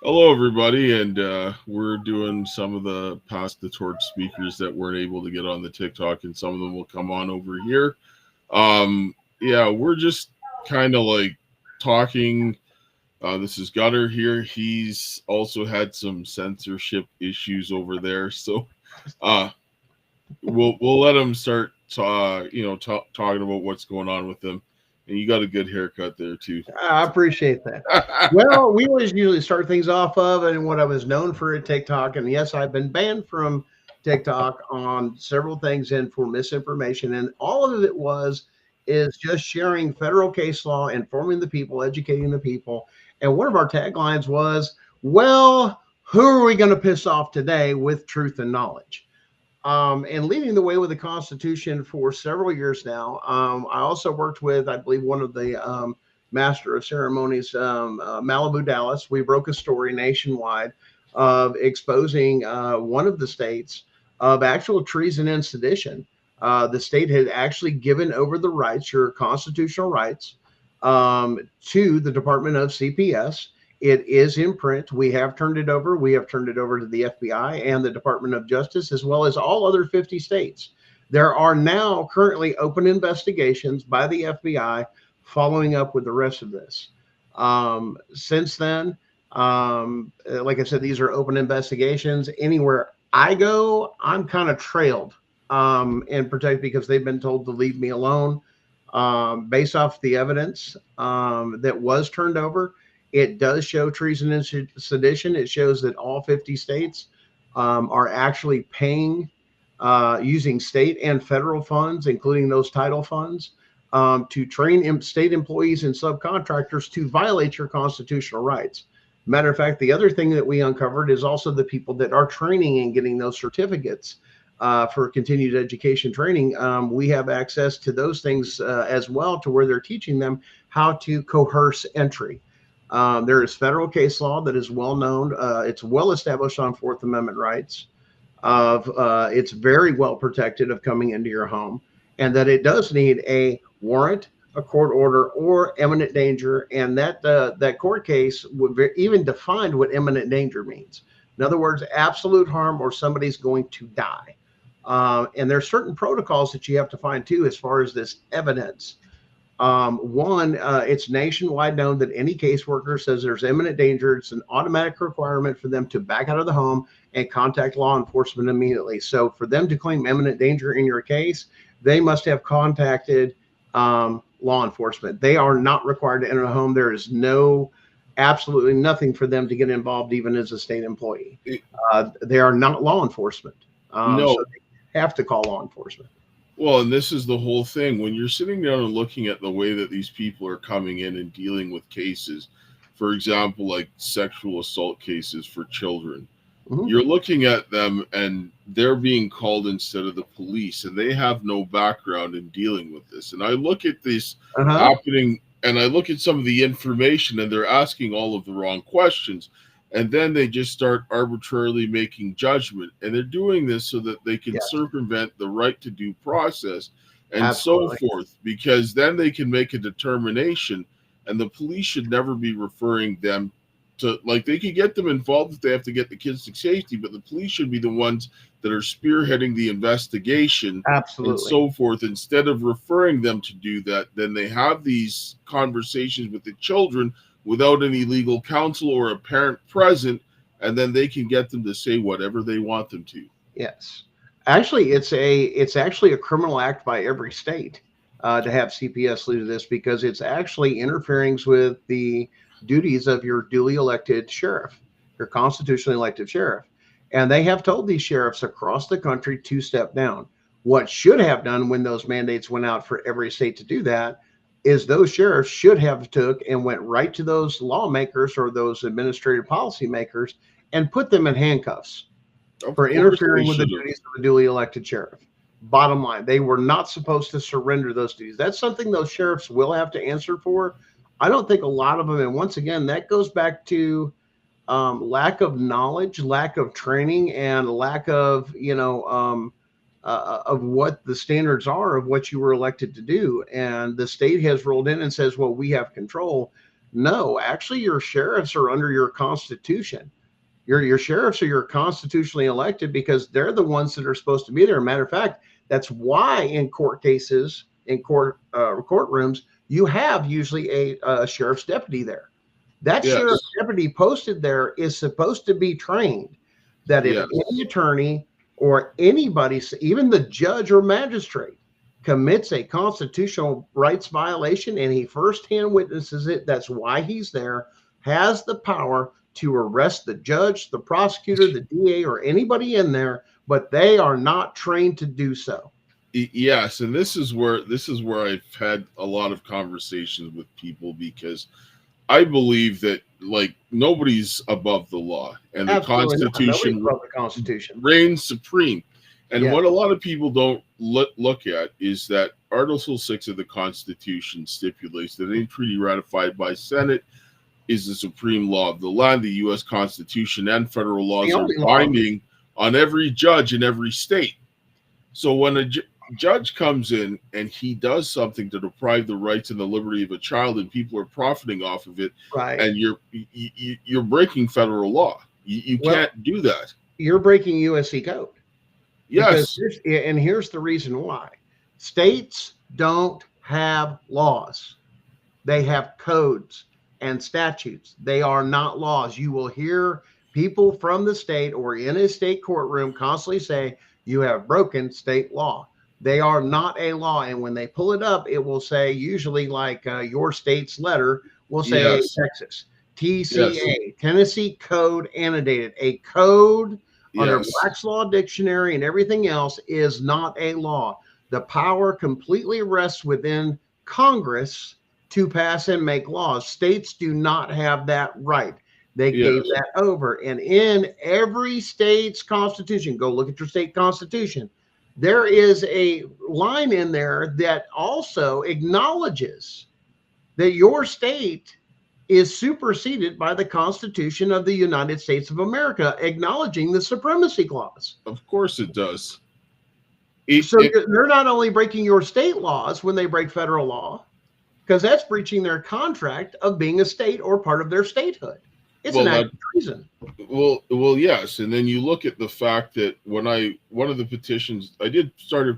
Hello, everybody, and we're doing some of the Pass the Torch speakers that weren't able to get on the TikTok, and some of them will come on over here. Yeah, we're just kind of like talking. This is Gunner here. He's also had some censorship issues over there, so uh, we'll let him start. Talking about what's going on with him. And you got a good haircut there too. I appreciate that. Well, we always usually start things off of and what I was known for at TikTok. And yes, I've been banned from TikTok on several things and for misinformation. And all of it is just sharing federal case law, informing the people, educating the people. And one of our taglines was, well, who are we going to piss off today with truth and knowledge? And leading the way with the Constitution for several years now. I also worked with, I believe, one of the master of ceremonies, Malibu, Dallas. We broke a story nationwide of exposing one of the states of actual treason and sedition. The state had actually given over the rights, your constitutional rights, to the Department of CPS. It is in print. We have turned it over. We have turned it over to the FBI and the Department of Justice, as well as all other 50 states. There are now currently open investigations by the FBI following up with the rest of this. Since then, like I said, these are open investigations. Anywhere I go, I'm kind of trailed and protected because they've been told to leave me alone based off the evidence that was turned over. It does show treason and sedition. It shows that all 50 states are actually paying using state and federal funds, including those title funds, to train state employees and subcontractors to violate your constitutional rights. Matter of fact, the other thing that we uncovered is also the people that are training and getting those certificates for continued education training. We have access to those things as well, to where they're teaching them how to coerce entry. There is federal case law that is well known. It's well established on Fourth Amendment rights. It's very well protected of coming into your home, and that it does need a warrant, a court order, or imminent danger. And that court case would even defined what imminent danger means. In other words, absolute harm or somebody's going to die. And there's certain protocols that you have to find too, as far as this evidence. It's nationwide known that any caseworker says there's imminent danger, it's an automatic requirement for them to back out of the home and contact law enforcement immediately. So for them to claim imminent danger in your case, they must have contacted law enforcement. They are not required to enter the home. There is absolutely nothing for them to get involved, even as a state employee. They are not law enforcement. No. So they have to call law enforcement. Well, and this is the whole thing. When you're sitting down and looking at the way that these people are coming in and dealing with cases, for example, like sexual assault cases for children, you're looking at them and they're being called instead of the police, and they have no background in dealing with this. And I look at this happening, and I look at some of the information, and they're asking all of the wrong questions. And then they just start arbitrarily making judgment. And they're doing this so that they can circumvent the right to due process and so forth, because then they can make a determination. And the police should never be referring them to, like, they could get them involved if they have to get the kids to safety, but the police should be the ones that are spearheading the investigation and so forth. Instead of referring them to do that, then they have these conversations with the children without any legal counsel or a parent present, and then they can get them to say whatever they want them to. Yes. Actually, it's actually a criminal act by every state to have CPS lead to this, because it's actually interfering with the duties of your duly elected sheriff, your constitutionally elected sheriff. And they have told these sheriffs across the country to step down. What should have done when those mandates went out for every state to do that is those sheriffs should have took and went right to those lawmakers or those administrative policymakers and put them in handcuffs for interfering with the duties of a duly elected sheriff. Bottom line, they were not supposed to surrender those duties. That's something those sheriffs will have to answer for. I don't think a lot of them, and once again, that goes back to lack of knowledge, lack of training, and lack of, of what the standards are of what you were elected to do. And the state has rolled in and says, well, we have control. No, actually, your sheriffs are under your constitution. Your sheriffs are your constitutionally elected because they're the ones that are supposed to be there. Matter of fact, that's why in court cases, in courtrooms, you have usually a sheriff's deputy there. That sheriff's Yes. deputy posted there is supposed to be trained that if any Yes. attorney or anybody, even the judge or magistrate, commits a constitutional rights violation and he firsthand witnesses it, that's why he's there, has the power to arrest the judge, the prosecutor, the DA, or anybody in there, but they are not trained to do so. Yes, and this is where I've had a lot of conversations with people because I believe that like nobody's above the law and the Absolutely not. Nobody's Constitution above the Constitution. reigns supreme. And Yes. what a lot of people don't look at is that Article 6 of the Constitution stipulates that any treaty ratified by Senate is the supreme law of the land. The U.S. Constitution and federal laws are binding on every judge in every state. So when a judge comes in and he does something to deprive the rights and the liberty of a child, and people are profiting off of it, right, and you're breaking federal law. You can't do that. You're breaking USC code. Yes. And here's the reason why. States don't have laws. They have codes and statutes. They are not laws. You will hear people from the state or in a state courtroom constantly say, you have broken state law. They are not a law. And when they pull it up, it will say, usually like your state's letter will say Yes. Texas, TCA, yes. Tennessee Code Annotated. A code under Black's Law Dictionary and everything else is not a law. The power completely rests within Congress to pass and make laws. States do not have that right. They gave that over. And in every state's constitution, go look at your state constitution, there is a line in there that also acknowledges that your state is superseded by the Constitution of the United States of America, acknowledging the supremacy clause. Of course it does. They're not only breaking your state laws when they break federal law, because that's breaching their contract of being a state or part of their statehood. It's an act of treason. Well, yes. And then you look at the fact that one of the petitions, I did start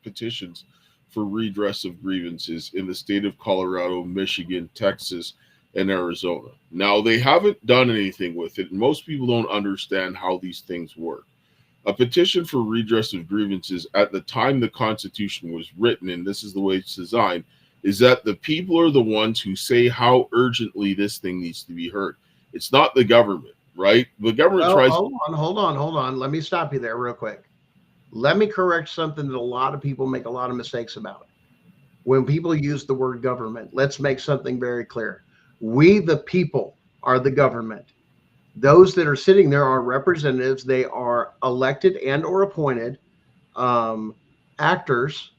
petitions for redress of grievances in the state of Colorado, Michigan, Texas, and Arizona. Now, they haven't done anything with it, and most people don't understand how these things work. A petition for redress of grievances at the time the Constitution was written, and this is the way it's designed, is that the people are the ones who say how urgently this thing needs to be heard. It's not the government, right? The government tries. Hold on. Let me stop you there real quick. Let me correct something that a lot of people make a lot of mistakes about. When people use the word government, let's make something very clear. We, the people, are the government. Those that are sitting there are representatives. They are elected and or appointed actors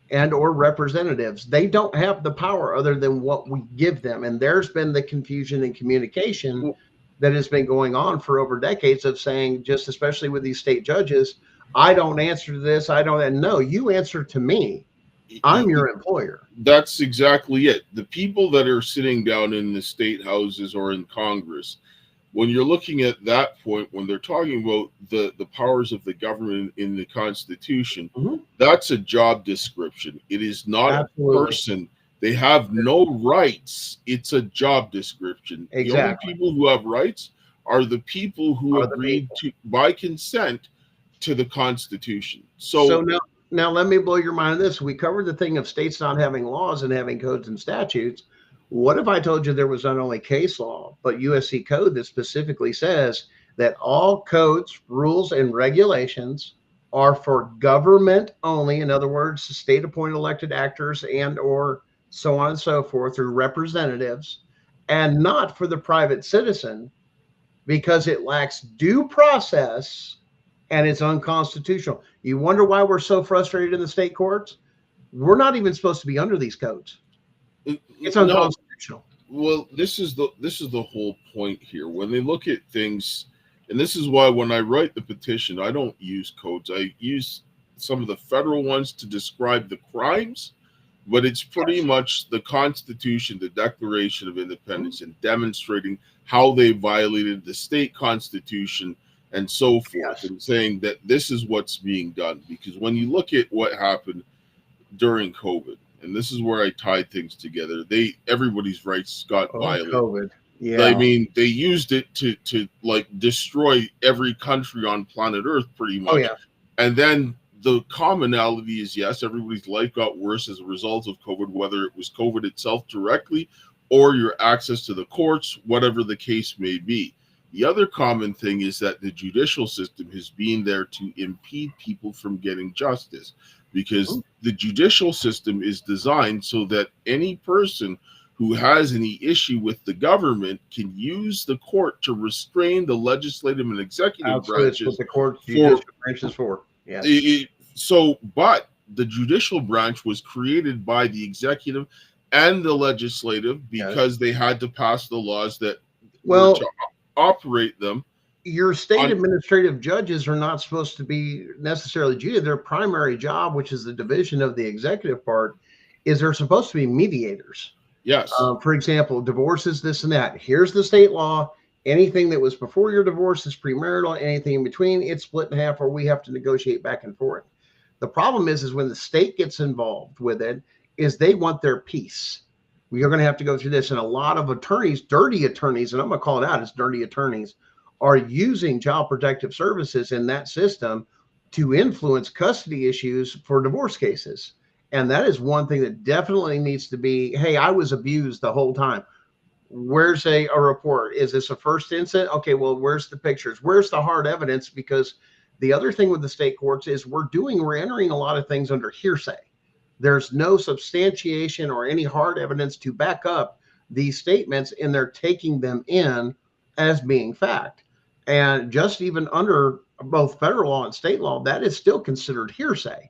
and or representatives. They don't have the power other than what we give them. And there's been the confusion in communication that has been going on for over decades of saying, just especially with these state judges, I don't answer to this. I don't. And no, you answer to me. I'm your employer. That's exactly it. The people that are sitting down in the state houses or in Congress, when you're looking at that point, when they're talking about the powers of the government in the Constitution, that's a job description. It is not a person. They have no rights. It's a job description. Exactly. The only people who have rights are the people who agreed to, by consent, to the Constitution. So now let me blow your mind on this. We covered the thing of states not having laws and having codes and statutes. What if I told you there was not only case law, but USC code that specifically says that all codes, rules, and regulations are for government only? In other words, state appointed elected actors and or so on and so forth through representatives, and not for the private citizen, because it lacks due process and it's unconstitutional. You wonder why we're so frustrated in the state courts? We're not even supposed to be under these codes. It's unconstitutional. Well, this is the whole point here. When they look at things, and this is why when I write the petition, I don't use codes. I use some of the federal ones to describe the crimes but it's pretty much the Constitution, the Declaration of Independence, and demonstrating how they violated the state constitution and so forth, and saying that this is what's being done. Because when you look at what happened during COVID, and this is where I tied things together, everybody's rights got violated. COVID. Yeah. I mean, they used it to like destroy every country on planet Earth pretty much. Oh, yeah. And then the commonality is, yes, everybody's life got worse as a result of COVID, whether it was COVID itself directly or your access to the courts, whatever the case may be. The other common thing is that the judicial system has been there to impede people from getting justice, because the judicial system is designed so that any person who has any issue with the government can use the court to restrain the legislative and executive branches. That's what the court judicial branch is for. Yeah. But the judicial branch was created by the executive and the legislative because they had to pass the laws that were to operate them. Your state administrative judges are not supposed to be necessarily judges. Their primary job, which is the division of the executive part, is they're supposed to be mediators. Yes. For example, divorces, this and that. Here's the state law. Anything that was before your divorce is premarital. Anything in between, it's split in half, or we have to negotiate back and forth. The problem is when the state gets involved with it, is they want their piece. You're going to have to go through this. And a lot of attorneys, dirty attorneys, and I'm going to call it out as dirty attorneys, are using child protective services in that system to influence custody issues for divorce cases. And that is one thing that definitely needs to be, hey, I was abused the whole time. Where's a report? Is this a first incident? Okay, well, where's the pictures? Where's the hard evidence? Because the other thing with the state courts is we're entering a lot of things under hearsay. There's no substantiation or any hard evidence to back up these statements, and they're taking them in as being fact. And just even under both federal law and state law, that is still considered hearsay.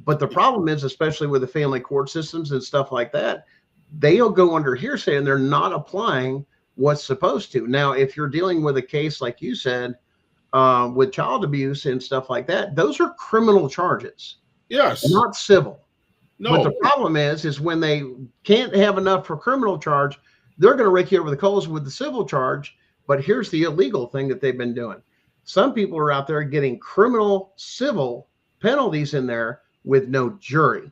But the problem is, especially with the family court systems and stuff like that, they'll go under hearsay and they're not applying what's supposed to. Now, if you're dealing with a case, like you said, with child abuse and stuff like that, those are criminal charges. Yes. Not civil. No. But the problem is when they can't have enough for criminal charge, they're going to rake you over the coals with the civil charge. But here's the illegal thing that they've been doing. Some people are out there getting criminal, civil penalties in there with no jury.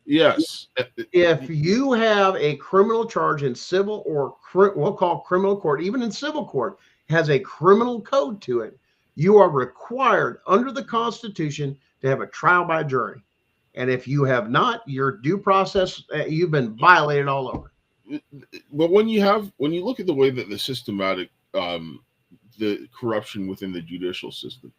Yes. If you have a criminal charge in civil, or we'll call criminal court, even in civil court, has a criminal code to it, you are required under the Constitution to have a trial by jury. And if you have not, your due process, you've been violated all over. But when you look at the way that the systematic, the corruption within the judicial system,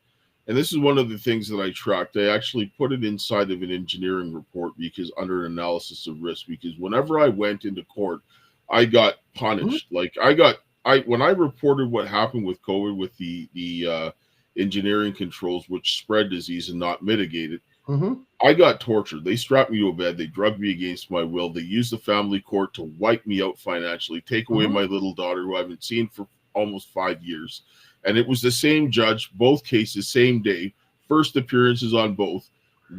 and this is one of the things that I tracked, I actually put it inside of an engineering report because under an analysis of risk, because whenever I went into court, I got punished. Mm-hmm. When I reported what happened with COVID, with the engineering controls, which spread disease and not mitigated, mm-hmm. I got tortured. They strapped me to a bed. They drugged me against my will. They used the family court to wipe me out financially, take away my little daughter, who I haven't seen for almost 5 years. And it was the same judge, both cases, same day, first appearances on both,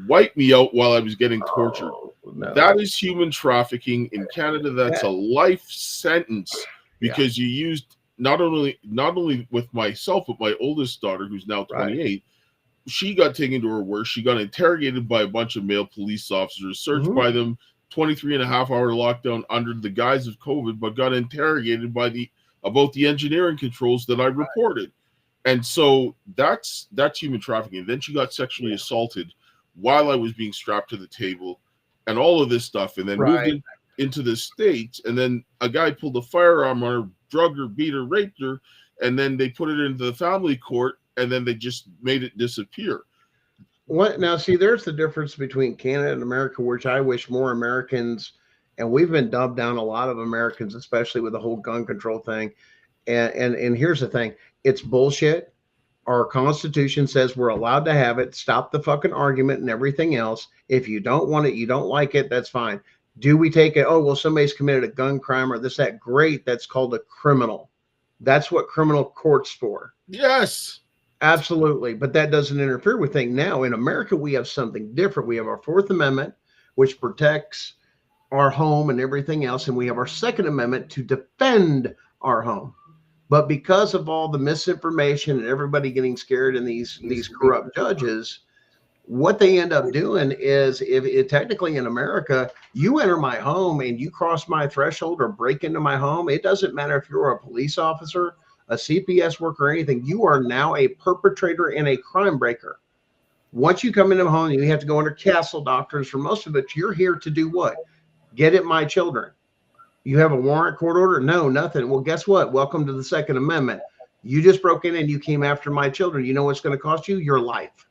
wiped me out while I was getting tortured. No. That is human trafficking. In Canada, that's a life sentence, because you used not only with myself, but my oldest daughter, who's now 28, right. She got taken to her work. She got interrogated by a bunch of male police officers, searched by them, 23.5-hour lockdown under the guise of COVID, but got interrogated about the engineering controls that I reported. And so that's human trafficking. Then she got sexually assaulted while I was being strapped to the table and all of this stuff, and then moved into the States. And then a guy pulled a firearm on her, drugged her, beat her, raped her, and then they put it into the family court, and then they just made it disappear. What now? See, there's the difference between Canada and America, which I wish more Americans, and we've been dumbed down, a lot of Americans, especially with the whole gun control thing. And here's the thing: it's bullshit. Our Constitution says we're allowed to have it. Stop the fucking argument and everything else. If you don't want it, you don't like it, that's fine. Do we take it? Oh, well, somebody's committed a gun crime or this, that. Great. That's called a criminal. That's what criminal court's for. Yes. Absolutely. But that doesn't interfere with things. Now, in America, we have something different. We have our Fourth Amendment, which protects our home and everything else, and we have our Second Amendment to defend our home. But because of all the misinformation and everybody getting scared and these corrupt judges, what they end up doing is, if it technically in America, you enter my home and you cross my threshold or break into my home, it doesn't matter if you're a police officer, a CPS worker, or anything, you are now a perpetrator and a crime breaker. Once you come into the home, you have to go under castle doctrines. For most of it, you're here to do what? Get at my children. You have a warrant, court order? No, nothing. Well, guess what? Welcome to the Second Amendment. You just broke in and you came after my children. You know what's going to cost you? Your life.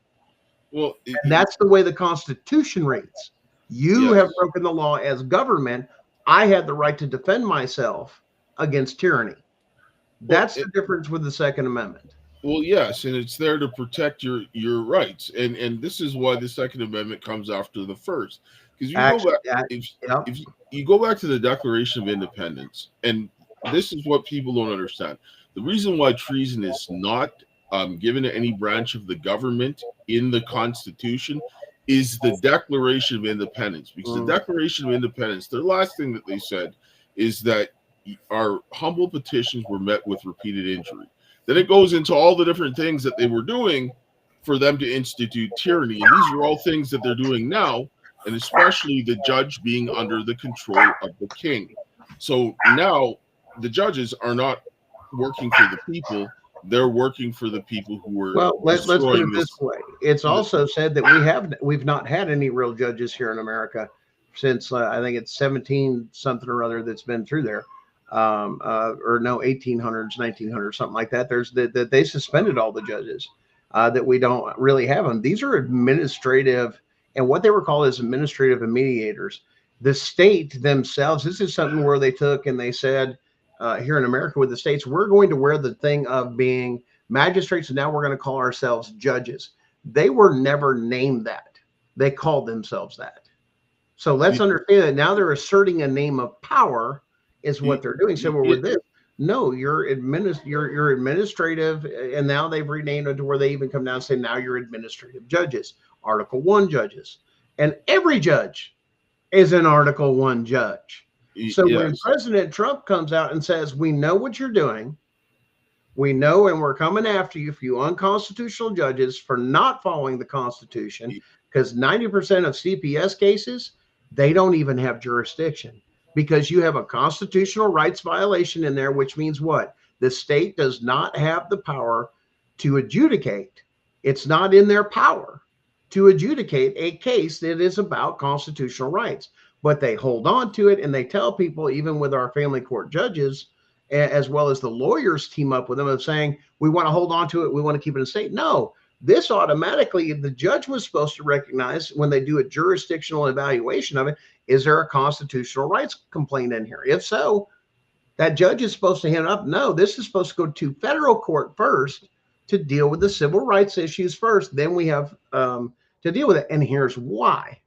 Well, and that's the way the Constitution reads. You have broken the law as government. I had the right to defend myself against tyranny. That's the difference with the Second Amendment. Well, yes, and it's there to protect your rights, and this is why the Second Amendment comes after the first. Because if you go back to the Declaration of Independence, and this is what people don't understand: the reason why treason is not given to any branch of the government in the Constitution is the Declaration of Independence. Because the Declaration of Independence, the last thing that they said is that our humble petitions were met with repeated injury. Then it goes into all the different things that they were doing for them to institute tyranny. And these are all things that they're doing now, and especially the judge being under the control of the king. So now the judges are not working for the people. They're working for the people who were. Well, let's put it this way. It's also said that we've not had any real judges here in America since I think it's 17 something or other that's been through there. Or no, 1800s, 1900s, something like that. There's that they suspended all the judges, that we don't really have them. These are administrative, and what they were called is administrative mediators. The state themselves, this is something where they took and they said, here in America with the states, we're going to wear the thing of being magistrates, and now we're going to call ourselves judges. They were never named that. They called themselves that. So let's understand that now they're asserting a name of power is what they're doing. So with this, no, you're administrative, and now they've renamed it to where they even come down and say now you're administrative judges, Article 1 judges, and every judge is an Article 1 judge. So when President Trump comes out and says, we know what you're doing, we know, and we're coming after you for you unconstitutional judges for not following the Constitution, because 90% of CPS cases, they don't even have jurisdiction. Because you have a constitutional rights violation in there, which means what? The state does not have the power to adjudicate. It's not in their power to adjudicate a case that is about constitutional rights. But they hold on to it, and they tell people, even with our family court judges, as well as the lawyers team up with them of saying, we want to hold on to it, we want to keep it in state. No, this automatically, the judge was supposed to recognize when they do a jurisdictional evaluation of it, is there a constitutional rights complaint in here? If so, that judge is supposed to hand up, no, this is supposed to go to federal court first to deal with the civil rights issues first. Then we have to deal with it. And here's why.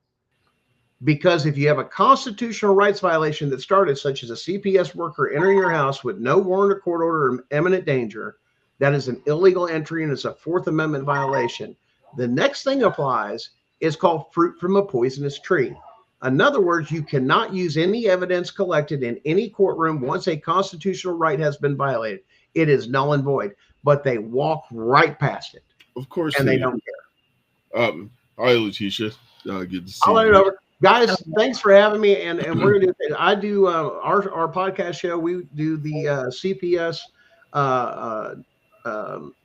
Because if you have a constitutional rights violation that started, such as a CPS worker entering your house with no warrant or court order or imminent danger, that is an illegal entry and it's a Fourth Amendment violation. The next thing applies is called fruit from a poisonous tree. In other words, you cannot use any evidence collected in any courtroom once a constitutional right has been violated. It is null and void, but they walk right past it. Of course. And they don't care. Hi, Letitia. Good to see I'll let you. it over. Guys, thanks for having me. And we're going to do, I do our podcast show. We do the CPS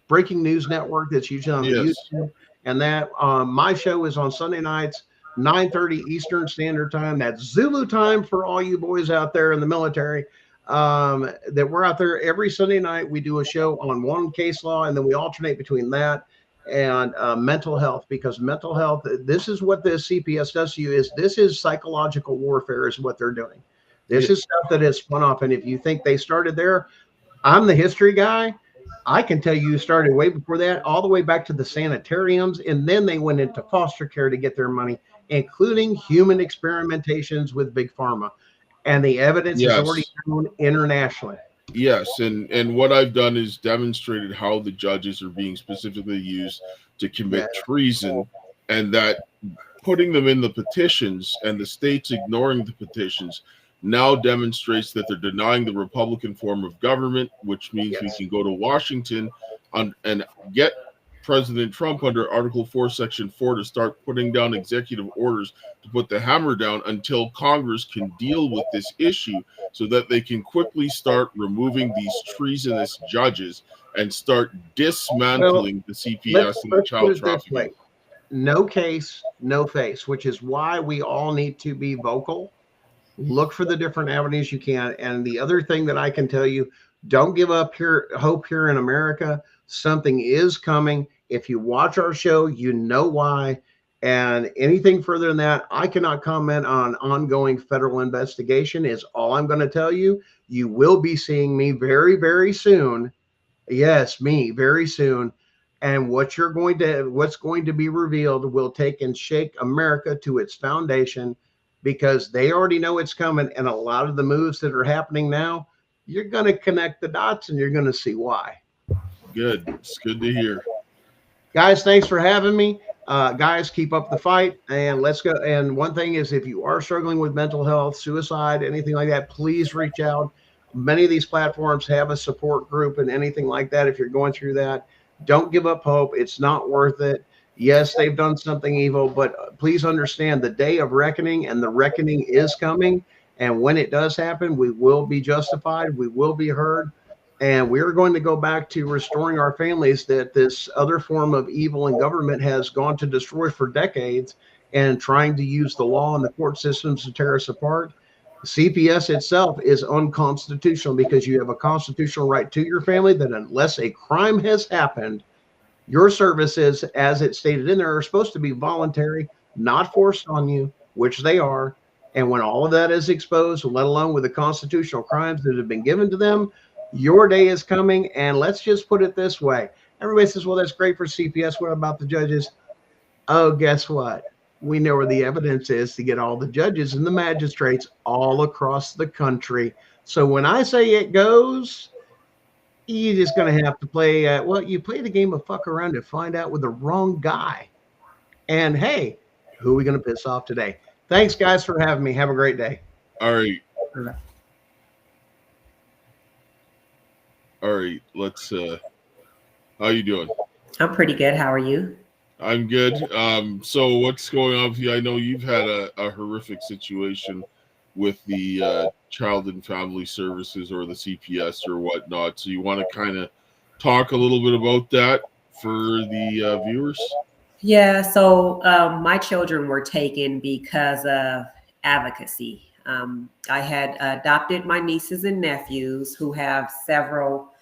Breaking News Network that's usually on the YouTube. And that my show is on Sunday nights, 9:30 Eastern Standard Time. That's Zulu time for all you boys out there in the military. That we're out there every Sunday night. We do a show on one case law, and then we alternate between that and mental health, because mental health, this is what the CPS does to you, is this is psychological warfare is what they're doing. This is stuff that is spun off. And if you think they started there, I'm the history guy. I can tell you started way before that, all the way back to the sanitariums, and then they went into foster care to get their money, including human experimentations with Big Pharma. And the evidence is already known internationally. Yes, and what I've done is demonstrated how the judges are being specifically used to commit treason, and that putting them in the petitions and the states ignoring the petitions now demonstrates that they're denying the Republican form of government, which means we can go to Washington and get President Trump under Article 4, Section 4 to start putting down executive orders to put the hammer down until Congress can deal with this issue so that they can quickly start removing these treasonous judges and start dismantling the CPS and the child trafficking. No case, no face, which is why we all need to be vocal. Look for the different avenues you can. And the other thing that I can tell you, don't give up hope here in America. Something is coming. If you watch our show, you know why. And anything further than that, I cannot comment on ongoing federal investigation is all I'm going to tell you. You will be seeing me very, very soon. Yes, me very soon. And what's going to be revealed will take and shake America to its foundation, because they already know it's coming. And a lot of the moves that are happening now, you're going to connect the dots and you're going to see why. Good. It's good to hear. Guys, thanks for having me. Guys, keep up the fight and let's go. And one thing is, if you are struggling with mental health, suicide, anything like that, please reach out. Many of these platforms have a support group and anything like that. If you're going through that, don't give up hope. It's not worth it. Yes, they've done something evil, but please understand the day of reckoning, and the reckoning is coming. And when it does happen, we will be justified. We will be heard. And we're going to go back to restoring our families that this other form of evil in government has gone to destroy for decades, and trying to use the law and the court systems to tear us apart. CPS itself is unconstitutional, because you have a constitutional right to your family that unless a crime has happened, your services, as it's stated in there, are supposed to be voluntary, not forced on you, which they are. And when all of that is exposed, let alone with the constitutional crimes that have been given to them, your day is coming. And let's just put it this way. Everybody says, well, that's great for CPS. What about the judges? Oh, guess what? We know where the evidence is to get all the judges and the magistrates all across the country. So when I say it goes, you're just going to have to play. You play the game of fuck around to find out with the wrong guy. And hey, who are we going to piss off today? Thanks, guys, for having me. Have a great day. All right. All right. Let's. How you doing? I'm pretty good. How are you? I'm good. So what's going on with you? I know you've had a horrific situation with the Child and Family Services, or the CPS or whatnot. So you want to kind of talk a little bit about that for the viewers? Yeah. So my children were taken because of advocacy. I had adopted my nieces and nephews who have several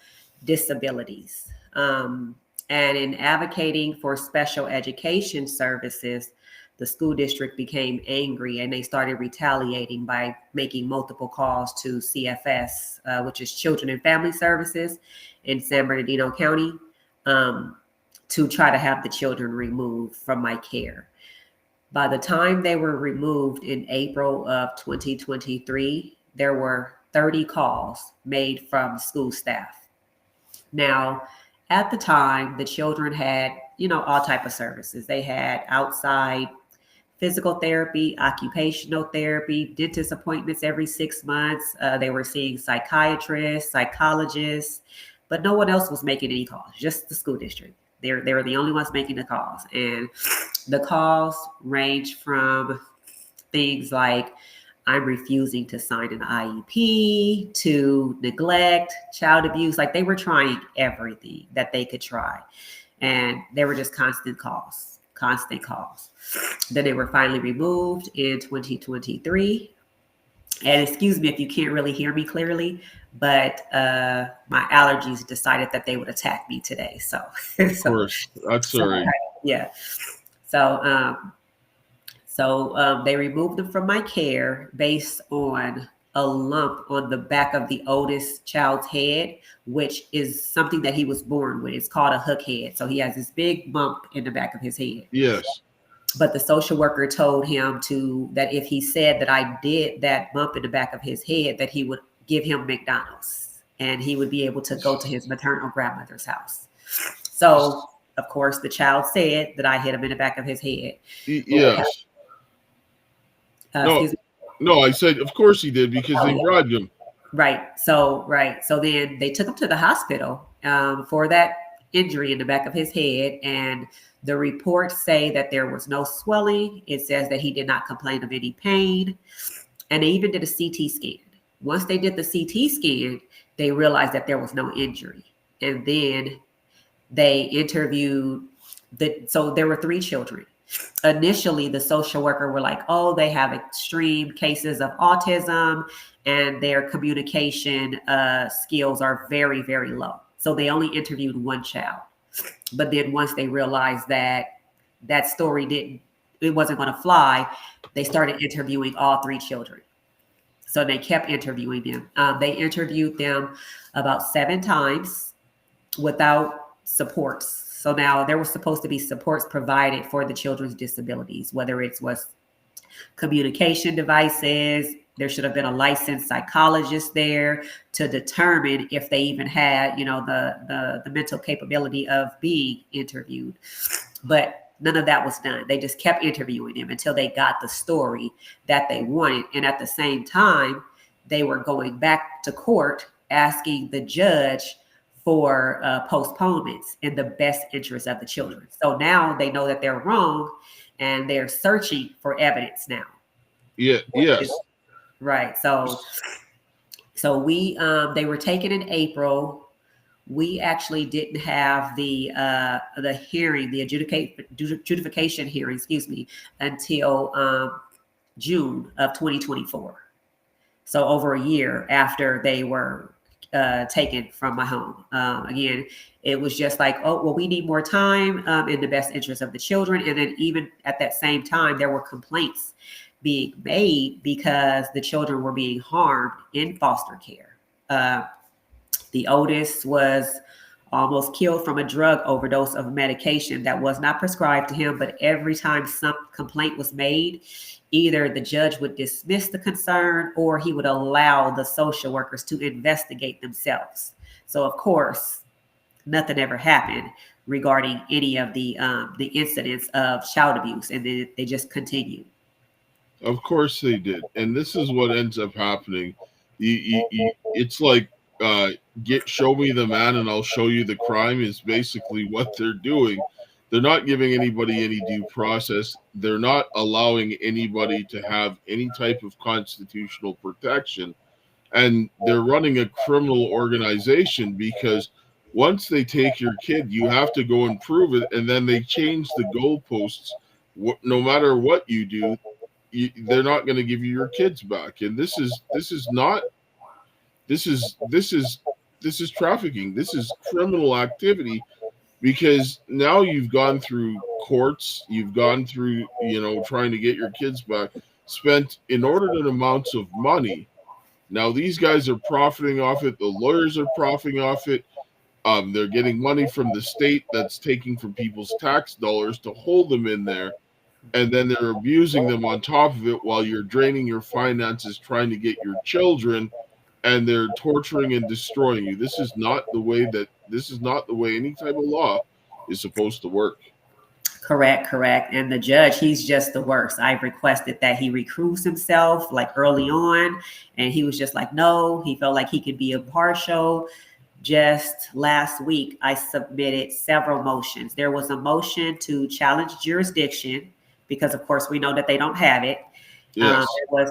disabilities. And in advocating for special education services, the school district became angry and they started retaliating by making multiple calls to CFS, which is Children and Family Services in San Bernardino County, to try to have the children removed from my care. By the time they were removed in April of 2023, there were 30 calls made from school staff. Now, at the time, the children had, all type of services. They had outside physical therapy, occupational therapy, dentist appointments every 6 months. They were seeing psychiatrists, psychologists, but no one else was making any calls, just the school district. They were the only ones making the calls. And the calls range from things like, I'm refusing to sign an IEP, to neglect, child abuse. Like, they were trying everything that they could try. And they were just constant calls. Then they were finally removed in 2023. And excuse me if you can't really hear me clearly, but my allergies decided that they would attack me today. So, of course, that's all right. Yeah. So they removed them from my care based on a lump on the back of the oldest child's head, which is something that he was born with. It's called a hook head. So he has this big bump in the back of his head. Yes. But the social worker told him that if he said that I did that bump in the back of his head, that he would give him McDonald's and he would be able to go to his maternal grandmother's house. So, of course, the child said that I hit him in the back of his head. Yes. No, Excuse me. no, I said, of course he did because they bribed him. Right. So then they took him to the hospital for that injury in the back of his head, and the reports say that there was no swelling. It says that he did not complain of any pain, and they even did a CT scan. Once they did the CT scan, they realized that there was no injury, and then they interviewed so there were 3 children. Initially, the social worker were like, oh, they have extreme cases of autism and their communication skills are very, very low. So they only interviewed 1 child. But then once they realized that that story it wasn't going to fly, they started interviewing all 3 children. So they kept interviewing them. They interviewed them about 7 times without supports. So now there was supposed to be supports provided for the children's disabilities, whether it was communication devices. There should have been a licensed psychologist there to determine if they even had, the mental capability of being interviewed. But none of that was done. They just kept interviewing them until they got the story that they wanted. And at the same time, they were going back to court asking the judge for postponements in the best interest of the children. So now they know that they're wrong and they're searching for evidence now. Yeah. Yes. Right. So they were taken in April. We actually didn't have the hearing, the adjudication hearing, until June of 2024. So over a year after they were taken from my home. Again, it was just like, oh, well, we need more time in the best interest of the children. And then even at that same time, there were complaints being made because the children were being harmed in foster care. The oldest was almost killed from a drug overdose of medication that was not prescribed to him. But every time some complaint was made, either the judge would dismiss the concern or he would allow the social workers to investigate themselves. So, of course, nothing ever happened regarding any of the incidents of child abuse, and then they just continued. Of course they did. And this is what ends up happening. It's like, show me the man and I'll show you the crime is basically what they're doing. They're not giving anybody any due process. They're not allowing anybody to have any type of constitutional protection. And they're running a criminal organization because once they take your kid, you have to go and prove it. And then they change the goalposts. No matter what you do, they're not going to give you your kids back. And this is trafficking. This is criminal activity. Because now you've gone through courts, you've gone through, trying to get your kids back, spent inordinate amounts of money. Now these guys are profiting off it. The lawyers are profiting off it. They're getting money from the state that's taking from people's tax dollars to hold them in there. And then they're abusing them on top of it while you're draining your finances trying to get your children, and they're torturing and destroying you. This is not the way any type of law is supposed to work. Correct. And the judge, he's just the worst. I requested that he recuse himself like early on, and he was just like, no, he felt like he could be impartial. Just last week, I submitted several motions. There was a motion to challenge jurisdiction because, of course, we know that they don't have it. Yes.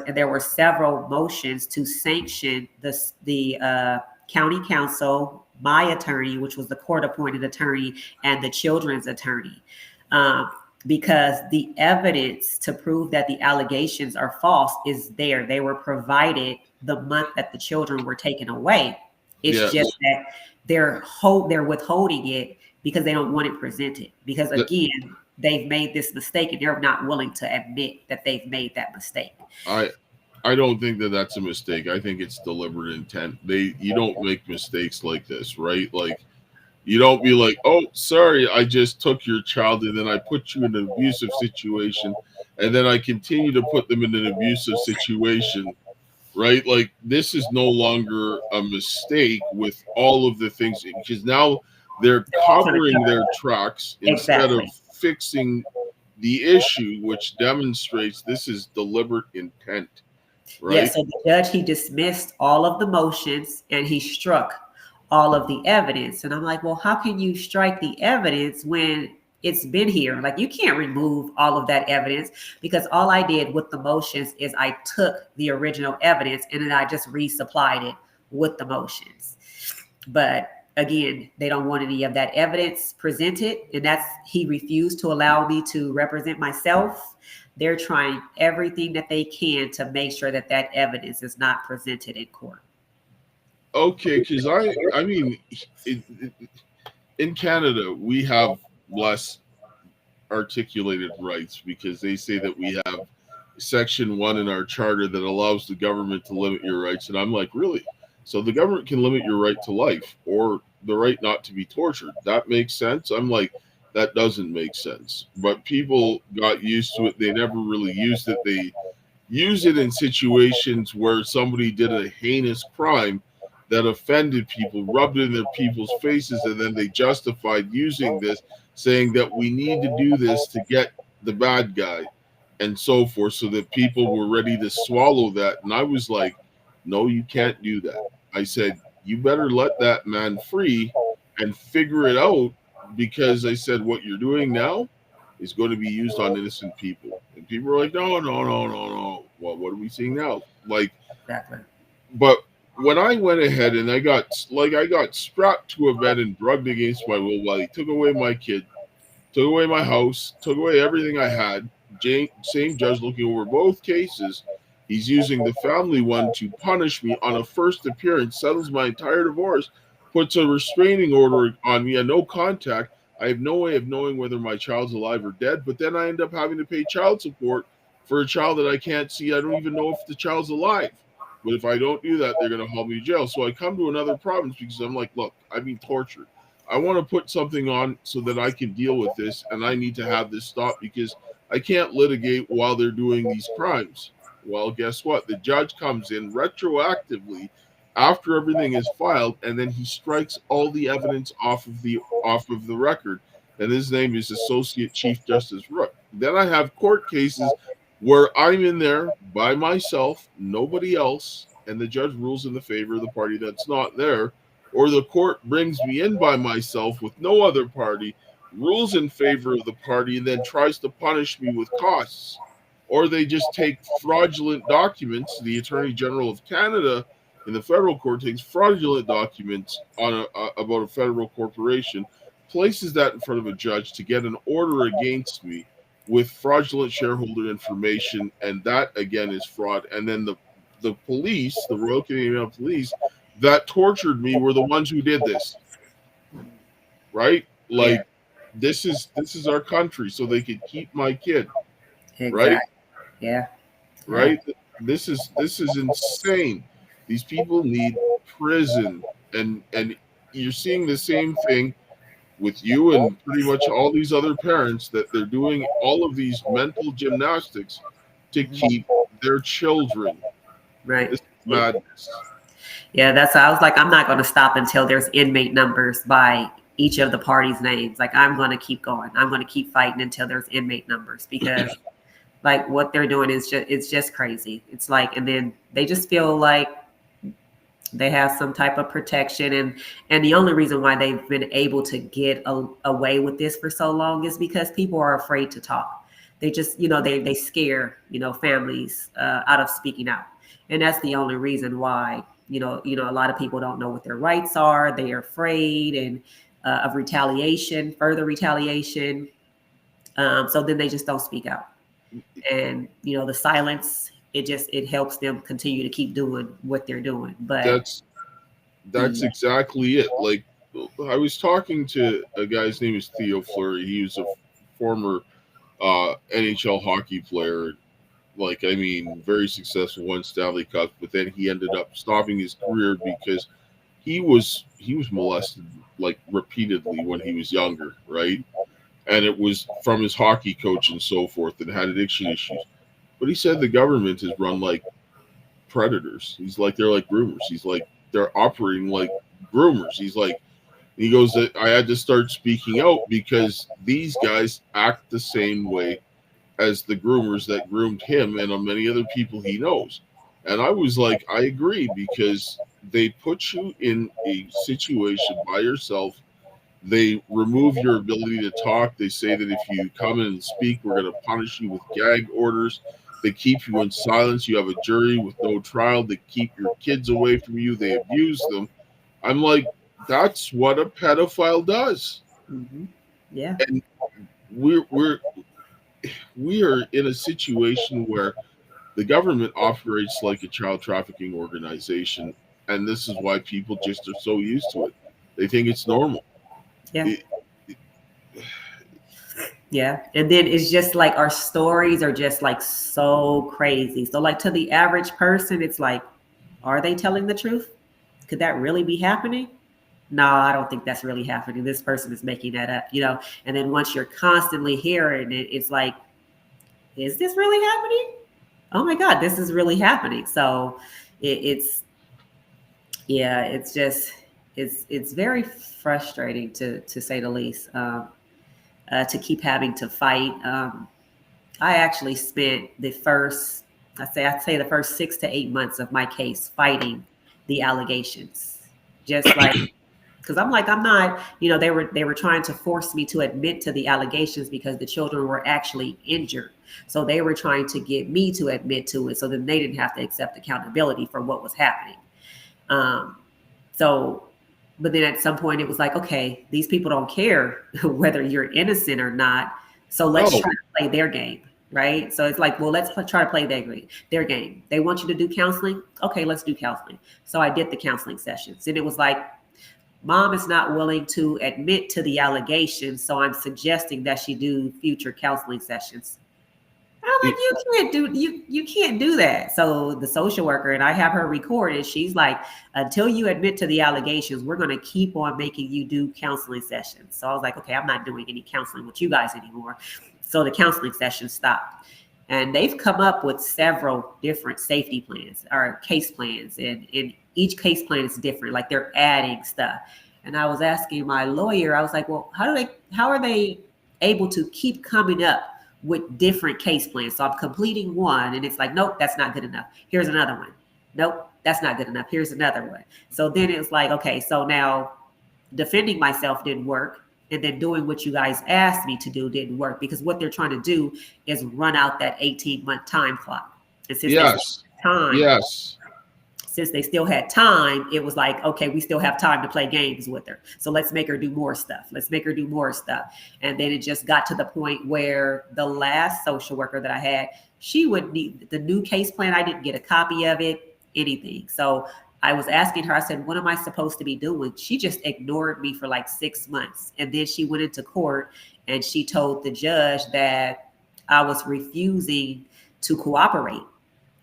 There were several motions to sanction the county council, my attorney, which was the court-appointed attorney, and the children's attorney, because the evidence to prove that the allegations are false is there. They were provided the month that the children were taken away. It's just that they're withholding it because they don't want it presented. Because again, they've made this mistake and they're not willing to admit that they've made that mistake. I don't think that that's a mistake. I think it's deliberate intent. You don't make mistakes like this, right? Like, you don't be like, oh, sorry, I just took your child and then I put you in an abusive situation and then I continue to put them in an abusive situation, right? Like, this is no longer a mistake with all of the things, because now they're covering their tracks instead of fixing the issue, which demonstrates this is deliberate intent, right? Yeah, so the judge, he dismissed all of the motions and he struck all of the evidence. And I'm like, well, how can you strike the evidence when it's been here? Like, you can't remove all of that evidence, because all I did with the motions is I took the original evidence and then I just resupplied it with the motions. But again, they don't want any of that evidence presented. And he refused to allow me to represent myself. They're trying everything that they can to make sure that evidence is not presented in court. Okay, because I mean, in Canada, we have less articulated rights because they say that we have Section 1 in our charter that allows the government to limit your rights. And I'm like, really? So the government can limit your right to life or the right not to be tortured. That makes sense. I'm like, that doesn't make sense. But people got used to it. They never really used it. They use it in situations where somebody did a heinous crime that offended people, rubbed it in their people's faces, and then they justified using this, saying that we need to do this to get the bad guy and so forth, so that people were ready to swallow that. And I was like, no, you can't do that. I said, you better let that man free and figure it out, because I said, what you're doing now is going to be used on innocent people. And people are like, no. Well, what are we seeing now? Like, exactly. But when I went ahead and I got strapped to a bed and drugged against my will while he took away my kid, took away my house, took away everything I had, same judge looking over both cases, he's using the family one to punish me on a first appearance, settles my entire divorce, puts a restraining order on me, a no contact. I have no way of knowing whether my child's alive or dead, but then I end up having to pay child support for a child that I can't see. I don't even know if the child's alive. But if I don't do that, they're going to haul me to jail. So I come to another province because I'm like, look, I'm being tortured. I want to put something on so that I can deal with this, and I need to have this stopped because I can't litigate while they're doing these crimes. Well, guess what? The judge comes in retroactively after everything is filed, and then he strikes all the evidence off of the record. And his name is Associate Chief Justice Rook. Then I have court cases where I'm in there by myself, nobody else, and the judge rules in the favor of the party that's not there, or the court brings me in by myself with no other party, rules in favor of the party, and then tries to punish me with costs. Or they just take fraudulent documents. The Attorney General of Canada in the federal court takes fraudulent documents on about a federal corporation, places that in front of a judge to get an order against me with fraudulent shareholder information, and that again is fraud. And then the police, the Royal Canadian Police, that tortured me were the ones who did this. Right? Like, this is our country, so they could keep my kid. Exactly. Right? Yeah. Right? This is insane. These people need prison, and you're seeing the same thing with you and pretty much all these other parents, that they're doing all of these mental gymnastics to keep their children. Right. This is madness. Yeah, that's why I was like, I'm not going to stop until there's inmate numbers by each of the parties' names. Like, I'm going to keep going. I'm going to keep fighting until there's inmate numbers, because like what they're doing is just crazy. It's like, and then they just feel like they have some type of protection, and the only reason why they've been able to get away with this for so long is because people are afraid to talk. They just, they scare, families out of speaking out, and that's the only reason why, a lot of people don't know what their rights are. They are afraid and of retaliation, further retaliation. So then they just don't speak out, and the silence, it helps them continue to keep doing what they're doing. But that's exactly it. Like, I was talking to a guy's name is Theo Fleury. He was a former NHL hockey player. Like, I mean, very successful, won Stanley Cup, but then he ended up stopping his career because he was molested like repeatedly when he was younger, right? And it was from his hockey coach and so forth, and had addiction issues. But he said the government is run like predators. He's like, they're like groomers. He's like, they're operating like groomers. He's like, he goes, I had to start speaking out because these guys act the same way as the groomers that groomed him and on many other people he knows. And I was like, I agree, because they put you in a situation by yourself. They remove your ability to talk. They say that if you come in and speak, we're going to punish you with gag orders. They keep you in silence. You have a jury with no trial. They keep your kids away from you. They abuse them. I'm like, that's what a pedophile does. Mm-hmm. Yeah. And we are in a situation where the government operates like a child trafficking organization, and this is why people just are so used to it. They think it's normal. Yeah. Yeah. And then it's just like our stories are just like so crazy. So like to the average person, it's like, are they telling the truth? Could that really be happening? No, I don't think that's really happening. This person is making that up, you know? And then once you're constantly hearing it, it's like, is this really happening? Oh my God, this is really happening. So it's just, it's very frustrating to say the least, to keep having to fight. I actually spent the first, I'd say the first 6 to 8 months of my case fighting the allegations, just like, because I'm like, I'm not, you know, they were trying to force me to admit to the allegations because the children were actually injured. So they were trying to get me to admit to it so that they didn't have to accept accountability for what was happening. But then at some point it was like, okay, these people don't care whether you're innocent or not. So let's try to play their game. Right. So it's like, well, let's try to play their game. They want you to do counseling. Okay, let's do counseling. So I did the counseling sessions, and it was like, Mom is not willing to admit to the allegations, so I'm suggesting that she do future counseling sessions. I'm like, you can't do that. So the social worker, and I have her recorded, she's like, until you admit to the allegations, we're going to keep on making you do counseling sessions. So I was like, okay, I'm not doing any counseling with you guys anymore. So the counseling session stopped. And they've come up with several different safety plans or case plans. And each case plan is different. Like they're adding stuff. And I was asking my lawyer, I was like, well, how are they able to keep coming up with different case plans? So I'm completing one and it's like, nope, that's not good enough. Here's another one. Nope, that's not good enough. Here's another one. So then it was like, okay, so now defending myself didn't work. And then doing what you guys asked me to do didn't work, because what they're trying to do is run out that 18-month time clock. And since since they still had time, it was like, okay, we still have time to play games with her. So let's make her do more stuff. And then it just got to the point where the last social worker that I had, she would need the new case plan. I didn't get a copy of it, anything. So I was asking her, I said, what am I supposed to be doing? She just ignored me for like 6 months. And then she went into court and she told the judge that I was refusing to cooperate.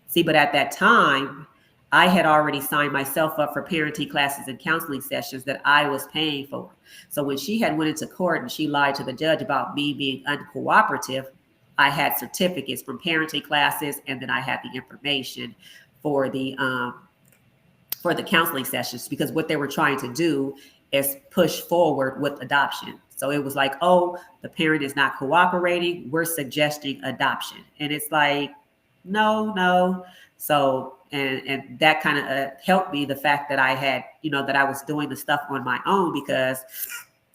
See, but at that time, I had already signed myself up for parenting classes and counseling sessions that I was paying for. So when she had went into court and she lied to the judge about me being uncooperative, I had certificates from parenting classes, and then I had the information for the counseling sessions, because what they were trying to do is push forward with adoption. So it was like, oh, the parent is not cooperating, we're suggesting adoption. And it's like, no. So, and that kind of helped me, the fact that I had, that I was doing the stuff on my own, because,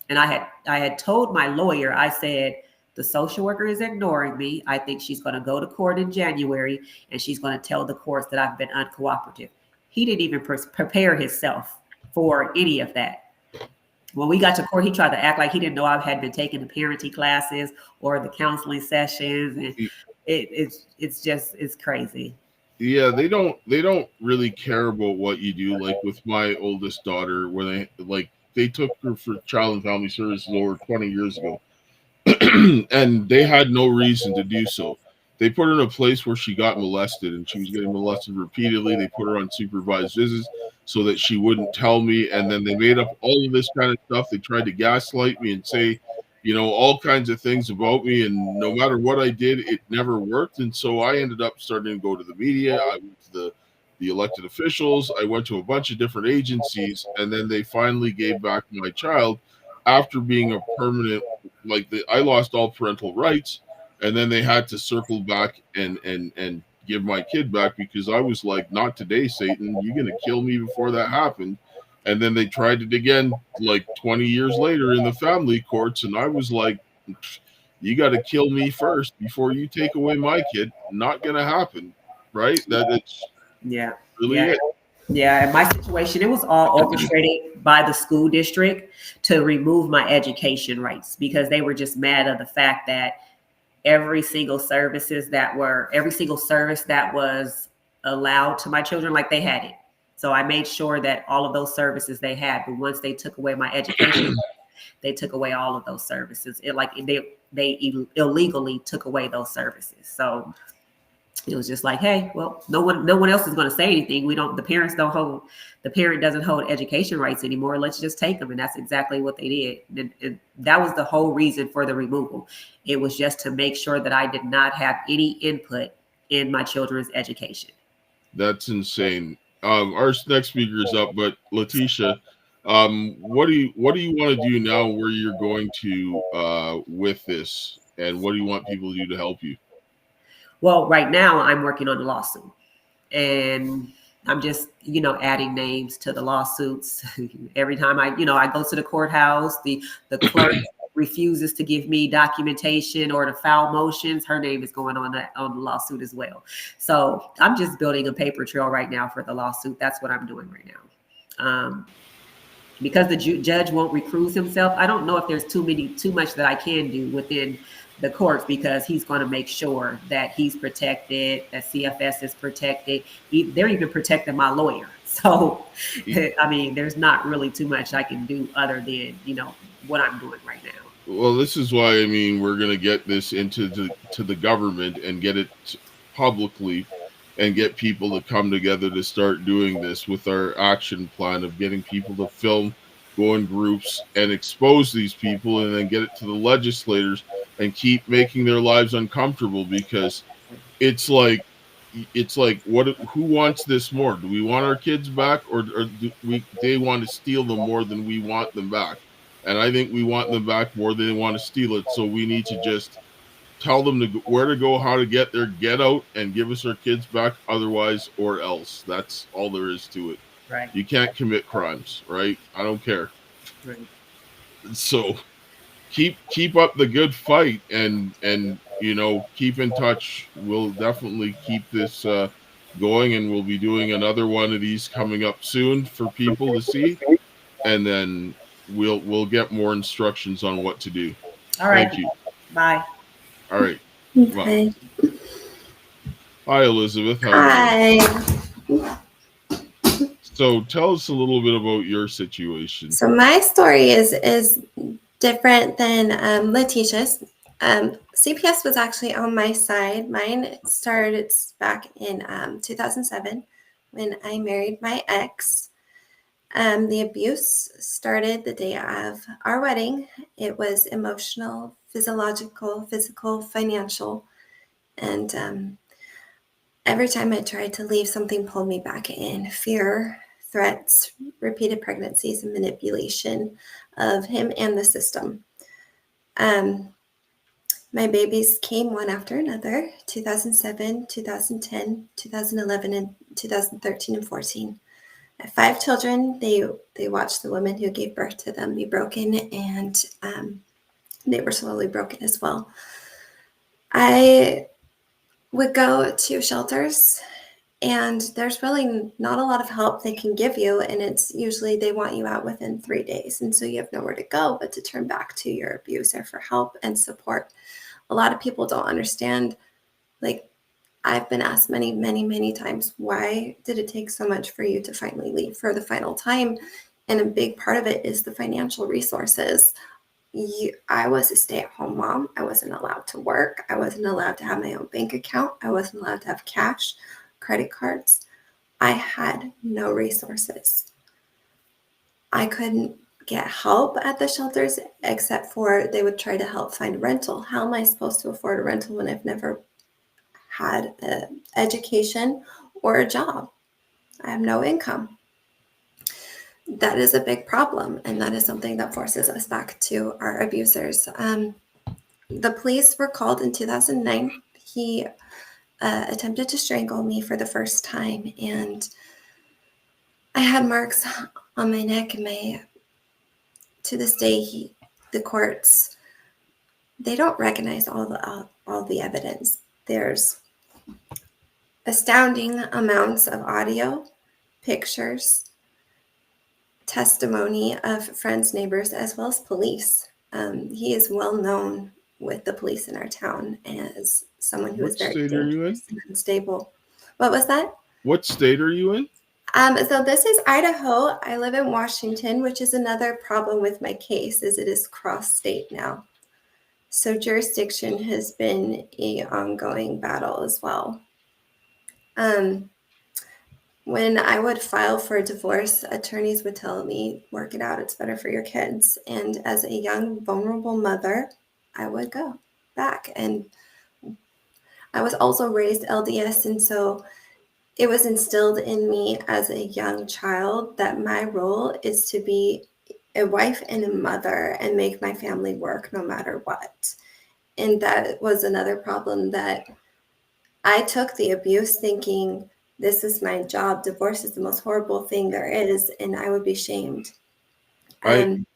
and I had told my lawyer, I said, the social worker is ignoring me. I think she's going to go to court in January and she's going to tell the courts that I've been uncooperative. He didn't even prepare himself for any of that. When we got to court, he tried to act like he didn't know I had been taking the parenting classes or the counseling sessions. And it's crazy. Yeah, they don't really care about what you do. Like with my oldest daughter, where they took her for child and family services over 20 years ago. And they had no reason to do so. They put her in a place where she got molested, and she was getting molested repeatedly. They put her on supervised visits so that she wouldn't tell me. And then they made up all of this kind of stuff. They tried to gaslight me and say, all kinds of things about me. And no matter what I did, it never worked. And so I ended up starting to go to the media. I went to the elected officials. I went to a bunch of different agencies. And then they finally gave back my child after being a permanent, I lost all parental rights. And then they had to circle back and give my kid back, because I was like, not today, Satan, you're going to kill me before that happened. And then they tried it again like 20 years later in the family courts, and I was like, you got to kill me first before you take away my kid. Not going to happen, right? That's really it. Yeah, in my situation, it was all orchestrated by the school district to remove my education rights, because they were just mad at the fact that every single service that was allowed to my children, like, they had it. So I made sure that all of those services they had, but once they took away my education, they took away all of those services. They illegally took away those services. So it was just like, hey, well, no one else is going to say anything. The parent doesn't hold education rights anymore. Let's just take them. And that's exactly what they did. And that was the whole reason for the removal. It was just to make sure that I did not have any input in my children's education. That's insane. Our next speaker is up, but Letitia, what do you want to do now, where you're going to with this, and what do you want people to do to help you? Well, right now I'm working on the lawsuit, and I'm just, adding names to the lawsuits. Every time I go to the courthouse, the clerk refuses to give me documentation or to file motions, her name is going on the lawsuit as well. So I'm just building a paper trail right now for the lawsuit. That's what I'm doing right now. Because the judge won't recuse himself, I don't know if there's too much that I can do within the courts, because he's going to make sure that he's protected, that CFS is protected. They're even protecting my lawyer. So, I mean, there's not really too much I can do other than, what I'm doing right now. Well, this is why, we're going to get this into the government and get it publicly, and get people to come together to start doing this with our action plan of getting people to film, go in groups and expose these people, and then get it to the legislators and keep making their lives uncomfortable, because it's like who wants this more? Do we want our kids back, or do they want to steal them more than we want them back? And I think we want them back more than they want to steal it. So we need to just tell them where to go, how to get there, get out, and give us our kids back. Otherwise, or else. That's all there is to it. Right. You can't commit crimes, right? I don't care. Right. So keep up the good fight, and keep in touch. We'll definitely keep this going, and we'll be doing another one of these coming up soon for people to see, and then we'll get more instructions on what to do. All right. Thank you. Bye. All right. Bye. Hi, Elizabeth. Hi. So tell us a little bit about your situation. So my story is different than Letitia's. CPS was actually on my side. Mine started back in 2007 when I married my ex. The abuse started the day of our wedding. It was emotional, physical, financial. And every time I tried to leave, something pulled me back in. Fear, threats, repeated pregnancies, and manipulation of him and the system. My babies came one after another, 2007, 2010, 2011, and 2013 and 14. I have 5 children. They watched the women who gave birth to them be broken, and they were slowly broken as well. I would go to shelters, and there's really not a lot of help they can give you, and it's usually they want you out within 3 days, and so you have nowhere to go but to turn back to your abuser for help and support. A lot of people don't understand, like, I've been asked many, many, many times, why did it take so much for you to finally leave for the final time? And a big part of it is the financial resources. I was a stay-at-home mom. I wasn't allowed to work. I wasn't allowed to have my own bank account. I wasn't allowed to have cash, credit cards. I had no resources. I couldn't get help at the shelters, except for they would try to help find a rental. How am I supposed to afford a rental when I've never had an education or a job? I have no income. That is a big problem, and that is something that forces us back to our abusers. The police were called in 2009. He attempted to strangle me for the first time, and I had marks on my neck and to this day, the courts, they don't recognize all the evidence. There's astounding amounts of audio, pictures, testimony of friends, neighbors, as well as police. He is well known with the police in our town as someone who is very dangerous and unstable. What was that? What state are you in? So this is Idaho. I live in Washington, which is another problem with my case, is it is cross-state now. So jurisdiction has been an ongoing battle as well. When I would file for a divorce, attorneys would tell me, work it out, it's better for your kids. And as a young, vulnerable mother, I would go back. And I was also raised LDS, and so it was instilled in me as a young child that my role is to be a wife and a mother and make my family work no matter what. And that was another problem, that I took the abuse thinking this is my job. Divorce is the most horrible thing there is, and I would be shamed. I'm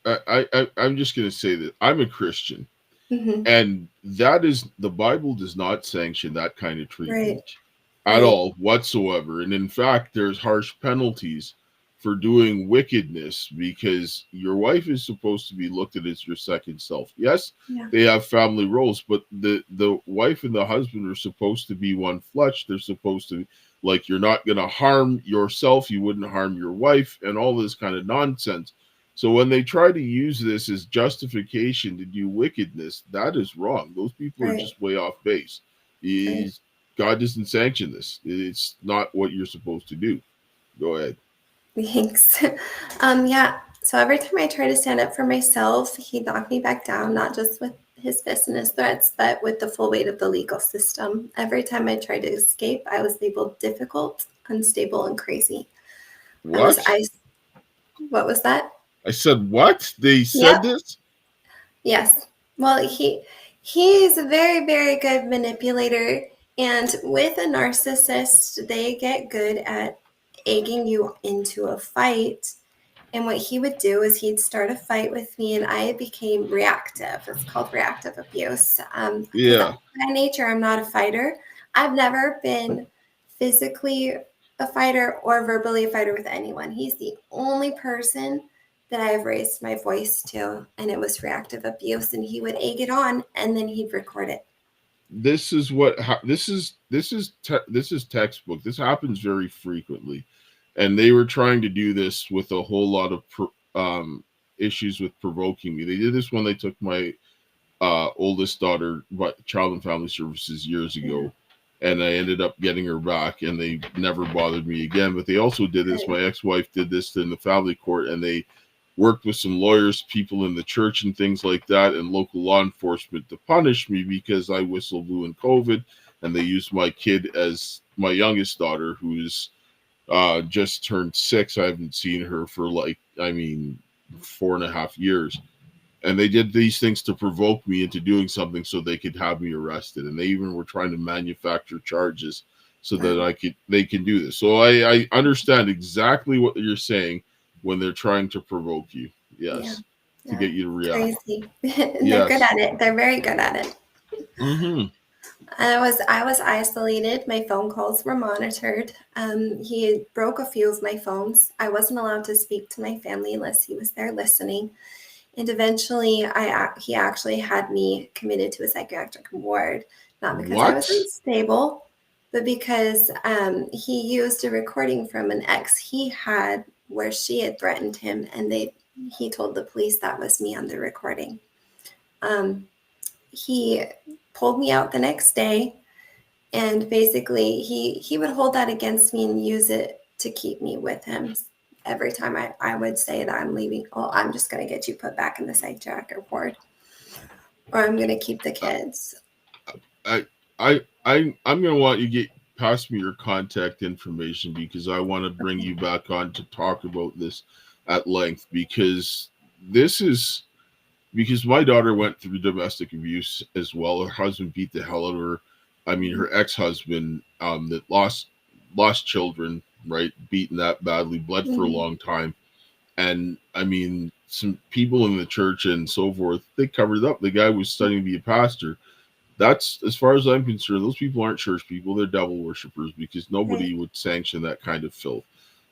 just going to say that I'm a Christian, and that is, the Bible does not sanction that kind of treatment at all whatsoever. And in fact, there's harsh penalties for doing wickedness, because your wife is supposed to be looked at as your second self. Yes, they have family roles, but the wife and the husband are supposed to be one flesh. They're supposed to, like, you're not going to harm yourself, you wouldn't harm your wife, and all this kind of nonsense. So when they try to use this as justification to do wickedness, that is wrong. Those people are just way off base. God doesn't sanction this. It's not what you're supposed to do. Go ahead. Thanks. So every time I try to stand up for myself, he knocked me back down, not just with his fists and his threats, but with the full weight of the legal system. Every time I tried to escape, I was labeled difficult, unstable, and crazy. What? What was that? I said, what? They said this? Yes. Well, he's a very, very good manipulator. And with a narcissist, they get good at egging you into a fight. And what he would do is he'd start a fight with me, and I became reactive. It's called reactive abuse. By nature, I'm not a fighter. I've never been physically a fighter or verbally a fighter with anyone. He's the only person that I've raised my voice to, and it was reactive abuse. And he would egg it on, and then he'd record it. This is textbook. This happens very frequently, and they were trying to do this with a whole lot of issues with provoking me. They did this when they took my oldest daughter, Child and Family Services, years ago, and I ended up getting her back, and they never bothered me again. But they also did this. My ex-wife did this in the family court, and they worked with some lawyers, people in the church and things like that, and local law enforcement to punish me because I whistle blew in COVID, and they used my kid as my youngest daughter, who's just turned 6. I haven't seen her for 4.5 years. And they did these things to provoke me into doing something so they could have me arrested. And they even were trying to manufacture charges so that they can do this. So I understand exactly what you're saying when they're trying to provoke you. Yes. To get you to react. Crazy. They're good at it. They're very good at it. I was isolated. My phone calls were monitored. He broke a few of my phones. I wasn't allowed to speak to my family unless he was there listening. And eventually, he actually had me committed to a psychiatric ward, not because I was unstable, but because he used a recording from an ex he had where she had threatened him, and he told the police that was me on the recording. He pulled me out the next day, and basically he would hold that against me and use it to keep me with him. Every time I would say that I'm leaving, I'm just going to get you put back in the psychiatric ward, or I'm going to keep the kids. I'm going to want you to pass me your contact information, because I want to bring you back on to talk about this at length, because this is because my daughter went through domestic abuse as well. Her husband beat the hell out of her. I mean, her ex-husband that lost children, right, beaten that badly, bled for a long time. And I mean, some people in the church and so forth, they covered up. The guy was studying to be a pastor. That's, as far as I'm concerned, those people aren't church people. They're devil worshippers, because nobody would sanction that kind of filth.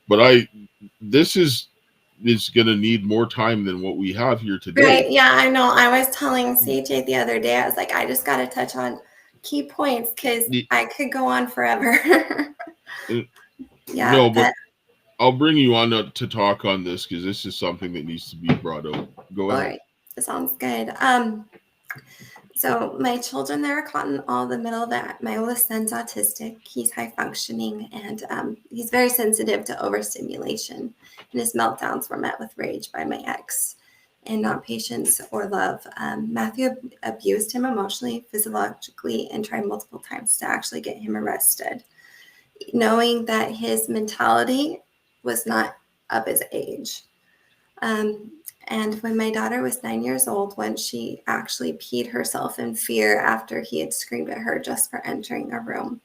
But this is going to need more time than what we have here today. Right. Yeah, I know. I was telling CJ the other day, I was like, I just got to touch on key points because I could go on forever. Yeah. No, but I'll bring you on to talk on this, because this is something that needs to be brought out. Go ahead. All right. That sounds good. So my children, they're caught in all the middle of that. My oldest son's autistic. He's high functioning, and he's very sensitive to overstimulation. And his meltdowns were met with rage by my ex, and not patience or love. Matthew abused him emotionally, physiologically, and tried multiple times to actually get him arrested, knowing that his mentality was not of his age. And when my daughter was 9 years old, when she actually peed herself in fear after he had screamed at her just for entering a room,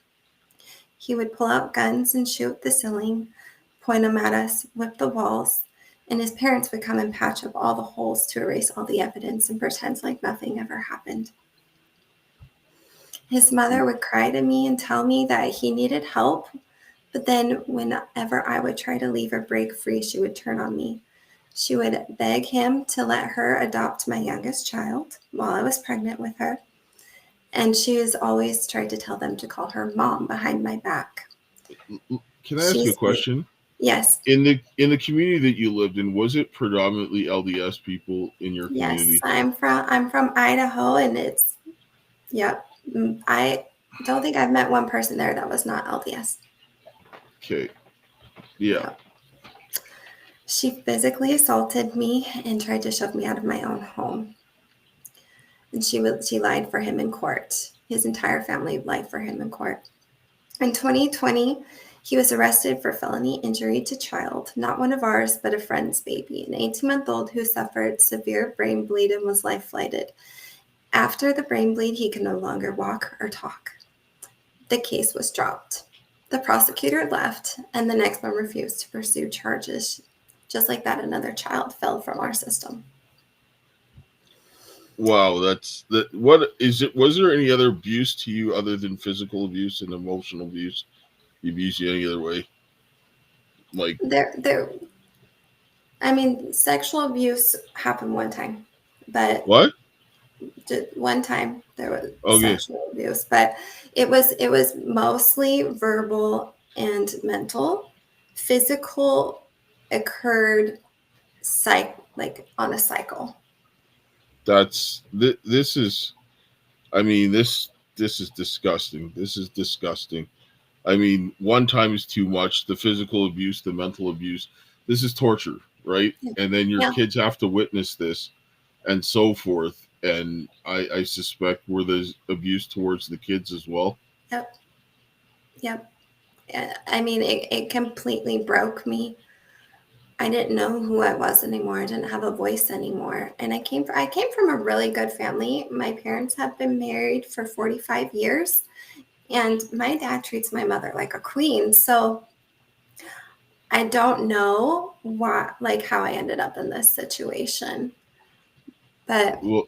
he would pull out guns and shoot the ceiling, point them at us, whip the walls, and his parents would come and patch up all the holes to erase all the evidence and pretend like nothing ever happened. His mother would cry to me and tell me that he needed help, but then whenever I would try to leave or break free, she would turn on me. She would beg him to let her adopt my youngest child while I was pregnant with her. And she was always tried to tell them to call her mom behind my back. Can I ask you a question? Yes. In the community that you lived in, was it predominantly LDS people in your community? Yes, I'm from Idaho, and it's, yep. I don't think I've met one person there that was not LDS. Okay. Yeah. Yep. She physically assaulted me and tried to shove me out of my own home. And she lied for him in court. His entire family lied for him in court. In 2020, he was arrested for felony injury to child, not one of ours, but a friend's baby, an 18-month-old who suffered severe brain bleed and was life-flighted. After the brain bleed, he could no longer walk or talk. The case was dropped. The prosecutor left, and the next one refused to pursue charges. Just like that, another child fell from our system. Wow, what is it? Was there any other abuse to you other than physical abuse and emotional abuse? He abused you any other way? Like I mean, sexual abuse happened one time, but what? One time there was sexual abuse, but it was mostly verbal and mental. Physical occurred on a cycle. This is, I mean, this is disgusting. This is disgusting. I mean, one time is too much. The physical abuse, the mental abuse, this is torture, right? Yeah. And then your kids have to witness this and so forth. And I suspect where there's abuse towards the kids as well. Yep. I mean, it completely broke me. I didn't know who I was anymore. I didn't have a voice anymore. And I came from a really good family. My parents have been married for 45 years. And my dad treats my mother like a queen. So I don't know how I ended up in this situation. But well,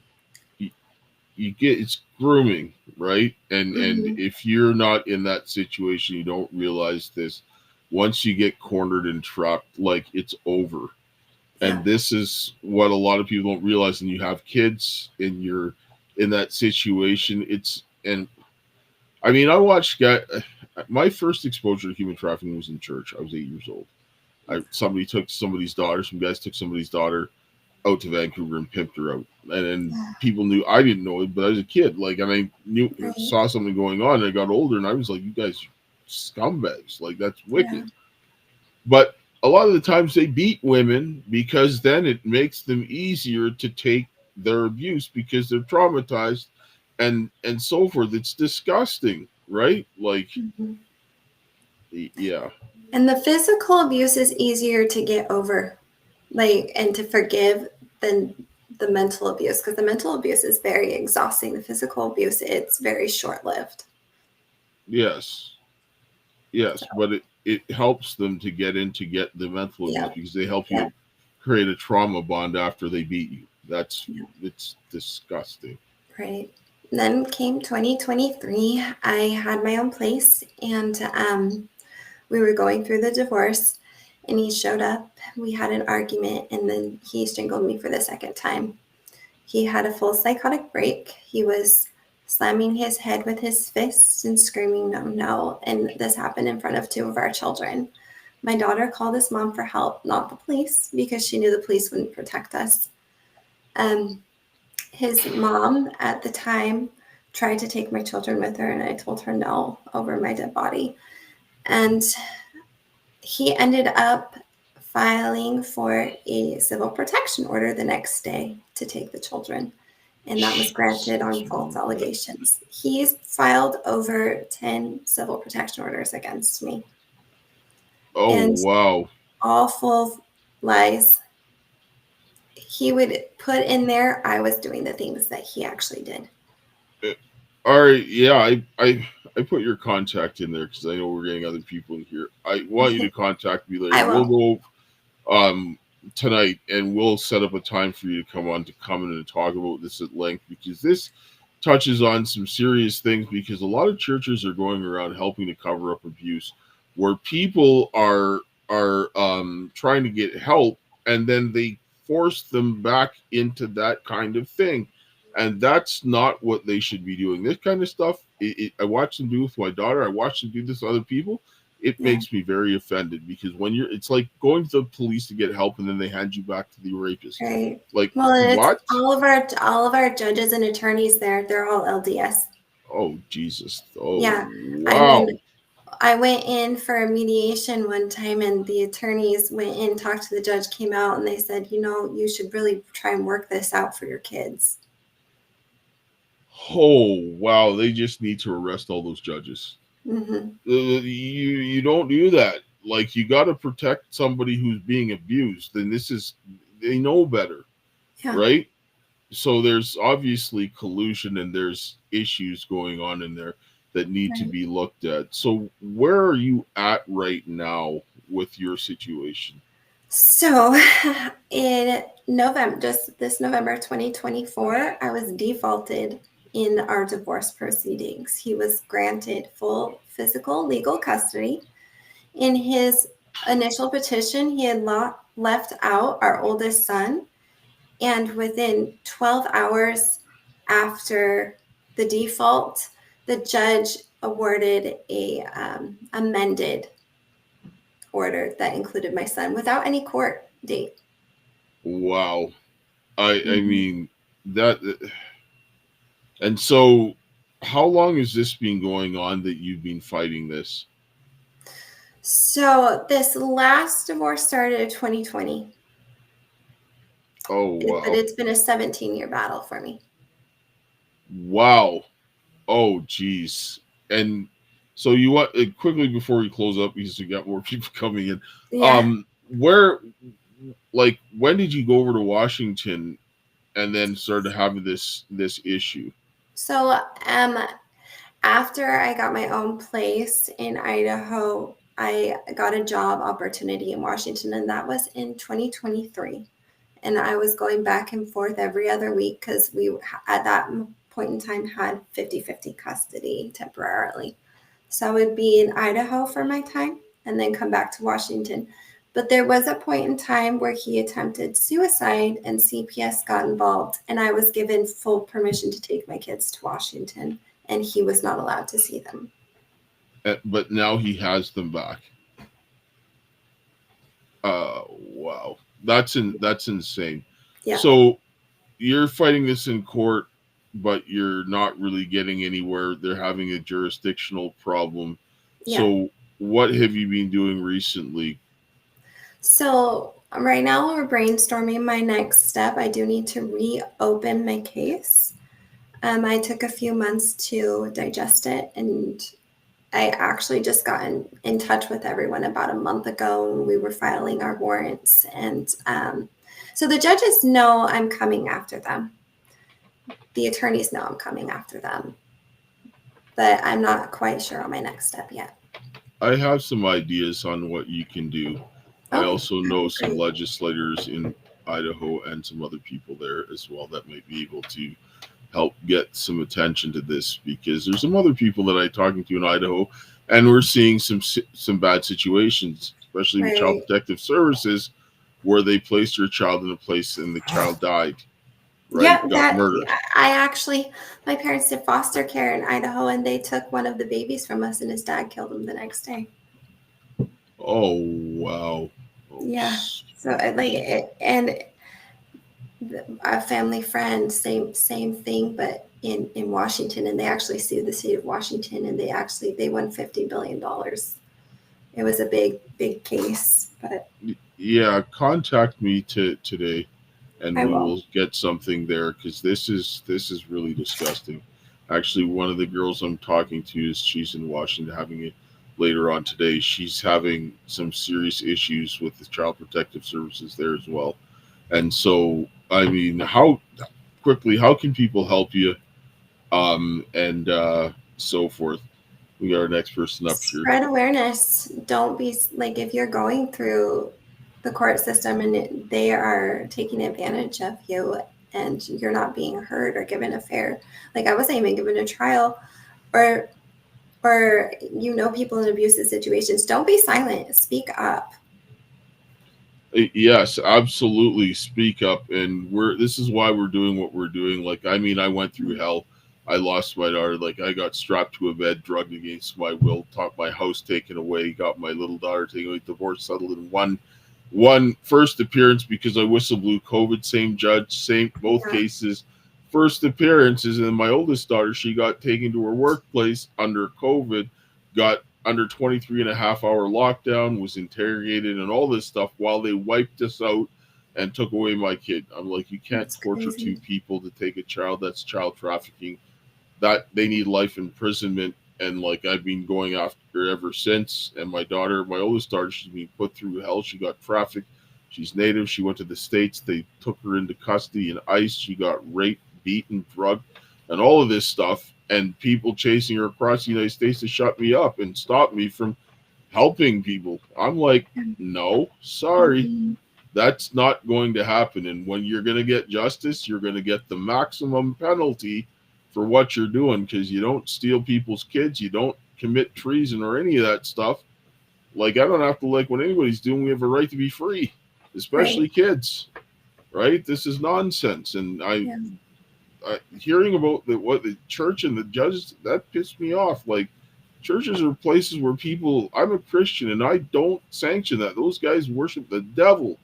it's grooming, right? And if you're not in that situation, you don't realize this. Once you get cornered and trapped, like, it's over. And this is what a lot of people don't realize. And you have kids and you're in that situation. I mean, I watched my first exposure to human trafficking was in church. I was 8 years old. Some guys took somebody's daughter out to Vancouver and pimped her out. And people knew, I didn't know it, but I was a kid. Like, and I saw something going on, and I got older, and I was like, you guys are scumbags. Like, that's wicked. Yeah. But a lot of the times they beat women because then it makes them easier to take their abuse because they're traumatized and so forth. It's disgusting, right? Like, yeah. And the physical abuse is easier to get over, and to forgive than the mental abuse, because the mental abuse is very exhausting. The physical abuse, it's very short-lived. Yes. Yes, but it helps them to get the mental abuse because they help you create a trauma bond after they beat you. It's disgusting. Right. Then came 2023. I had my own place, and we were going through the divorce, and he showed up. We had an argument, and then he strangled me for the second time. He had a full psychotic break. He was slamming his head with his fists and screaming, "No, no." And this happened in front of 2 of our children. My daughter called his mom for help, not the police, because she knew the police wouldn't protect us. His mom at the time tried to take my children with her, and I told her no over my dead body. And he ended up filing for a civil protection order the next day to take the children. And that was granted on false allegations. He's filed over 10 civil protection orders against me. Oh, and wow. All full of lies. He would put in there, I was doing the things that he actually did. All right. Yeah, I put your contact in there because I know we're getting other people in here. I want you to contact me later. We'll go tonight, and we'll set up a time for you to come in and talk about this at length, because this touches on some serious things, because a lot of churches are going around helping to cover up abuse, where people are trying to get help, and then they force them back into that kind of thing. And that's not what they should be doing. This kind of stuff, I watch them do with my daughter. I watch them do this with other people. It makes me very offended, because it's like going to the police to get help, and then they hand you back to the rapist. Right. Like, well, what? All of our judges and attorneys they're all LDS. Oh, Jesus. Oh, yeah. Wow. I went in for a mediation one time, and the attorneys went in, talked to the judge, came out, and they said, you should really try and work this out for your kids. Oh, wow. They just need to arrest all those judges. Mm-hmm. You don't do that. Like, you got to protect somebody who's being abused, and they know better, right? So there's obviously collusion, and there's issues going on in there that need to be looked at. So where are you at right now with your situation? So in November, just this November 2024, I was defaulted in our divorce proceedings. He was granted full physical legal custody. In his initial petition, he had left out our oldest son. And within 12 hours after the default, the judge awarded a amended order that included my son without any court date. Wow. I mean, that. And so how long has this been going on that you've been fighting this? So this last divorce started in 2020. Oh, wow. But it's been a 17-year battle for me. Wow. Oh, geez. And so you want quickly before we close up, because we got more people coming in. Yeah. When did you go over to Washington and then started having this issue? So after I got my own place in Idaho, I got a job opportunity in Washington, and that was in 2023. And I was going back and forth every other week, because we at that point in time had 50-50 custody temporarily. So I would be in Idaho for my time and then come back to Washington. But there was a point in time where he attempted suicide, and CPS got involved, and I was given full permission to take my kids to Washington, and he was not allowed to see them. But now he has them back. Wow. That's insane. Yeah. So you're fighting this in court, but you're not really getting anywhere. They're having a jurisdictional problem. Yeah. So what have you been doing recently? So right now we're brainstorming my next step. I do need to reopen my case. I took a few months to digest it, and I actually just got in touch with everyone about a month ago, and we were filing our warrants. And So the judges know I'm coming after them. The attorneys know I'm coming after them. But I'm not quite sure on my next step yet. I have some ideas on what you can do. I also know some legislators in Idaho and some other people there as well that might be able to help get some attention to this, because there's some other people that I'm talking to in Idaho, and we're seeing some bad situations, especially with Child Protective Services, where they placed your child in a place and the child died. Right? Yeah, got murdered. My parents did foster care in Idaho, and they took one of the babies from us, and his dad killed him the next day. Oh, wow. Oh, yeah. So and a family friend, same thing, but in Washington, and they actually sued the state of Washington, and they won $50 billion. It was a big case, but yeah, contact me today, and we will get something there, because this is really disgusting. Actually, one of the girls I'm talking to she's in Washington having it later on today. She's having some serious issues with the Child Protective Services there as well. And so, I mean, how can people help you? And so forth. We got our next person up here. Spread awareness. Don't be like, if you're going through the court system and they are taking advantage of you and you're not being heard or given a fair, like I wasn't even given a trial, or people in abusive situations, don't be silent. Speak up. Yes, absolutely. Speak up. And this is why we're doing what we're doing. Like, I mean, I went through hell. I lost my daughter. Like, I got strapped to a bed, drugged against my will, my house taken away, got my little daughter taken away, divorce settled in one first appearance because I whistle blew COVID, same judge, both cases, first appearances. And my oldest daughter, she got taken to her workplace under COVID, got under 23.5-hour lockdown, was interrogated and all this stuff while they wiped us out and took away my kid. I'm like, you can't torture two people to take a child. That's child trafficking. That they need life imprisonment. And like, I've been going after her ever since. And my daughter, my oldest daughter, she's been put through hell. She got trafficked. She's Native. She went to the States. They took her into custody and ICE. She got raped, beaten, drugged, and all of this stuff. And people chasing her across the United States to shut me up and stop me from helping people. I'm like, no, sorry. That's not going to happen. And when you're going to get justice, you're going to get the maximum penalty for what you're doing, because you don't steal people's kids. You don't commit treason or any of that stuff. Like, I don't have to like what anybody's doing. We have a right to be free, especially kids, right? This is nonsense. And hearing about what the church and the judges, that pissed me off. Like, churches are places where people, I'm a Christian and I don't sanction that. Those guys worship the devil.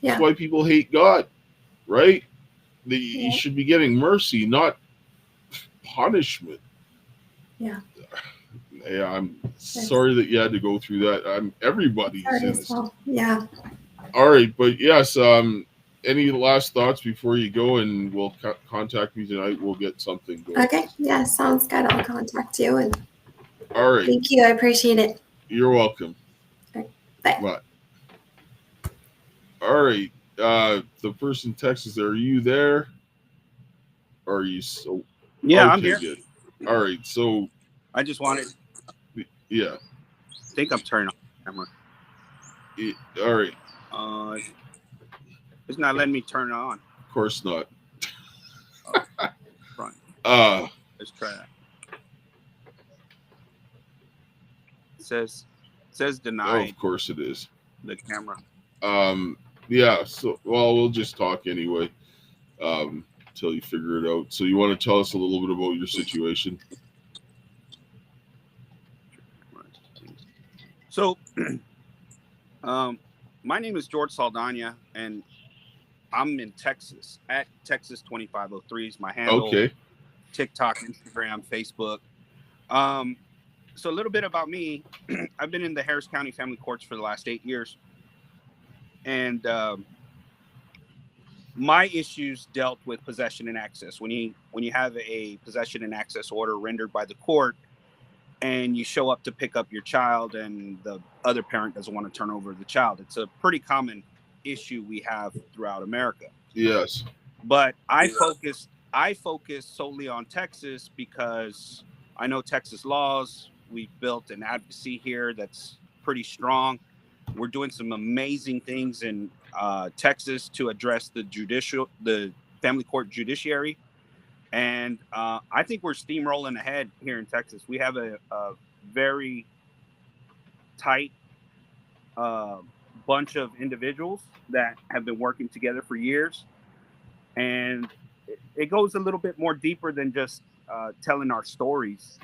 That's why people hate God, right? You should be getting mercy, not punishment. Yeah, I'm sorry that you had to go through that. Everybody's innocent. Yeah. All right, but yes, any last thoughts before you go? And we'll contact me tonight. We'll get something going. Okay. Yeah, sounds good. I'll contact you. And all right. Thank you. I appreciate it. You're welcome. All right. Bye. All right. The person texts, are you there? Or are you so? Yeah, okay, I'm here. Good. All right. So I just wanted. Yeah. I think I'm turning on the camera. Yeah, all right. It's not letting me turn it on. Of course not. Front. Let's try that. It says denied. Oh, of course it is. The camera. Yeah. So, well, we'll just talk anyway. Until you figure it out. So you want to tell us a little bit about your situation? So, my name is George Saldana, and I'm in Texas. At Texas 2503 is my handle. Okay. TikTok, Instagram, Facebook. So a little bit about me. I've been in the Harris County Family Courts for the last 8 years. And my issues dealt with possession and access. When you have a possession and access order rendered by the court, and you show up to pick up your child, and the other parent doesn't want to turn over the child, it's a pretty common issue we have throughout America. Yes. But I focus solely on Texas because I know Texas laws. We've built an advocacy here that's pretty strong. We're doing some amazing things in Texas to address the family court judiciary. And I think we're steamrolling ahead here in Texas. We have a very tight bunch of individuals that have been working together for years. And it goes a little bit more deeper than just telling our stories.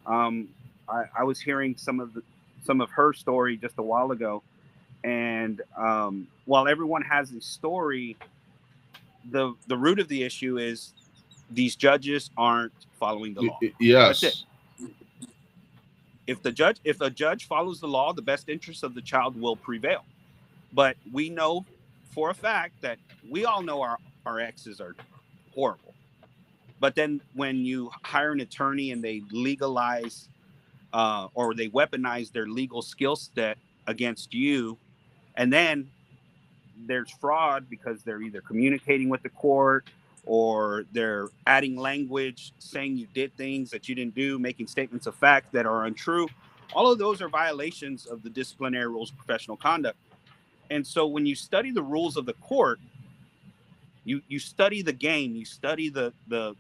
I was hearing some of her story just a while ago. And while everyone has a story, the root of the issue is these judges aren't following the law. Yes. That's it. If a judge follows the law, the best interest of the child will prevail. But we know for a fact that we all know our exes are horrible. But then when you hire an attorney and they legalize or they weaponize their legal skill set against you, and then there's fraud because they're either communicating with the court or they're adding language saying you did things that you didn't do, making statements of fact that are untrue. All of those are violations of the disciplinary rules of professional conduct. And so when you study the rules of the court, you study the game, you study the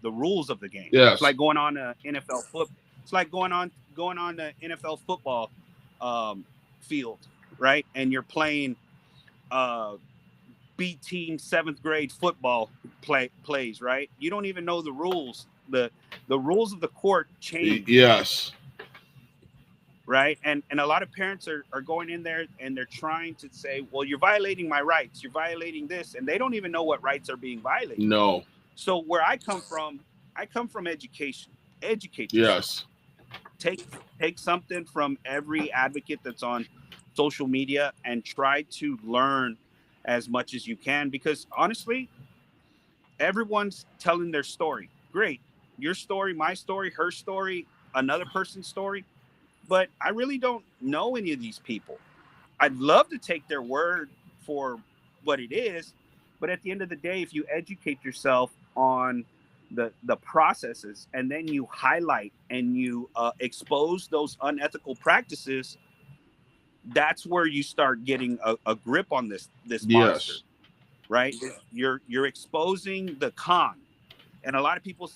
rules of the game. Yes. It's like going on a NFL foot. It's like going on the NFL football field, right? And you're playing B team 7th grade football plays, right? You don't even know the rules. The rules of the court change. Yes. Right. And a lot of parents are going in there and they're trying to say, well, you're violating my rights. You're violating this. And they don't even know what rights are being violated. No. So where I come from education. Educate yourself. Yes. Take something from every advocate that's on social media and try to learn as much as you can, because honestly, everyone's telling their story. Great. Your story, my story, her story, another person's story. But I really don't know any of these people. I'd love to take their word for what it is. But at the end of the day, if you educate yourself on the processes and then you highlight and you expose those unethical practices, that's where you start getting a grip on this monster. Yes. Right? You're exposing the con. And a lot of people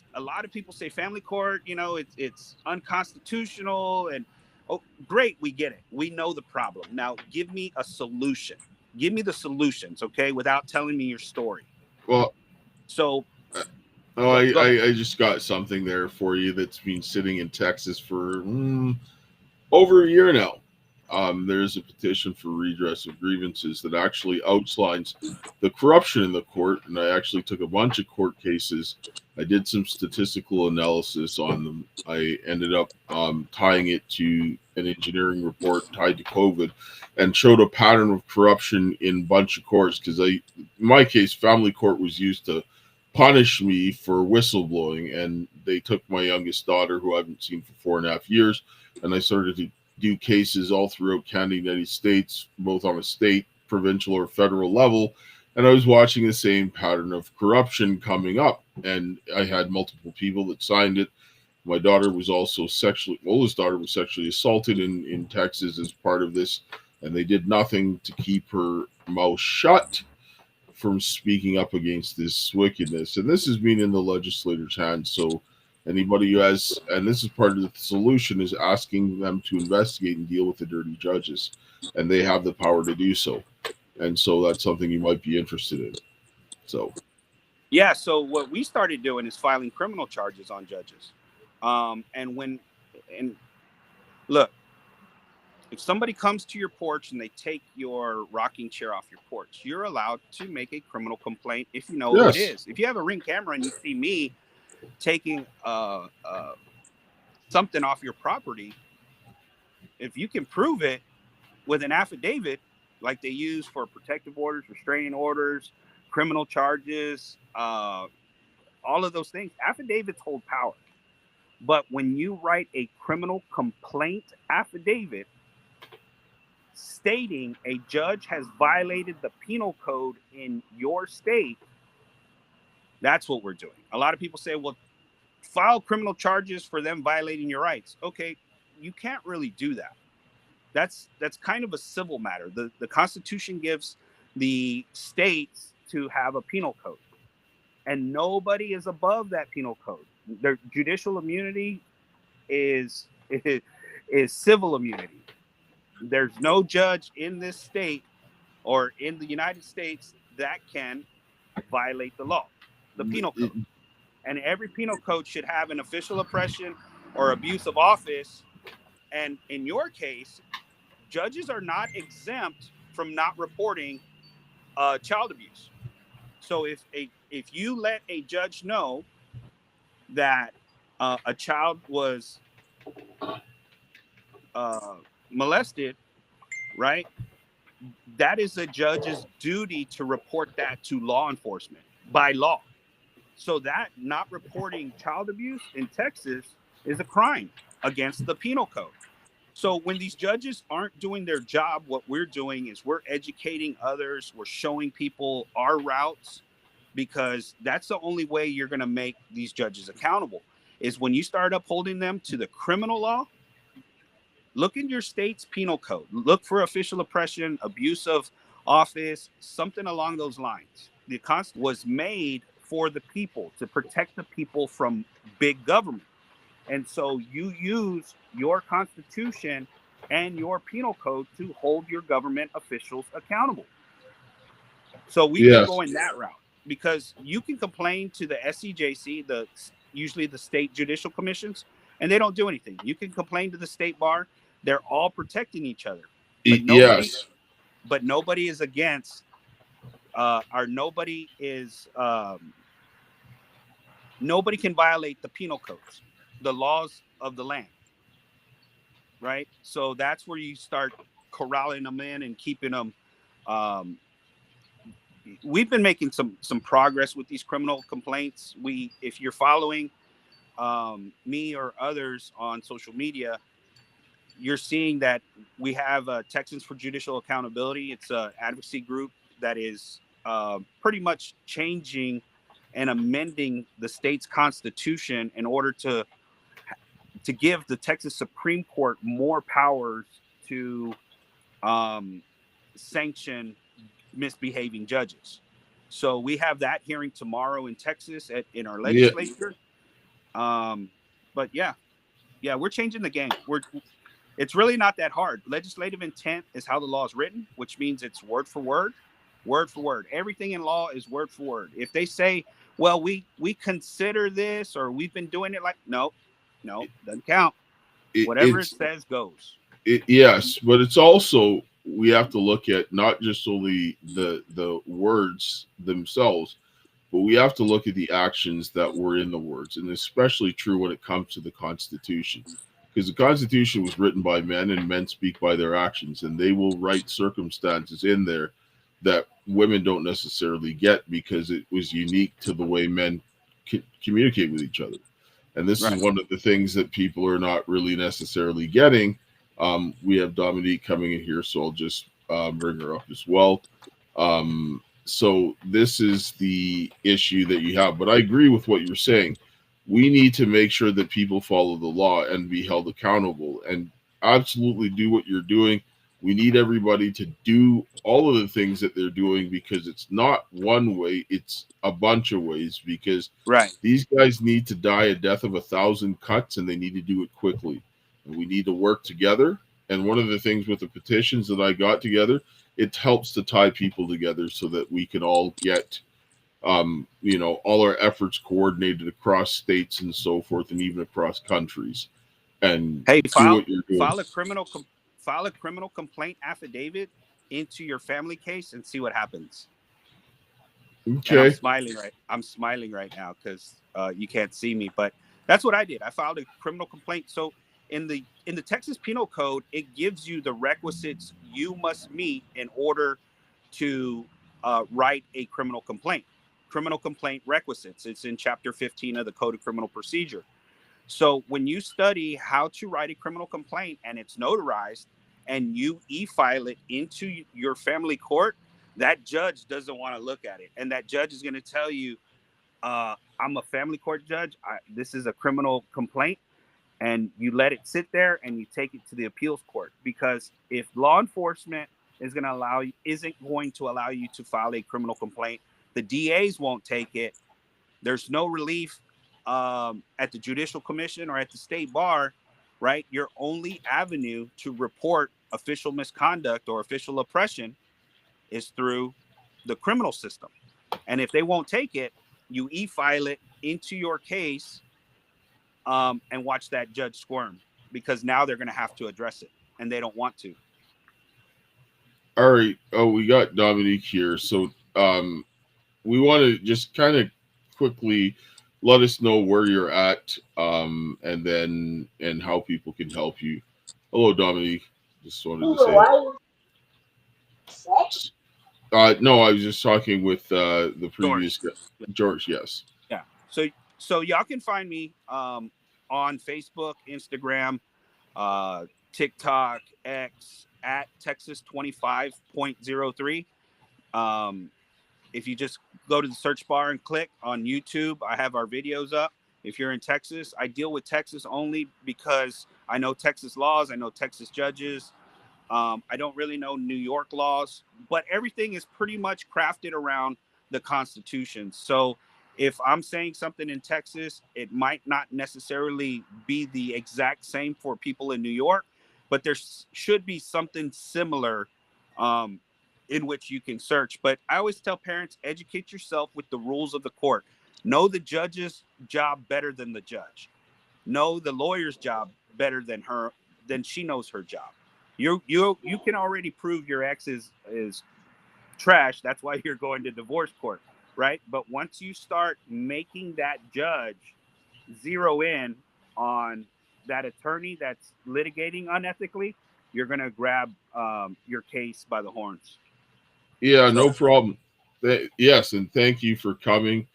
say family court, it's unconstitutional. And oh, great, we get it. We know the problem. Now give me a solution. Give me the solutions, okay, without telling me your story. Well, so I just got something there for you that's been sitting in Texas for over a year now. There's a petition for redress of grievances that actually outlines the corruption in the court, and I actually took a bunch of court cases. I did some statistical analysis on them. I ended up tying it to an engineering report tied to COVID, and showed a pattern of corruption in a bunch of courts. Because in my case, family court was used to punish me for whistleblowing, and they took my youngest daughter, who I haven't seen for 4.5 years, and I started to do cases all throughout Canada, United States, both on a state, provincial, or federal level. And I was watching the same pattern of corruption coming up. And I had multiple people that signed it. My daughter was also oldest daughter was sexually assaulted in Texas as part of this. And they did nothing to keep her mouth shut from speaking up against this wickedness. And this has been in the legislator's hands. So anybody who has, and this is part of the solution, is asking them to investigate and deal with the dirty judges, and they have the power to do so. And so that's something you might be interested in. So what we started doing is filing criminal charges on judges. And look, if somebody comes to your porch and they take your rocking chair off your porch, you're allowed to make a criminal complaint if you know who it is. If you have a Ring camera and you see me taking something off your property, if you can prove it with an affidavit like they use for protective orders, restraining orders, criminal charges, all of those things, affidavits hold power. But when you write a criminal complaint affidavit stating a judge has violated the penal code in your state, that's what we're doing. A lot of people say, well, file criminal charges for them violating your rights. Okay, you can't really do that. That's kind of a civil matter. The Constitution gives the states to have a penal code, and nobody is above that penal code. Their judicial immunity is civil immunity. There's no judge in this state or in the United States that can violate the law, the penal code. And every penal code should have an official oppression or abuse of office. And in your case, judges are not exempt from not reporting child abuse. So if you let a judge know that a child was molested, right? That is a judge's duty to report that to law enforcement by law. So that not reporting child abuse in Texas is a crime against the penal code. So when these judges aren't doing their job, what we're doing is we're educating others. We're showing people our routes, because that's the only way you're going to make these judges accountable, is when you start upholding them to the criminal law. Look in your state's penal code. Look for official oppression, abuse of office, something along those lines. The Constitution was made for the people, to protect the people from big government. And so you use your Constitution and your penal code to hold your government officials accountable. So we've been going that route, because you can complain to the SCJC, usually the state judicial commissions, and they don't do anything. You can complain to the state bar. They're all protecting each other. But nobody is against, or nobody is, nobody can violate the penal codes, the laws of the land, right? So that's where you start corralling them in and keeping them. We've been making some progress with these criminal complaints. If you're following me or others on social media, you're seeing that we have Texans for Judicial Accountability. It's an advocacy group that is pretty much changing and amending the state's constitution in order to give the Texas Supreme Court more powers to sanction misbehaving judges. So we have that hearing tomorrow in Texas in our legislature. But yeah, we're changing the game. It's really not that hard. Legislative intent is how the law is written, which means it's word for word. Everything in law is word for word. If they say, well, we consider this, or we've been doing it like, no, doesn't count. Whatever it says goes. Yes, but it's also, we have to look at not just only the words themselves, but we have to look at the actions that were in the words, and especially true when it comes to the Constitution. Because the Constitution was written by men, and men speak by their actions, and they will write circumstances in there that women don't necessarily get, because it was unique to the way men communicate with each other. And this is one of the things that people are not really necessarily getting. We have Dominique coming in here, so I'll just bring her up as well. So this is the issue that you have. But I agree with what you're saying. We need to make sure that people follow the law and be held accountable, and absolutely do what you're doing. We need everybody to do all of the things that they're doing, because it's not one way, it's a bunch of ways, because these guys need to die a death of 1,000 cuts, and they need to do it quickly. And we need to work together. And one of the things with the petitions that I got together, it helps to tie people together so that we can all get all our efforts coordinated across states and so forth, and even across countries. And file a criminal complaint affidavit into your family case and see what happens. Okay. And I'm smiling right now because you can't see me, but that's what I did. I filed a criminal complaint. So in the Texas Penal Code, it gives you the requisites you must meet in order to write a criminal complaint. Criminal complaint requisites. It's in Chapter 15 of the Code of Criminal Procedure. So when you study how to write a criminal complaint and it's notarized, and you e-file it into your family court, that judge doesn't want to look at it. And that judge is going to tell you, I'm a family court judge. This is a criminal complaint. And you let it sit there and you take it to the appeals court. Because if law enforcement isn't going to allow you to file a criminal complaint, the DAs won't take it. There's no relief at the Judicial Commission or at the state bar, right? Your only avenue to report official misconduct or official oppression is through the criminal system. And if they won't take it, you e-file it into your case and watch that judge squirm, because now they're going to have to address it, and they don't want to. All right. Oh, we got Dominique here. So we want to just kind of quickly let us know where you're at and how people can help you. Hello, Dominique. Just wanted to say. No, I was just talking with the previous guy. George, yes. Yeah. So y'all can find me on Facebook, Instagram, TikTok, X at Texas 25.03. If you just go to the search bar and click on YouTube, I have our videos up. If you're in Texas, I deal with Texas only because I know Texas laws. I know Texas judges. I don't really know New York laws, but everything is pretty much crafted around the Constitution. So if I'm saying something in Texas, it might not necessarily be the exact same for people in New York, but there should be something similar in which you can search. But I always tell parents, educate yourself with the rules of the court. Know the judge's job better than the judge. Know the lawyer's job better than she knows her job. You can already prove your ex is trash. That's why you're going to divorce court, right? But once you start making that judge zero in on that attorney that's litigating unethically, you're going to grab your case by the horns. Yeah, no problem. Yes, and thank you for coming.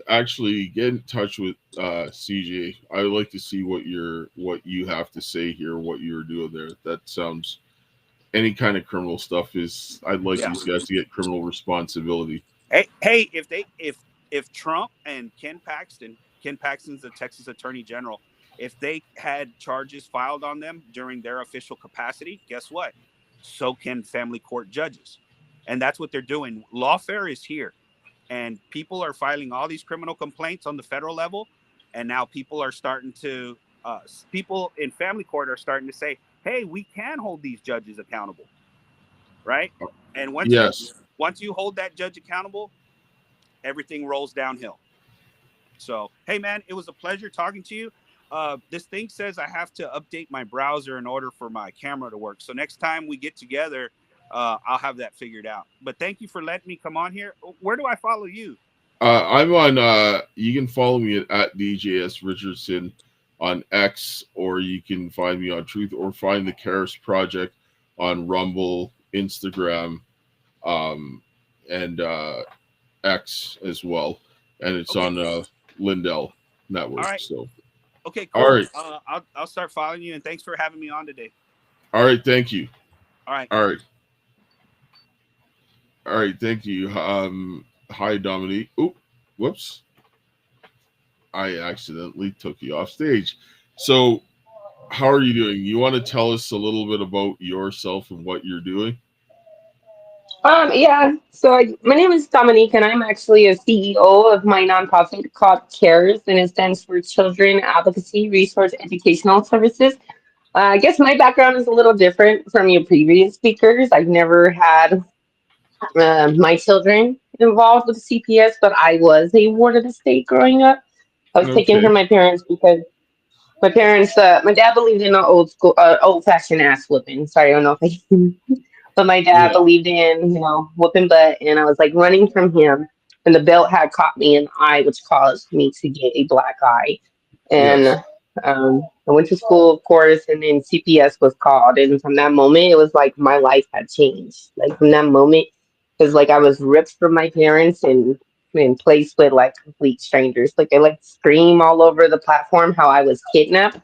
Actually, get in touch with CJ. I would like to see what you have to say here, what you're doing there. That sounds, any kind of criminal stuff is. I'd like these guys to get criminal responsibility. Hey, if Trump and Ken Paxton's the Texas Attorney General, if they had charges filed on them during their official capacity, guess what? So can family court judges. And that's what they're doing. Lawfare is here. And people are filing all these criminal complaints on the federal level. And now people in family court are starting to say, hey, we can hold these judges accountable. Right? And once you hold that judge accountable, everything rolls downhill. So, hey, man, it was a pleasure talking to you. This thing says I have to update my browser in order for my camera to work. So next time we get together, I'll have that figured out. But thank you for letting me come on here. Where do I follow you? I'm on, you can follow me at DJS Richardson on X, or you can find me on Truth, or find the Karis Project on Rumble, Instagram, and X as well. And it's on Lindell Network. All right. So. Okay, cool. All right. I'll start following you, and thanks for having me on today. All right, thank you. All right. All right, thank you. Hi, Dominique. Oop, whoops. I accidentally took you off stage. So, how are you doing? You want to tell us a little bit about yourself and what you're doing? Yeah. So my name is Dominique, and I'm actually a CEO of my nonprofit called CARES, and it stands for Children Advocacy Resource Educational Services. I guess my background is a little different from your previous speakers. I've never had my children involved with CPS, but I was a ward of the state growing up. I was taken from my parents because my dad believed in an old-fashioned ass whooping. Sorry, I don't know if I can. But my dad believed in, whooping butt, and I was like running from him, and the belt had caught me in the eye, which caused me to get a black eye. And I went to school, of course, and then CPS was called. And from that moment, it was like my life had changed. Like from that moment, because like I was ripped from my parents and placed with like complete strangers. Like they like scream all over the platform how I was kidnapped,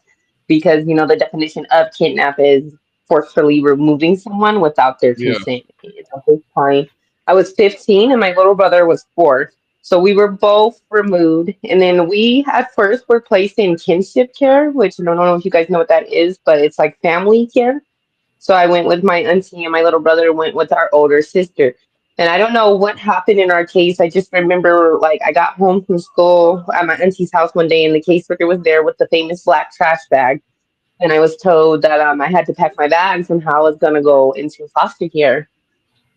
because the definition of kidnap is forcefully removing someone without their Yeah. consent. And at this time, I was 15 and my little brother was 4. So we were both removed. And then we at first were placed in kinship care, which I don't know if you guys know what that is, but it's like family care. So I went with my auntie and my little brother went with our older sister. And I don't know what happened in our case. I just remember like I got home from school at my auntie's house one day and the caseworker was there with the famous black trash bag. And I was told that I had to pack my bags and how I was gonna go into foster care.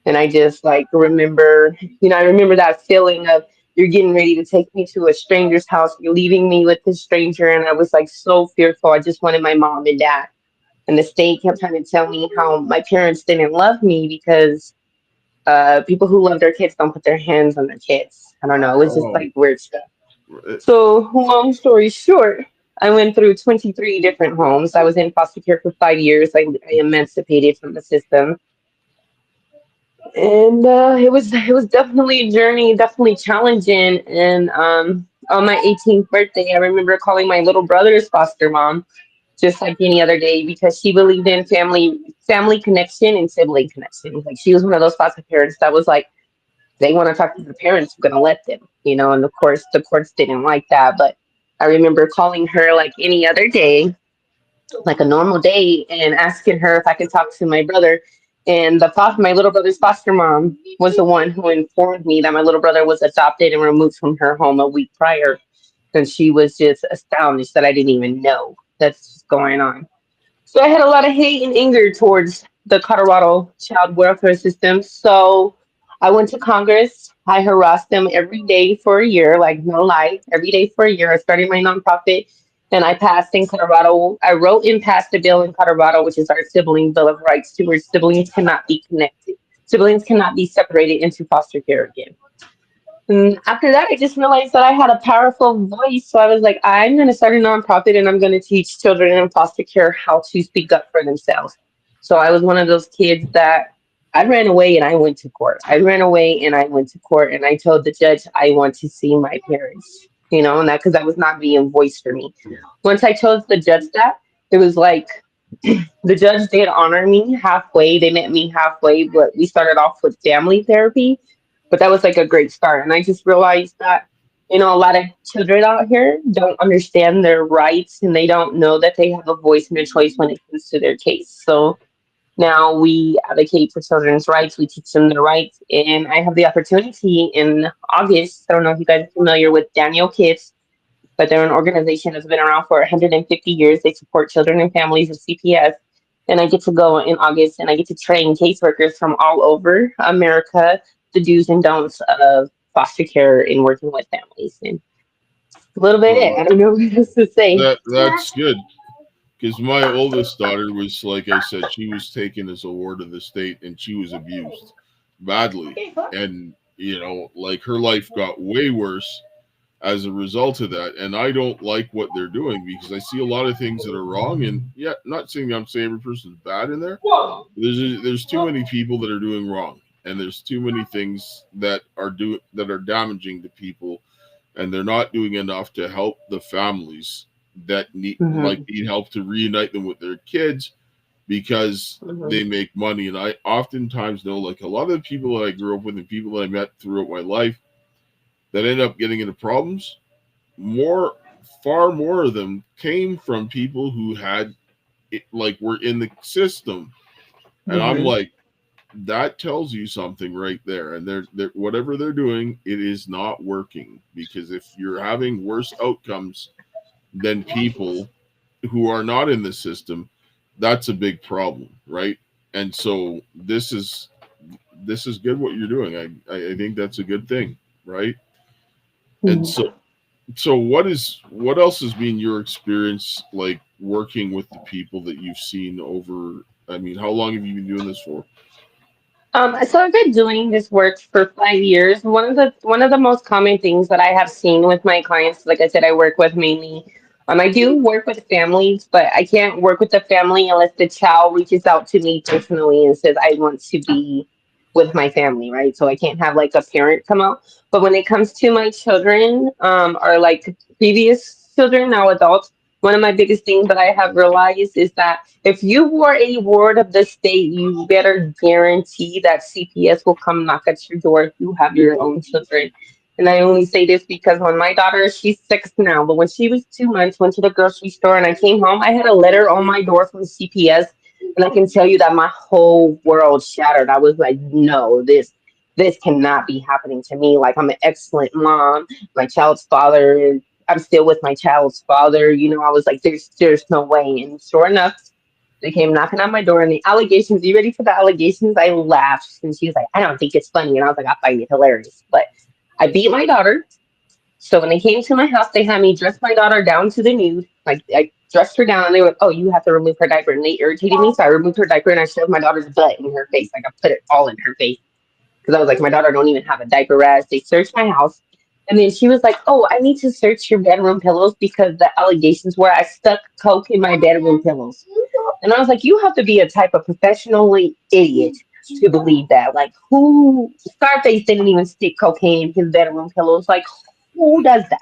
And I just like remember, I remember that feeling of you're getting ready to take me to a stranger's house, you're leaving me with this stranger, and I was like so fearful. I just wanted my mom and dad. And the state kept trying to tell me how my parents didn't love me because people who love their kids don't put their hands on their kids. I don't know. It was just Oh. like weird stuff. So, long story short, I went through 23 different homes. I was in foster care for 5 years. I emancipated from the system, and it was definitely a journey, definitely challenging. And on my 18th birthday, I remember calling my little brother's foster mom just like any other day because she believed in family connection and sibling connection. Like she was one of those foster parents that was like they want to talk to the parents, we're gonna let them. And of course the courts didn't like that. But I remember calling her like any other day, like a normal day, and asking her if I could talk to my brother. And my little brother's foster mom was the one who informed me that my little brother was adopted and removed from her home a week prior. And she was just astonished that I didn't even know that's going on. So I had a lot of hate and anger towards the Colorado child welfare system. So I went to Congress. I harassed them every day for a year, like no lie, every day for a year. I started my nonprofit and I passed in Colorado. I wrote and passed a bill in Colorado, which is our sibling bill of rights, to where siblings cannot be connected. Siblings cannot be separated into foster care again. And after that, I just realized that I had a powerful voice. So I was like, I'm going to start a nonprofit and I'm going to teach children in foster care how to speak up for themselves. So I was one of those kids that I ran away and I went to court. I ran away and I went to court and I told the judge I want to see my parents, and that because that was not being voiced for me. Once I told the judge that, it was like the judge did honor me halfway. They met me halfway, but we started off with family therapy. But that was like a great start. And I just realized that, a lot of children out here don't understand their rights and they don't know that they have a voice and a choice when it comes to their case. So now we advocate for children's rights. We teach them their rights. And I have the opportunity in August. I don't know if you guys are familiar with Daniel Kids, but they're an organization that's been around for 150 years. They support children and families with CPS. And I get to go in August and I get to train caseworkers from all over America, the do's and don'ts of foster care and working with families. And a little bit it. I don't know what else to say. That's good because my oldest daughter was, like I said, she was taken as a ward of the state and she was abused badly, and like her life got way worse as a result of that. And I don't like what they're doing because I see a lot of things that are wrong. And yeah, not saying I'm saying every person's bad in there. There's too many people that are doing wrong, and there's too many things that are damaging to people, and they're not doing enough to help the families that need help to reunite them with their kids because they make money. And I oftentimes know, like a lot of the people that I grew up with and people that I met throughout my life that end up getting into problems, far more of them came from people who had were in the system. And I'm like, that tells you something right there. And they're whatever they're doing, it is not working, because if you're having worse outcomes than people who are not in the system, that's a big problem, right? And so this is good what you're doing. I think that's a good thing, right? And so what else has been your experience like working with the people that you've seen over? I mean, how long have you been doing this for? So I've been doing this work for 5 years. One of the most common things that I have seen with my clients, like I said, I work with mainly. I do work with families, but I can't work with the family unless the child reaches out to me personally and says, I want to be with my family, right? So I can't have like a parent come out. But when it comes to my children, or like previous children, now adults, one of my biggest things that I have realized is that if you are a ward of the state, you better guarantee that CPS will come knock at your door if you have your own children. And I only say this because when my daughter, she's 6 now, but when she was 2 months, went to the grocery store and I came home, I had a letter on my door from CPS. And I can tell you that my whole world shattered. I was like, no, this cannot be happening to me. Like, I'm an excellent mom. My child's father, I'm still with my child's father. I was like, there's no way. And sure enough, they came knocking on my door and the allegations, you ready for the allegations? I laughed and she was like, I don't think it's funny. And I was like, I find it hilarious. But I beat my daughter. So when they came to my house, they had me dress my daughter down to the nude. Like, I dressed her down and they were like, oh, you have to remove her diaper. And they irritated me. So I removed her diaper and I shoved my daughter's butt in her face. Like, I put it all in her face. Because I was like, my daughter don't even have a diaper rash. They searched my house. And then she was like, oh, I need to search your bedroom pillows because the allegations were I stuck coke in my bedroom pillows. And I was like, you have to be a type of professionally idiot to believe that. Like, who, Scarface didn't even stick cocaine in his bedroom pillows. Like, who does that?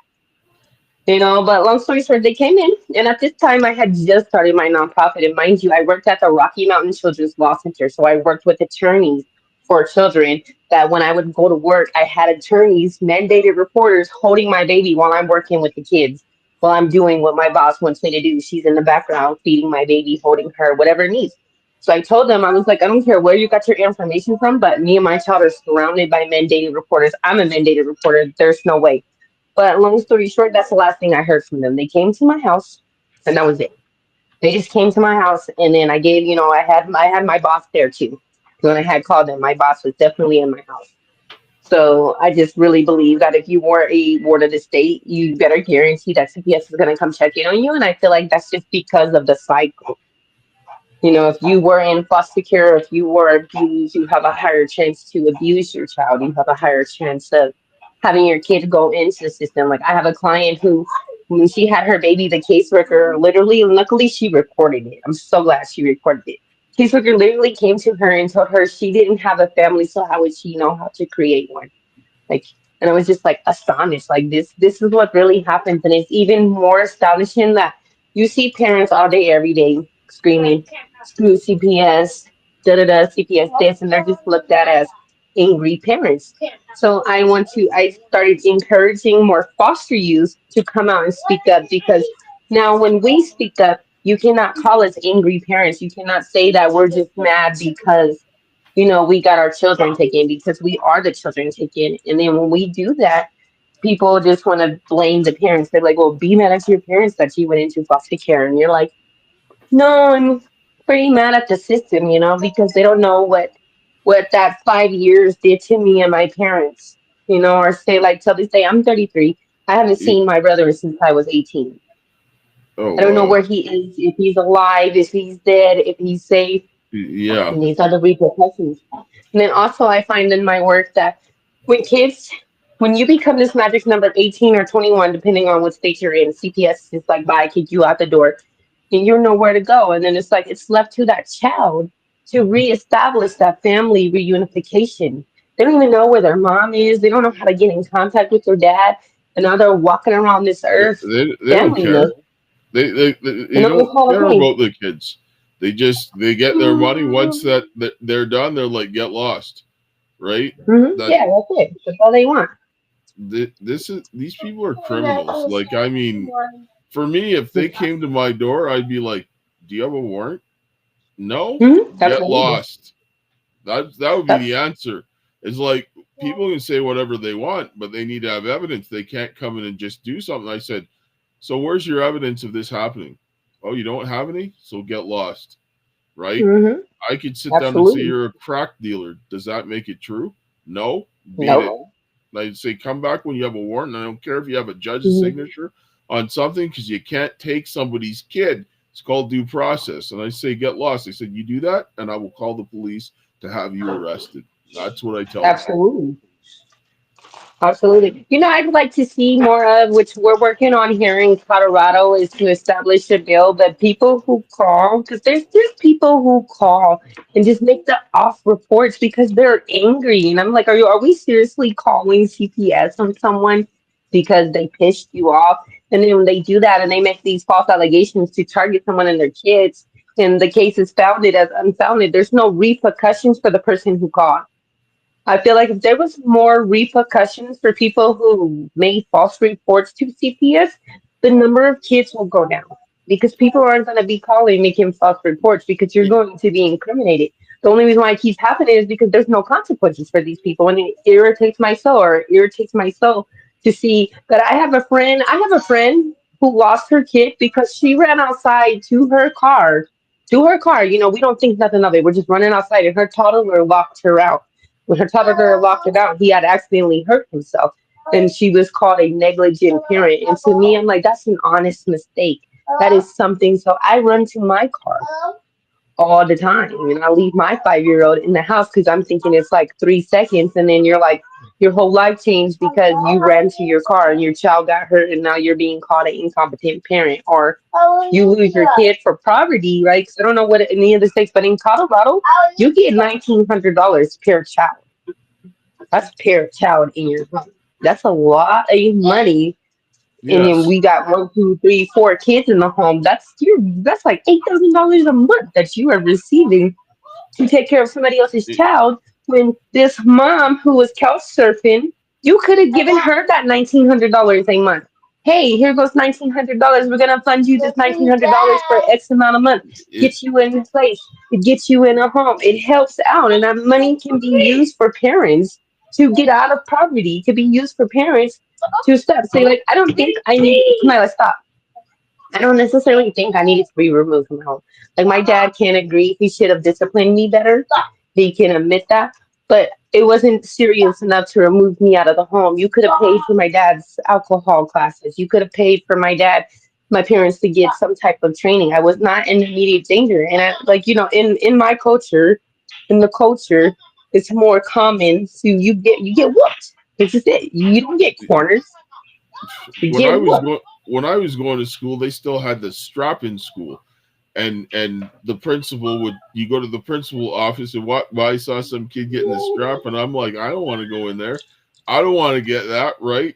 But long story short, they came in. And at this time, I had just started my nonprofit. And mind you, I worked at the Rocky Mountain Children's Law Center. So I worked with attorneys for children that when I would go to work, I had attorneys, mandated reporters holding my baby while I'm working with the kids, while I'm doing what my boss wants me to do. She's in the background feeding my baby, holding her, whatever it needs. So I told them, I was like, I don't care where you got your information from, but me and my child are surrounded by mandated reporters. I'm a mandated reporter. There's no way. But long story short, that's the last thing I heard from them. They came to my house and that was it. They just came to my house and then I gave, I had my boss there too. When I had called them, my boss was definitely in my house. So I just really believe that if you were a ward of the state, you better guarantee that CPS is going to come check in on you. And I feel like that's just because of the cycle. If you were in foster care, if you were abused, you have a higher chance to abuse your child. You have a higher chance of having your kid go into the system. Like I have a client who, when she had her baby, the caseworker literally, luckily she recorded it. I'm so glad she recorded it. Caseworker literally came to her and told her she didn't have a family, so how would she know how to create one? Like, and I was just like astonished. Like this is what really happens, and it's even more astonishing that you see parents all day, every day screaming, "Screw CPS, da da da, CPS this," and they're just looked at as angry parents. So I started encouraging more foster youth to come out and speak up because now when we speak up, you cannot call us angry parents. You cannot say that we're just mad because we got our children taken because we are the children taken. And then when we do that, people just want to blame the parents. They're like, well, be mad at your parents that you went into foster care. And you're like, no, I'm pretty mad at the system, because they don't know what that 5 years did to me and my parents, or say like till this day, I'm 33. I haven't seen my brother since I was 18. Oh, I don't know where he is, if he's alive, if he's dead, if he's safe. Yeah. And these are the repercussions. And then also I find in my work that when you become this magic number 18 or 21, depending on what state you're in, CPS is like, bye, kick you out the door. And you know where to go. And then it's like it's left to that child to reestablish that family reunification. They don't even know where their mom is. They don't know how to get in contact with their dad. And now they're walking around this earth. They don't care. They don't care about the kids. They get their money. Once that they're done, they're like, get lost, right? Mm-hmm. Yeah, that's it. That's all they want. These people are criminals. Like, I mean, for me, if they came to my door, I'd be like, do you have a warrant? No? Get lost. That would be the answer. It's like people can say whatever they want, but they need to have evidence. They can't come in and just do something. I said, so where's your evidence of this happening? Oh, you don't have any? So get lost, right? Mm-hmm. I could sit down and say you're a crack dealer. Does that make it true? No. Beat it. And I'd say come back when you have a warrant. I don't care if you have a judge's signature on something because you can't take somebody's kid. It's called due process. And I say get lost. They said you do that, and I will call the police to have you arrested. That's what I tell them. Absolutely. I'd like to see more of, which we're working on here in Colorado, is to establish a bill that people who call, because there's people who call and just make the off reports because they're angry. And I'm like, are we seriously calling CPS on someone because they pissed you off? And then when they do that and they make these false allegations to target someone and their kids, and the case is founded as unfounded, there's no repercussions for the person who called. I feel like if there was more repercussions for people who made false reports to CPS, the number of kids will go down because people aren't going to be calling making false reports because you're going to be incriminated. The only reason why it keeps happening is because there's no consequences for these people, and it irritates my soul, or it irritates my soul to see that I have a friend. I have a friend who lost her kid because she ran outside to her car. To her car, we don't think nothing of it. We're just running outside, and her toddler locked her out. When her toddler locked it out, he had accidentally hurt himself, and she was called a negligent parent. And to me, I'm like, that's an honest mistake. That is something. So I run to my car all the time, and I leave my 5-year-old in the house because I'm thinking it's like 3 seconds, and then you're like, your whole life changed because you ran to your car and your child got hurt, and now you're being called an incompetent parent, or you lose your kid for poverty, right? Because I don't know what in the other states, but in Colorado, you get $1,900 per child. That's per child in your home. That's a lot of money. And then Yes. we got 1, 2, 3, 4 kids in the home. That's like $8,000 a month that you are receiving to take care of somebody else's child. When this mom who was couch surfing, you could have given her that $1,900 a month. Hey, here goes $1,900. We're gonna fund you this $1,900 for X amount of months. Get you in place. It gets you in a home. It helps out, and that money can be used for parents to get out of poverty. It could be used for parents to stop. Say, like, I don't think I need. Camila, stop. I don't necessarily think I needed to be removed from home. Like, my dad can agree he should have disciplined me better. He can admit that. But it wasn't serious enough to remove me out of the home. You could have paid for my dad's alcohol classes. You could have paid for my parents to get some type of training. I was not in immediate danger. And I, like, in my culture, in the culture, it's more common to you get whooped. It's just it. You don't get corners. You When get I was whooped. when I was going to school, they still had the strap in school, and the principal would, you go to the principal office and why I saw some kid getting the strap, and I'm like, I don't want to go in there, I don't want to get that, right?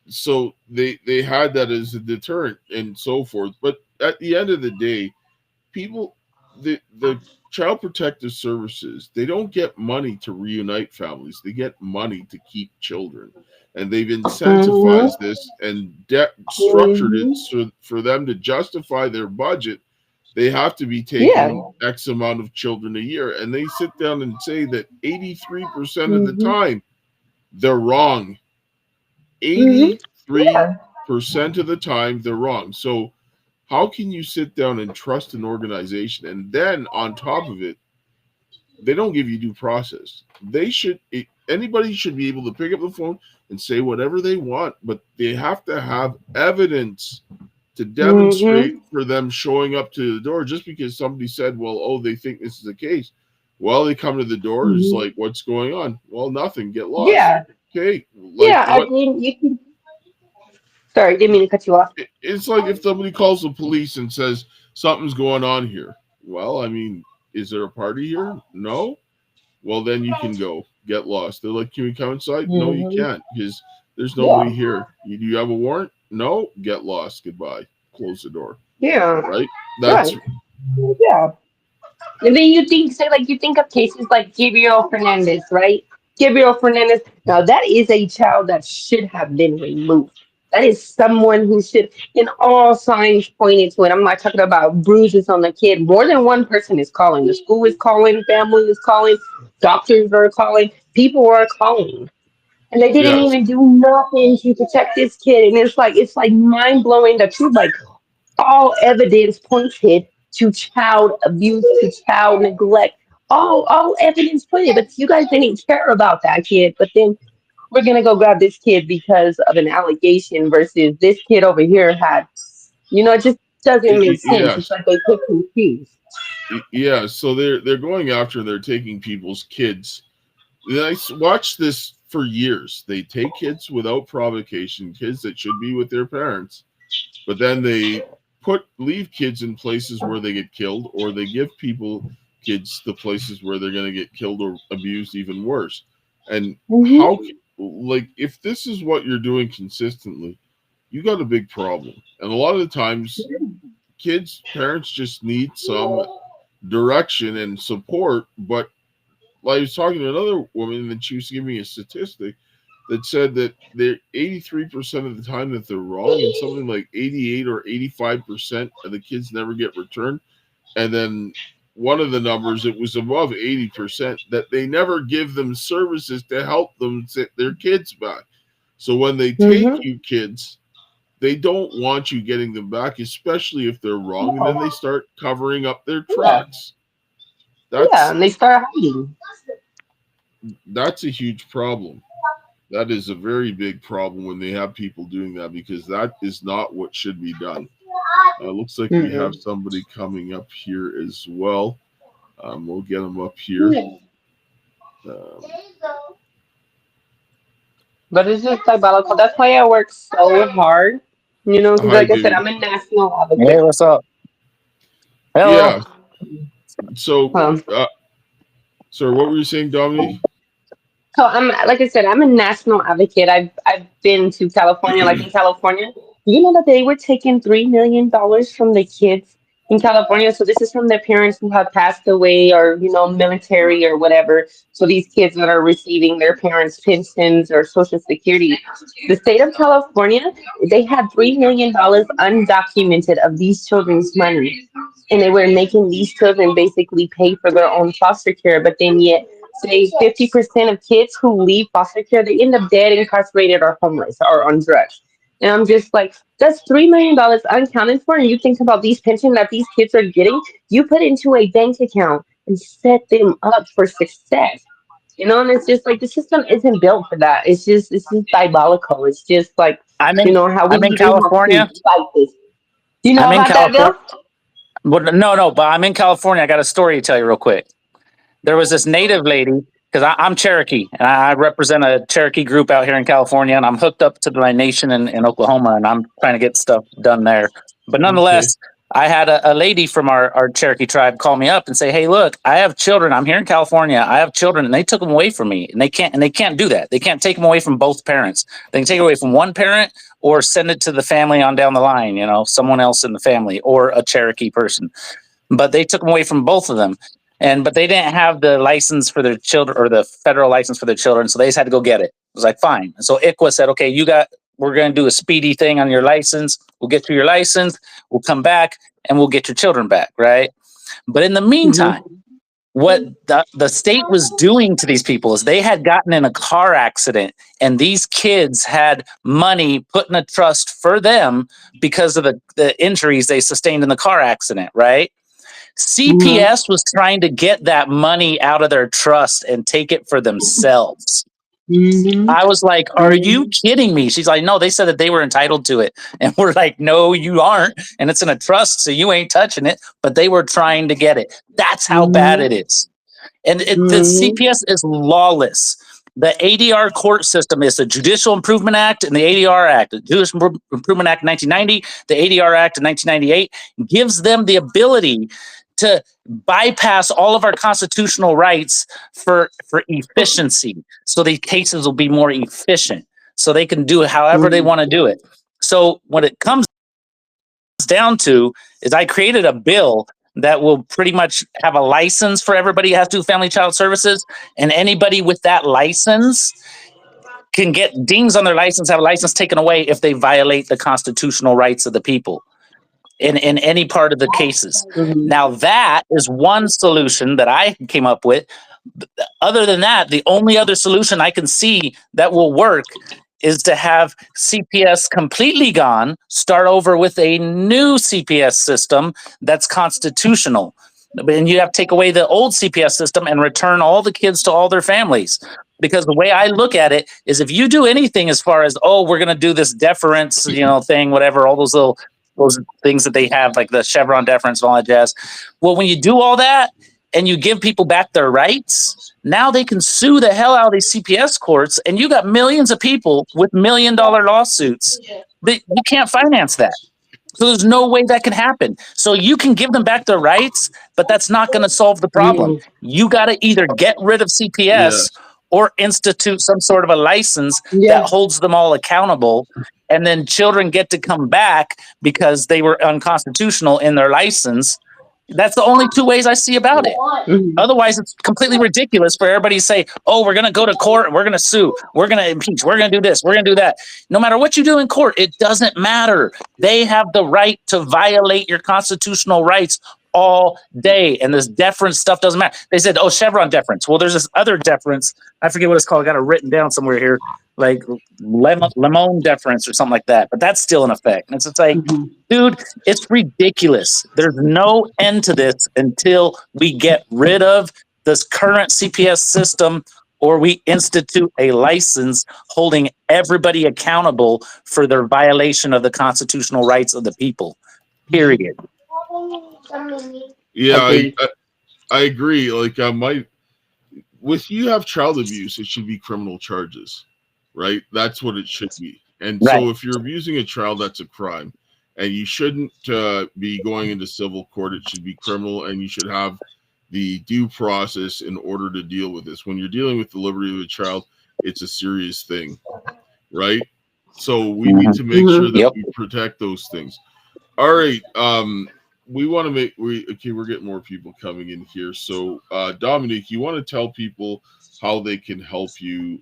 So they had that as a deterrent and so forth. But at the end of the day, people, the child protective services, they don't get money to reunite families, they get money to keep children, and they've incentivized this and structured it so for them to justify their budget, they have to be taking X amount of children a year, and they sit down and say that 83% of the time they're wrong. 83% of the time they're wrong. So how can you sit down and trust an organization, and then on top of it, they don't give you due process? Anybody should be able to pick up the phone and say whatever they want, but they have to have evidence to demonstrate for them showing up to the door. Just because somebody said, well, they think this is the case. Well, they come to the door, it's like, what's going on? Well, nothing, get lost. Yeah. Okay. I mean, you can. Sorry, didn't mean to cut you off. It's like if somebody calls the police and says something's going on here. Well, I mean, is there a party here? No. Well, then you can go. Get lost. They're like, can we come inside? No, you can't, because there's nobody here. Do you have a warrant? No. Get lost. Goodbye. Close the door. Yeah. Right? That's right. Yeah. And then you think of cases like Gabriel Fernandez, right? Gabriel Fernandez. Now that is a child that should have been removed. That is someone who should, in all signs pointed to it. I'm not talking about bruises on the kid. More than one person is calling. The school is calling, family is calling, doctors are calling, people are calling. And they didn't even do nothing to protect this kid. And it's like mind blowing that you like all evidence pointed to child abuse, to child neglect. All evidence pointed, but you guys didn't care about that kid. But then we're gonna go grab this kid because of an allegation versus this kid over here had, it just doesn't make sense. It's like they pick and choose. Yeah, so they're going after, they're taking people's kids. I watched this for years. They take kids without provocation, kids that should be with their parents, but then they leave kids in places where they get killed, or they give kids the places where they're going to get killed or abused even worse. And how, like, if this is what you're doing consistently, you got a big problem. And a lot of the times, parents just need some direction and support. But I was talking to another woman, and she was giving me a statistic that said that they're 83% of the time that they're wrong, and something like 88 or 85% of the kids never get returned. And then one of the numbers, it was above 80%, that they never give them services to help them get their kids back. So when they take you kids, they don't want you getting them back, especially if they're wrong, and then they start covering up their tracks. And they start hiding. That's a huge problem. That is a very big problem when they have people doing that, because that is not what should be done. Looks like we have somebody coming up here as well. We'll get them up here. But it's just diabolical. That's why I work so hard. You know, because like I said, I'm a national advocate. Hey, what's up? Hello. Yeah. So, sir, what were you saying, Dominique? So like I said, I'm a national advocate. I've been to California. Like in California, you know that they were taking $3 million from the kids in California. So this is from their parents who have passed away, or military or whatever. So these kids that are receiving their parents' pensions or Social Security. The state of California, they had $3 million undocumented of these children's money, and they were making these children basically pay for their own foster care. But then yet, say 50% of kids who leave foster care, they end up dead, incarcerated, or homeless, or on drugs. And I'm just like, that's $3 million unaccounted for. And you think about these pensions that these kids are getting, you put into a bank account and set them up for success. And it's just like the system isn't built for that. It's just diabolical. It's just like, how we I'm in California. Fight this. Do you know about that, Bill? Well, no, but I'm in California. I got a story to tell you real quick. There was this native lady, because I'm Cherokee, and I represent a Cherokee group out here in California, and I'm hooked up to my nation in Oklahoma, and I'm trying to get stuff done there. But nonetheless, I had a lady from our Cherokee tribe call me up and say, "Hey, look, I have children. I'm here in California. I have children, and they took them away from me, and they can't do that. They can't take them away from both parents. They can take it away from one parent or send it to the family on down the line, someone else in the family or a Cherokee person. But they took them away from both of them." But they didn't have the license for their children, or the federal license for their children. So they just had to go get it. It was like, fine. And so ICWA said, okay, we're going to do a speedy thing on your license. We'll get you your license. We'll come back and we'll get your children back. Right. But in the meantime, what the state was doing to these people is they had gotten in a car accident, and these kids had money put in a trust for them because of the injuries they sustained in the car accident. Right. CPS was trying to get that money out of their trust and take it for themselves. I was like, are you kidding me? She's like, no, they said that they were entitled to it. And we're like, no, you aren't. And it's in a trust, so you ain't touching it. But they were trying to get it. That's how bad it is. And the CPS is lawless. The ADR court system is the Judicial Improvement Act and the ADR Act. The Judicial Improvement Act in 1990, the ADR Act in 1998 gives them the ability to bypass all of our constitutional rights for efficiency. So these cases will be more efficient. So they can do it however they want to do it. So what it comes down to is I created a bill that will pretty much have a license for everybody who has to do family child services, and anybody with that license can get dings on their license, have a license taken away if they violate the constitutional rights of the people in any part of the cases. Now that is one solution that I came up with. Other than that, the only other solution I can see that will work is to have CPS completely gone, start over with a new CPS system that's constitutional. And you have to take away the old CPS system and return all the kids to all their families. Because the way I look at it is, if you do anything as far as, we're going to do this deference, thing, whatever, all those things that they have, like the Chevron deference and all that jazz. Well, when you do all that and you give people back their rights, now they can sue the hell out of these CPS courts, and you got millions of people with $1 million lawsuits. But you can't finance that. So there's no way that can happen. So you can give them back their rights, but that's not going to solve the problem. You got to either get rid of CPS or institute some sort of a license that holds them all accountable. and then children get to come back because they were unconstitutional in their license. That's the only two ways I see about it. Otherwise, it's completely ridiculous for everybody to say, oh, we're going to go to court, we're going to sue, we're going to impeach, we're going to do this, we're going to do that. No matter what you do in court, it doesn't matter. They have the right to violate your constitutional rights all day. And this deference stuff doesn't matter. They said, oh, Chevron deference. Well, there's this other deference. I forget what it's called. I got it written down somewhere here, like lemon deference or something like that. But that's still in effect. And it's like, dude, it's ridiculous. There's no end to this until we get rid of this current CPS system or we institute a license holding everybody accountable for their violation of the constitutional rights of the people. Period. Yeah, I agree. Like with you have child abuse, it should be criminal charges, right? That's what it should be. And right. So if you're abusing a child, that's a crime, and you shouldn't be going into civil court. It should be criminal, and you should have the due process in order to deal with this. When you're dealing with the liberty of a child, it's a serious thing, right? So we need to make sure that we protect those things. All right. We want to make we're getting more people coming in here. So Dominique, you want to tell people how they can help you,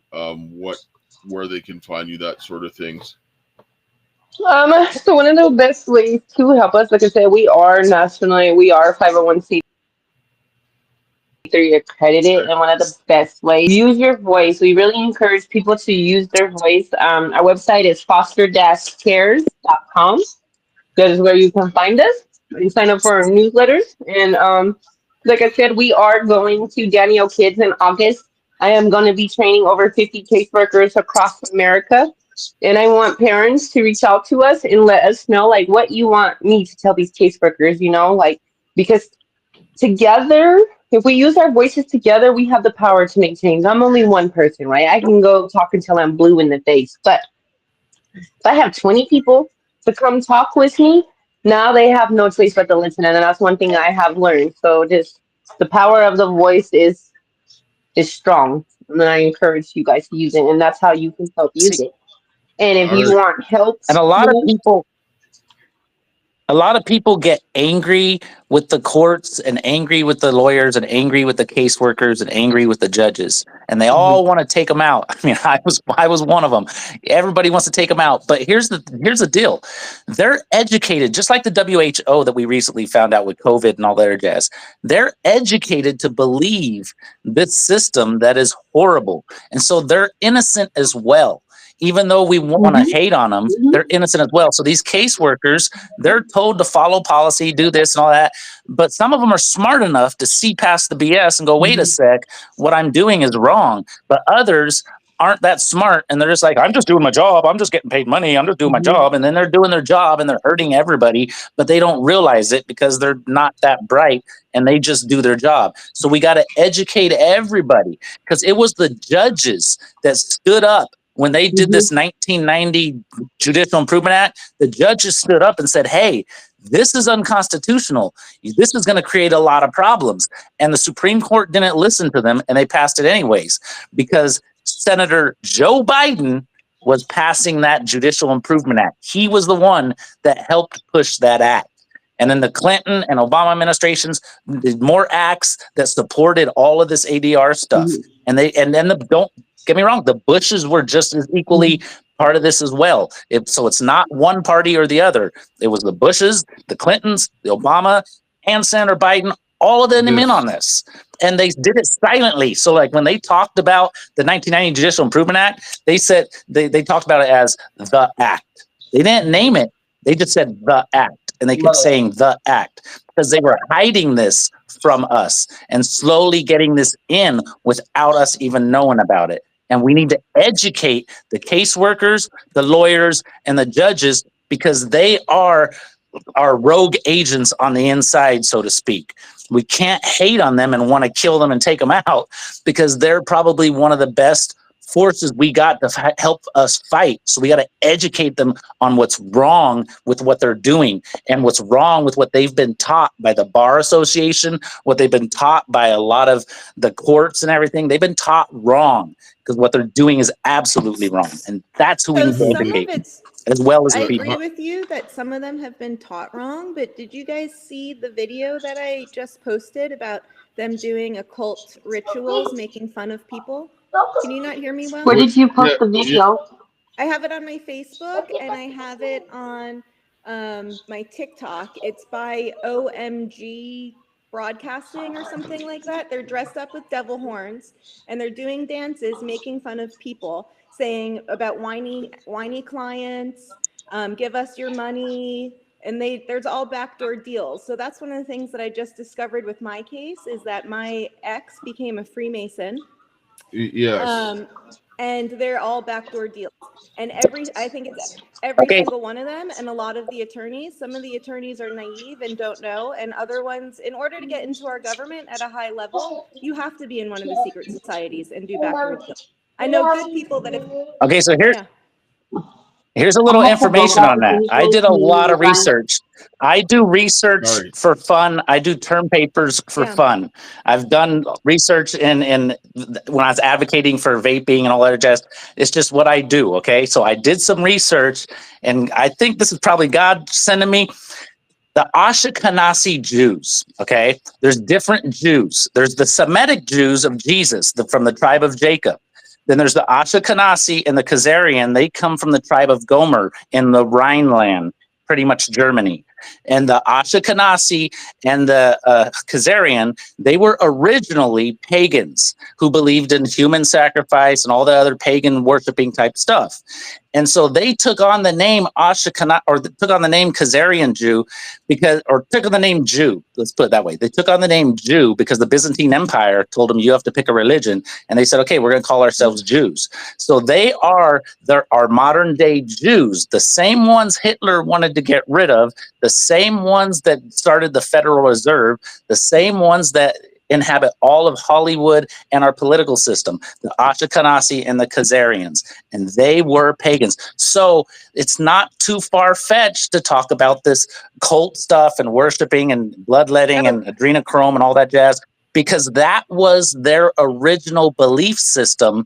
where they can find you, that sort of things. So one of the best ways to help us, like I said, we are 501c3 accredited, and one of the best ways, use your voice. We really encourage people to use their voice. Our website is foster-cares.com. That is where you can find us. You sign up for our newsletters. And like I said, we are going to Daniel Kids in August. I am going to be training over 50 caseworkers across America. And I want parents to reach out to us and let us know, like, what you want me to tell these caseworkers, you know, like, because together, if we use our voices together, we have the power to make change. I'm only one person, right? I can go talk until I'm blue in the face. But if I have 20 people to come talk with me, now they have no choice but to listen. And that's one thing I have learned. So just the power of the voice is strong. And I encourage you guys to use it. And that's how you can help use it. And if you want help. And a lot of people get angry with the courts and angry with the lawyers and angry with the caseworkers and angry with the judges, and they all want to take them out. I mean, I was one of them. Everybody wants to take them out, but here's the deal: they're educated, just like the WHO that we recently found out with COVID and all that jazz. They're educated to believe this system that is horrible, and so they're innocent as well. Even though we want to hate on them, they're innocent as well. So these caseworkers, they're told to follow policy, do this and all that. But some of them are smart enough to see past the BS and go, wait a sec, what I'm doing is wrong. But others aren't that smart. And they're just like, I'm just doing my job. I'm just getting paid money. I'm just doing my job. And then they're doing their job and they're hurting everybody, but they don't realize it because they're not that bright and they just do their job. So we got to educate everybody, because it was the judges that stood up. When they did this 1990 Judicial Improvement Act, the judges stood up and said, hey, this is unconstitutional. This is going to create a lot of problems. And the Supreme Court didn't listen to them, and they passed it anyways, because Senator Joe Biden was passing that Judicial Improvement Act. He was the one that helped push that act. And then the Clinton and Obama administrations did more acts that supported all of this ADR stuff. And don't get me wrong, the Bushes were just as equally part of this as well. So it's not one party or the other. It was the Bushes, the Clintons, the Obama, and Senator Biden, all of them in on this. And they did it silently. So like when they talked about the 1990 Judicial Improvement Act, they said they talked about it as the act. They didn't name it. They just said the act. And they kept saying the act because they were hiding this from us and slowly getting this in without us even knowing about it. And we need to educate the caseworkers, the lawyers, and the judges, because they are our rogue agents on the inside, so to speak. We can't hate on them and want to kill them and take them out, because they're probably one of the best forces we got to help us fight. So we got to educate them on what's wrong with what they're doing and what's wrong with what they've been taught by the Bar Association, what they've been taught by a lot of the courts and everything. They've been taught wrong because what they're doing is absolutely wrong. And that's who we need to educate, as well as I the people. agree with you that some of them have been taught wrong, but did you guys see the video that I just posted about them doing occult rituals, making fun of people? Can you not hear me well? Where did you post the video? I have it on my Facebook and I have it on my TikTok. It's by OMG Broadcasting or something like that. They're dressed up with devil horns and they're doing dances, making fun of people, saying about whiny clients, give us your money, and there's all backdoor deals. So that's one of the things that I just discovered with my case, is that my ex became a Freemason. Yes. And they're all backdoor deals. And I think it's every single one of them. And a lot of the attorneys, some of the attorneys are naive and don't know. And other ones, in order to get into our government at a high level, you have to be in one of the secret societies and do backdoor deals. I know good people that have. Okay, so here's a little information on that. I did a lot of research. I do research for fun. I do term papers for fun. I've done research in when I was advocating for vaping and all that jazz. It's just what I do, okay? So I did some research, and I think this is probably God sending me. The Ashkenazi Jews, okay? There's different Jews. There's the Semitic Jews of Jesus, from the tribe of Jacob. Then there's the Ashkenazi and the Khazarian. They come from the tribe of Gomer in the Rhineland, pretty much Germany. And the Ashkenazi and the Khazarian, they were originally pagans who believed in human sacrifice and all the other pagan worshiping type stuff. And so they took on the name Ashkenazi, or took on the name Khazarian Jew took on the name Jew. Let's put it that way. They took on the name Jew because the Byzantine Empire told them you have to pick a religion. And they said, okay, we're going to call ourselves Jews. So there are modern day Jews, the same ones Hitler wanted to get rid of, the same ones that started the Federal Reserve, the same ones that inhabit all of Hollywood and our political system, the Ashkenazi and the Khazarians, and they were pagans. So it's not too far-fetched to talk about this cult stuff and worshiping and bloodletting and adrenochrome and all that jazz, because that was their original belief system,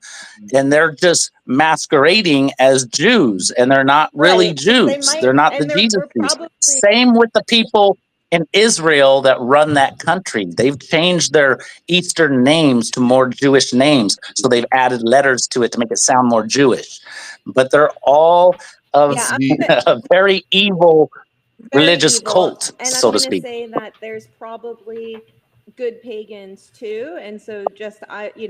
and they're just masquerading as Jews, and they're not really Jews. They're not the Jesus Jews. Same with the people in Israel that run that country. They've changed their Eastern names to more Jewish names. So they've added letters to it to make it sound more Jewish. But they're all of a very evil religious cult, so to speak. And I'm going to say that there's probably good pagans too. And so you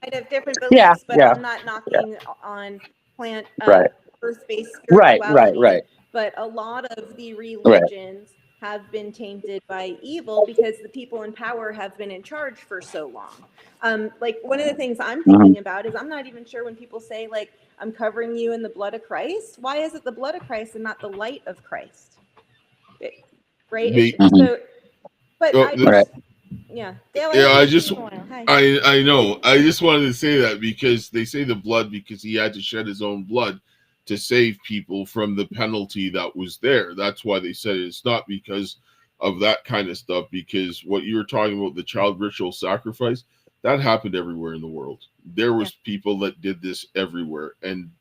might have different beliefs, but I'm not knocking on plant earth-based spirituality. Right. But a lot of the religions have been tainted by evil because the people in power have been in charge for so long. Like one of the things I'm thinking about is I'm not even sure when people say like, I'm covering you in the blood of Christ. Why is it the blood of Christ and not the light of Christ? Right? I know. I just wanted to say that because they say the blood because he had to shed his own blood to save people from the penalty that was there. That's why they said it's not because of that kind of stuff, because what you were talking about, the child ritual sacrifice, that happened everywhere in the world. There was people that did this everywhere. And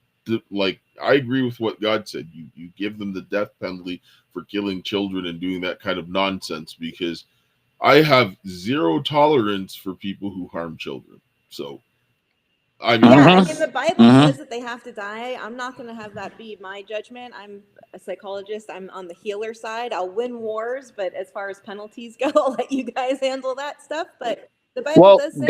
I agree with what God said. You give them the death penalty for killing children and doing that kind of nonsense, because I have zero tolerance for people who harm children. So I mean, the Bible says that they have to die. I'm not going to have that be my judgment. I'm a psychologist. I'm on the healer side. I'll win wars, but as far as penalties go, I'll let you guys handle that stuff. But the Bible does say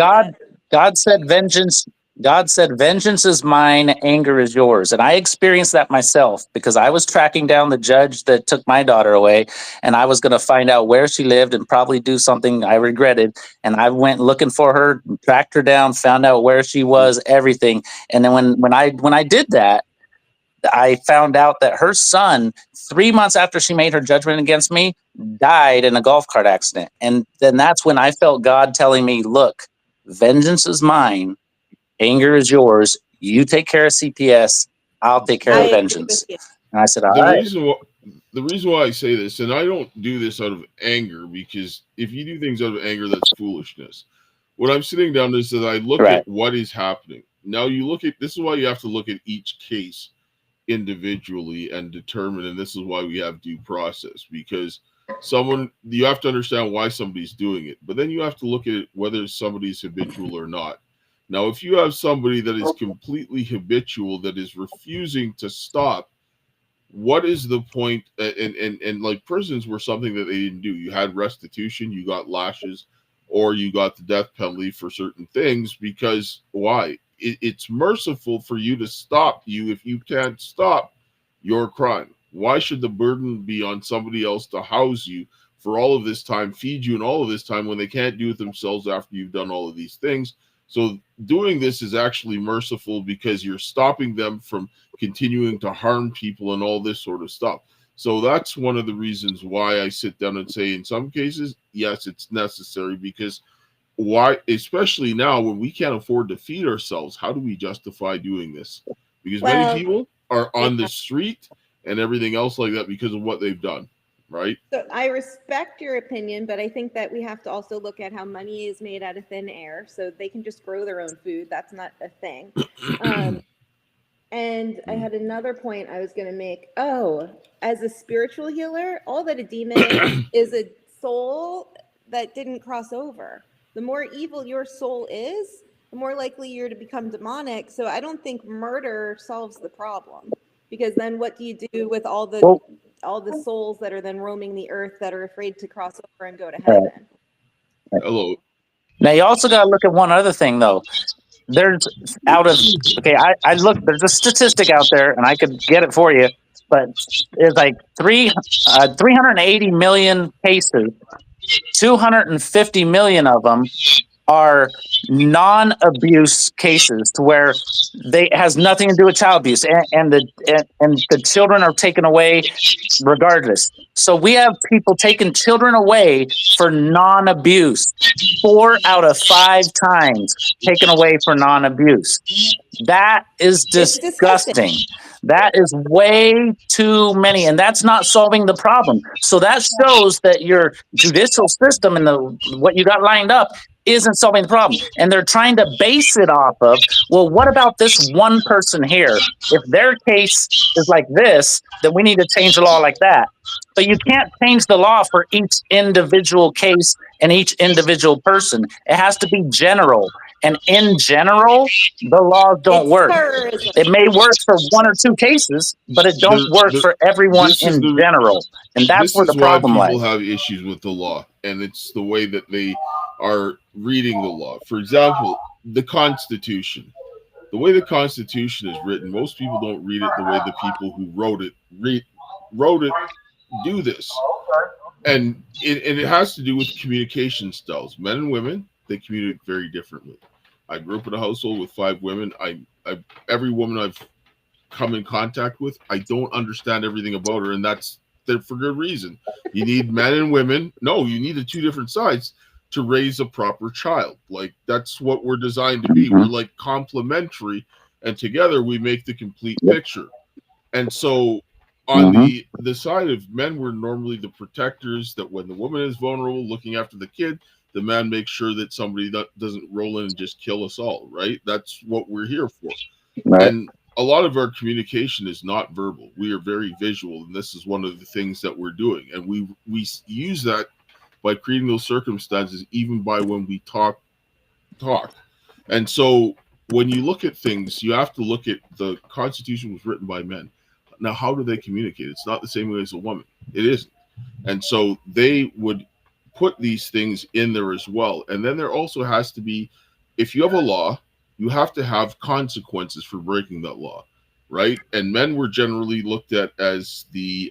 God said vengeance. God said, vengeance is mine, anger is yours. And I experienced that myself because I was tracking down the judge that took my daughter away, and I was going to find out where she lived and probably do something I regretted. And I went looking for her, tracked her down, found out where she was, everything. And then when I did that, I found out that her son, 3 months after she made her judgment against me, died in a golf cart accident. And then that's when I felt God telling me, look, vengeance is mine. Anger is yours. you take care of CPS, I'll take care of vengeance. And I said, all right. The reason why I say this, and I don't do this out of anger, because if you do things out of anger, that's foolishness. What I'm sitting down is that I look at what is happening. Now you look at, this is why you have to look at each case individually and determine, and this is why we have due process, because you have to understand why somebody's doing it, but then you have to look at it whether somebody's habitual or not. Now, if you have somebody that is completely habitual, that is refusing to stop, what is the point? And like, prisons were something that they didn't do. You had restitution, you got lashes, or you got the death penalty for certain things, because why? It's merciful for you to stop you if you can't stop your crime. Why should the burden be on somebody else to house you for all of this time, feed you in all of this time, when they can't do it themselves after you've done all of these things? So doing this is actually merciful, because you're stopping them from continuing to harm people and all this sort of stuff. So that's one of the reasons why I sit down and say, in some cases, yes, it's necessary, because why, especially now when we can't afford to feed ourselves, how do we justify doing this? Because many people are on the street and everything else like that because of what they've done, right? So I respect your opinion, but I think that we have to also look at how money is made out of thin air. So they can just grow their own food. That's not a thing. And I had another point I was going to make. Oh, as a spiritual healer, all that a demon is a soul that didn't cross over. The more evil your soul is, the more likely you're to become demonic. So I don't think murder solves the problem, because then what do you do with all the souls that are then roaming the earth that are afraid to cross over and go to heaven? Hello. Now you also got to look at one other thing, though. There's I look, there's a statistic out there, and I could get it for you, but it's like 380 million cases. 250 million of them are non-abuse cases, to where it has nothing to do with child abuse, and the children are taken away regardless. So we have people taking children away for non-abuse. 4 out of 5 times taken away for non-abuse. That is disgusting. That is way too many, and that's not solving the problem. So that shows that your judicial system and what you got lined up isn't solving the problem. And they're trying to base it off of, well, what about this one person here? If their case is like this, then we need to change the law like that. But you can't change the law for each individual case and each individual person. It has to be general. And in general, the laws don't work. Terrorism. It may work for 1 or 2 cases, but it don't work for everyone in general. And that's where the problem lies. People have issues with the law, and it's the way that they are reading the law. For example, the Constitution. The way the Constitution is written, most people don't read it the way the people who wrote it do this. And it has to do with communication styles. Men and women, they communicate very differently. I grew up in a household with 5 women. Every woman I've come in contact with, I don't understand everything about her, and that's for good reason. You need men and women. No, you need the 2 different sides to raise a proper child. Like, that's what we're designed to be. We're like complementary, and together we make the complete picture. And so on the side of men, we're normally the protectors, that when the woman is vulnerable, looking after the kid, the man makes sure that somebody doesn't roll in and just kill us all, right? That's what we're here for. Right. And a lot of our communication is not verbal. We are very visual, and this is one of the things that we're doing. And we use that by creating those circumstances, even by when we talk. And so when you look at things, you have to look at, the Constitution was written by men. Now, how do they communicate? It's not the same way as a woman. It isn't. And so they would put these things in there as well. And then there also has to be, if you have a law, you have to have consequences for breaking that law, right? And men were generally looked at as the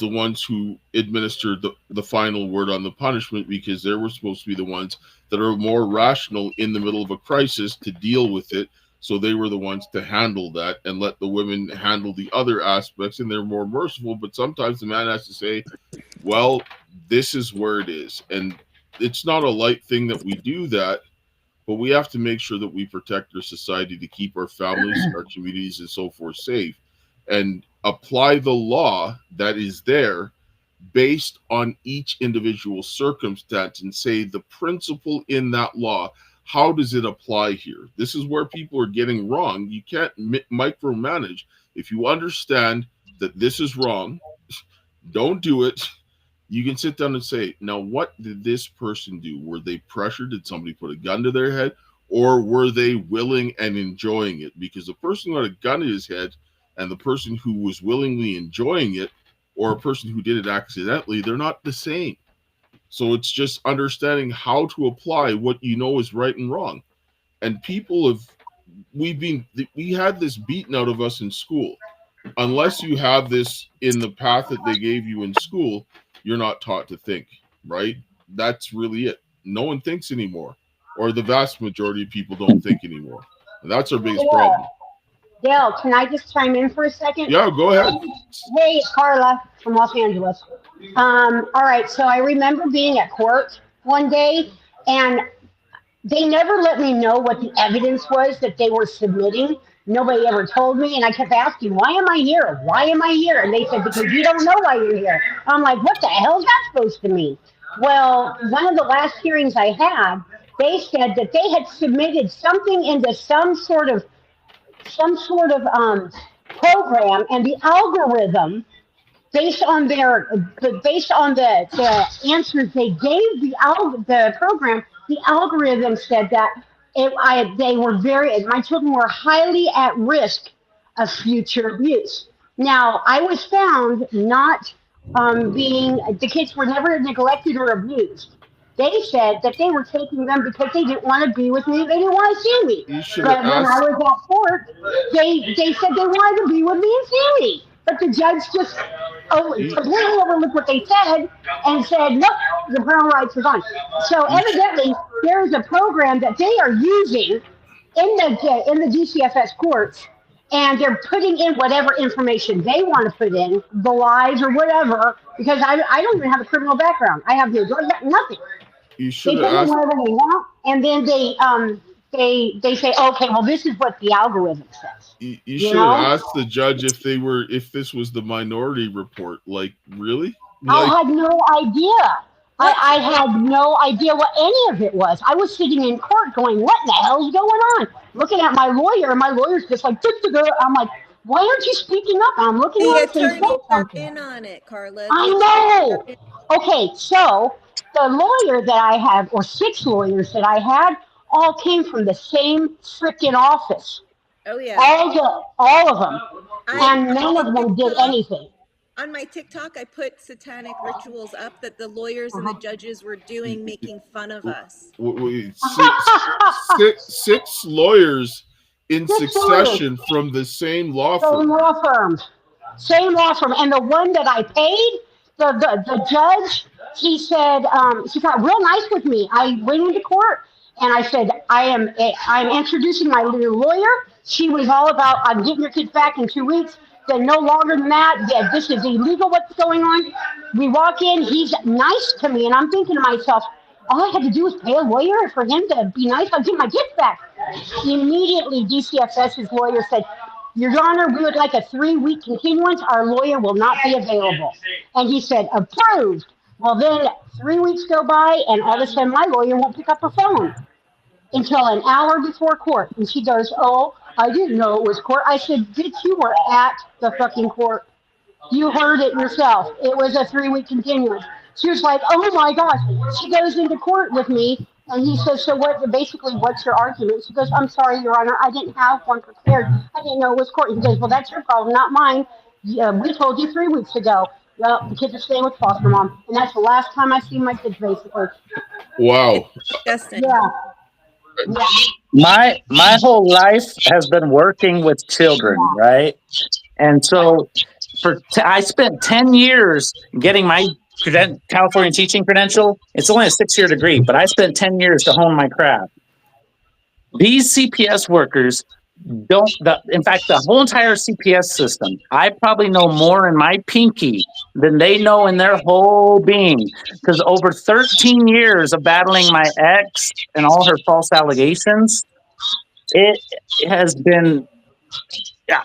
ones who administered the final word on the punishment, because they were supposed to be the ones that are more rational in the middle of a crisis to deal with it. So they were the ones to handle that and let the women handle the other aspects, and they're more merciful. But sometimes the man has to say, well, this is where it is. And it's not a light thing that we do that. but we have to make sure that we protect our society to keep our families, our communities, and so forth safe, and apply the law that is there based on each individual circumstance and say the principle in that law, how does it apply here? This is where people are getting wrong. You can't micromanage. If you understand that this is wrong, don't do it. You can sit down and say, now, what did this person do? Were they pressured? Did somebody put a gun to their head? Or were they willing and enjoying it? Because the person who had a gun to his head and the person who was willingly enjoying it, or a person who did it accidentally, they're not the same. So it's just understanding how to apply what you know is right and wrong. And people we had this beaten out of us in school. Unless you have this in the path that they gave you in school, you're not taught to think, right? That's really it. No one thinks anymore, or the vast majority of people don't think anymore. And that's our biggest problem. Dale, can I just chime in for a second? Yeah, go ahead. Hey, it's Carla from Los Angeles. All right, so I remember being at court one day, and they never let me know what the evidence was that they were submitting. Nobody ever told me, and I kept asking, why am I here? Why am I here? And they said, because you don't know why you're here. I'm like, what the hell is that supposed to mean? Well, one of the last hearings I had, they said that they had submitted something into some sort of program, and the algorithm, based on the answers they gave the program, the algorithm said that my children were highly at risk of future abuse. Now, I was found not the kids were never neglected or abused. They said that they were taking them because they didn't want to be with me. They didn't want to see me. But when I was at court, they said they wanted to be with me and see me. But the judge just completely overlooked what they said and said, nope, the parental rights are gone. So evidently, there is a program that they are using in the DCFS courts, and they're putting in whatever information they want to put in, the lies or whatever, because I don't even have a criminal background. I have nothing. You should they put in whatever they want, and then they say, okay, well, this is what the algorithm says. You should have asked the judge if this was the Minority Report. Like, really? I had no idea. I had no idea what any of it was. I was sitting in court going, what in the hell is going on? Looking at my lawyer, and my lawyer's just like, I'm like, why aren't you speaking up? I'm looking at the attorneys are in on it, Carla. I know. Okay, so the lawyer that I had, or 6 lawyers that I had, all came from the same freaking office. Oh yeah. All of them. And none of them did anything. On my TikTok, I put satanic rituals up that the lawyers and the judges were doing, making fun of us. 6 lawyers in succession from the same law firm. Same law firm. And the one that I paid, the judge, she said, she got real nice with me. I went into court and I said, I'm introducing my new lawyer. She was all about, I'm getting your kids back in 2 weeks. Then no longer than that, yeah, this is illegal what's going on. We walk in, he's nice to me, and I'm thinking to myself, all I had to do was pay a lawyer for him to be nice. I'll get my kids back. Immediately, DCFS's lawyer said, Your Honor, we would like a 3-week continuance. Our lawyer will not be available. And he said, approved. Well, then 3 weeks go by, and all of a sudden, my lawyer won't pick up her phone until an hour before court. And she goes, oh, I didn't know it was court. I said, bitch, you were at the fucking court. You heard it yourself. It was a 3-week continuance. She was like, oh my gosh. She goes into court with me, and he says, so what's your argument? She goes, I'm sorry, Your Honor, I didn't have one prepared. I didn't know it was court. He goes, well, that's your problem, not mine. We told you 3 weeks ago. Well, the kids are staying with foster mom. And that's the last time I see my kids, basically. Wow. Disgusting. Yeah. My whole life has been working with children, right? And so I spent 10 years getting my California teaching credential. It's only a 6-year degree, but I spent 10 years to hone my craft. These CPS workers in fact, the whole entire CPS system, I probably know more in my pinky than they know in their whole being. Because over 13 years of battling my ex and all her false allegations, it has been,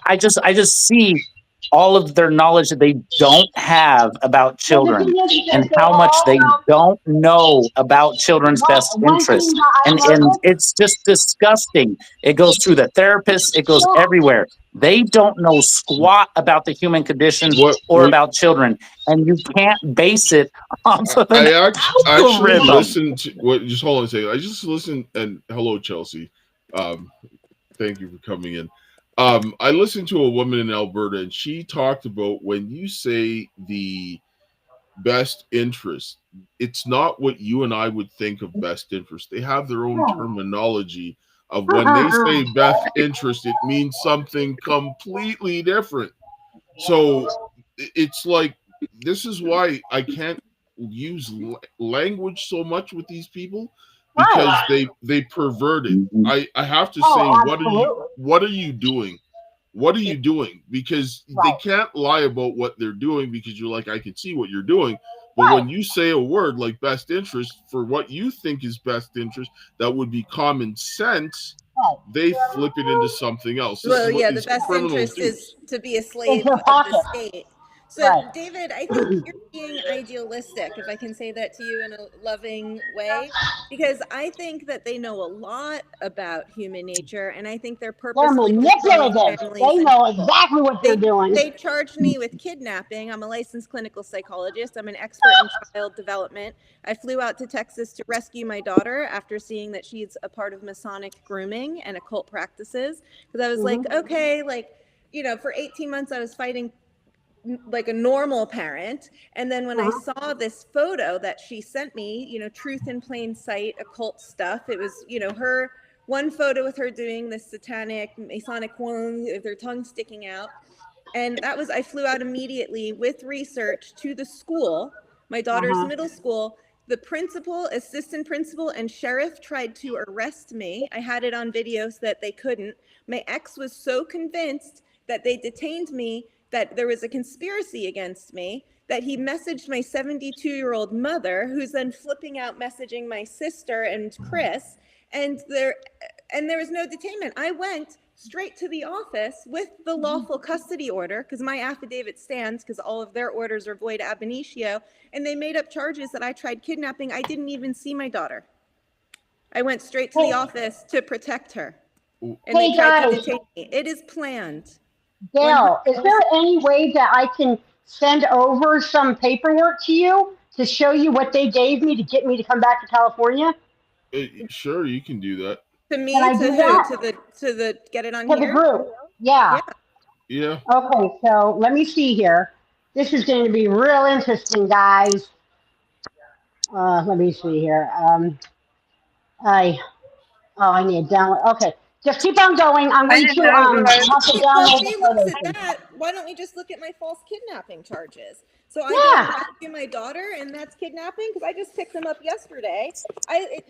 I just see all of their knowledge that they don't have about Well, the children thing is and that they how much all they know don't know about children's best one thing interests. that I And noticed. it's just disgusting. It goes through the therapist, it goes Yeah. everywhere. They don't know squat about the human condition or what about children. And you can't base it off of an actually algorithm. listened to what. Just hold on a second. I just listened, and hello, Chelsea. Thank you for coming in. I listened to a woman in Alberta, and she talked about when you say the best interest, it's not what you and I would think of best interest. They have their own terminology of when they say best interest, it means something completely different. So it's like, this is why I can't use language so much with these people, because they pervert it. I have to say, what are you doing? What are you doing? Because they can't lie about what they're doing, because you're like, I can see what you're doing. But when you say a word like best interest for what you think is best interest, that would be common sense, they flip it into something else. This Well, is what yeah, the these best criminals interest do. is to be a slave of the state. So, David, I think you're being idealistic, if I can say that to you in a loving way, because I think that they know a lot about human nature, and I think they're purposefully destroying manipulative. families They and know people. exactly what they're doing. They charged me with kidnapping. I'm a licensed clinical psychologist. I'm an expert in child development. I flew out to Texas to rescue my daughter after seeing that she's a part of Masonic grooming and occult practices. Because I was like, okay, like, you know, for 18 months I was fighting like a normal parent. And then when I saw this photo that she sent me, you know, truth in plain sight, occult stuff, it was, you know, her one photo with her doing this satanic Masonic one with her tongue sticking out. And that was, I flew out immediately with research to the school, my daughter's middle school. The principal, assistant principal, and sheriff tried to arrest me. I had it on video so that they couldn't. My ex was so convinced that they detained me, that there was a conspiracy against me, that he messaged my 72-year-old mother, who's then flipping out messaging my sister and Chris, and there was no detainment. I went straight to the office with the lawful custody order, because my affidavit stands, because all of their orders are void ab initio, and they made up charges that I tried kidnapping. I didn't even see my daughter. I went straight to the office to protect her, and they tried to detain me. It is planned. Gail, is there any way that I can send over some paperwork to you to show you what they gave me to get me to come back to California? Sure, you can do that. To me, to who? To the get it on to here? The group. Yeah. Yeah. Okay, so let me see here. This is going to be real interesting, guys. Let me see here. I need to download. Okay, just keep on going. I'm going to have to download the photos. At that, why don't we just look at my false kidnapping charges? So I go to rescue my daughter, and that's kidnapping, because I just picked them up yesterday. It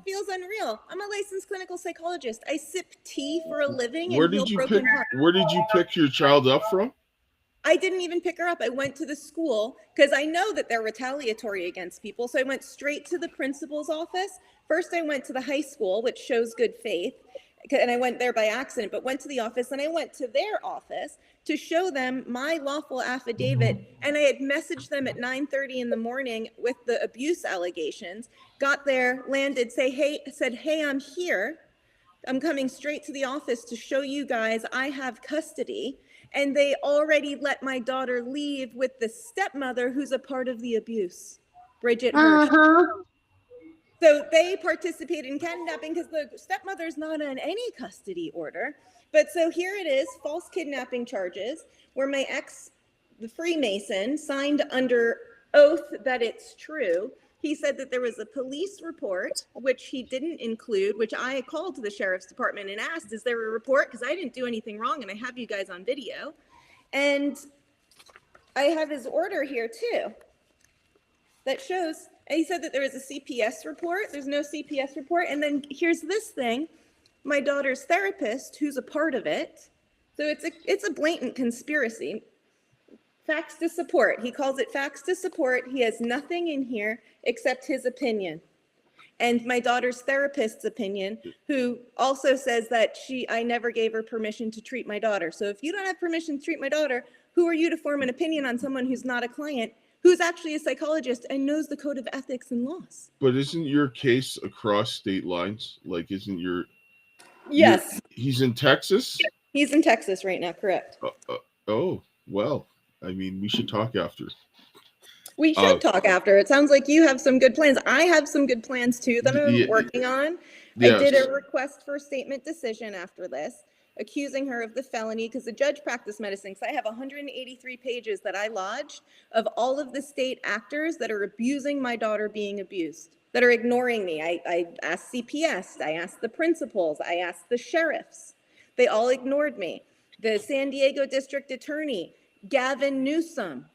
feels unreal. I'm a licensed clinical psychologist. I sip tea for a living and heal broken hearts. Where did you pick your child up from? I didn't even pick her up. I went to the school because I know that they're retaliatory against people. So I went straight to the principal's office. First, I went to the high school, which shows good faith. And I went there by accident, but went to the office, and I went to their office to show them my lawful affidavit. And I had messaged them at 9:30 in the morning with the abuse allegations, got there, landed, said, hey, I'm here. I'm coming straight to the office to show you guys I have custody. And they already let my daughter leave with the stepmother who's a part of the abuse, Bridget Hirsch. So they participated in kidnapping because the stepmother's not on any custody order. But so here it is, false kidnapping charges, where my ex, the Freemason, signed under oath that it's true. He said that there was a police report, which he didn't include, which I called to the sheriff's department and asked, is there a report? Because I didn't do anything wrong, and I have you guys on video. And I have his order here too that shows, and he said that there was a CPS report. There's no CPS report. And then here's this thing. my daughter's therapist, who's a part of it. So it's a blatant conspiracy. Facts to support. He calls it facts to support. He has nothing in here except his opinion. And my daughter's therapist's opinion, who also says that I never gave her permission to treat my daughter. So if you don't have permission to treat my daughter, who are you to form an opinion on someone who's not a client, who's actually a psychologist and knows the code of ethics and laws? But isn't your case across state lines? Like, isn't your... Yes. He's in Texas? He's in Texas right now, correct. Oh, well, I mean, we should talk after. We should talk after. It sounds like you have some good plans. I have some good plans too that I'm working on. Yes. I did a request for a statement decision after this, accusing her of the felony because the judge practiced medicine. Because I have 183 pages that I lodged of all of the state actors that are abusing my daughter being abused, that are ignoring me. I asked CPS, I asked the principals, I asked the sheriffs. They all ignored me. The San Diego district attorney, Gavin Newsom.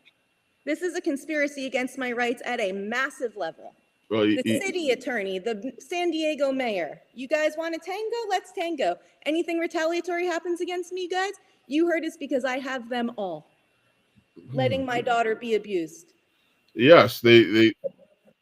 This is a conspiracy against my rights at a massive level. Well, the city attorney, the San Diego mayor. You guys want to tango? Let's tango. Anything retaliatory happens against me, guys, you heard it's because I have them all. Letting my daughter be abused. Yes, they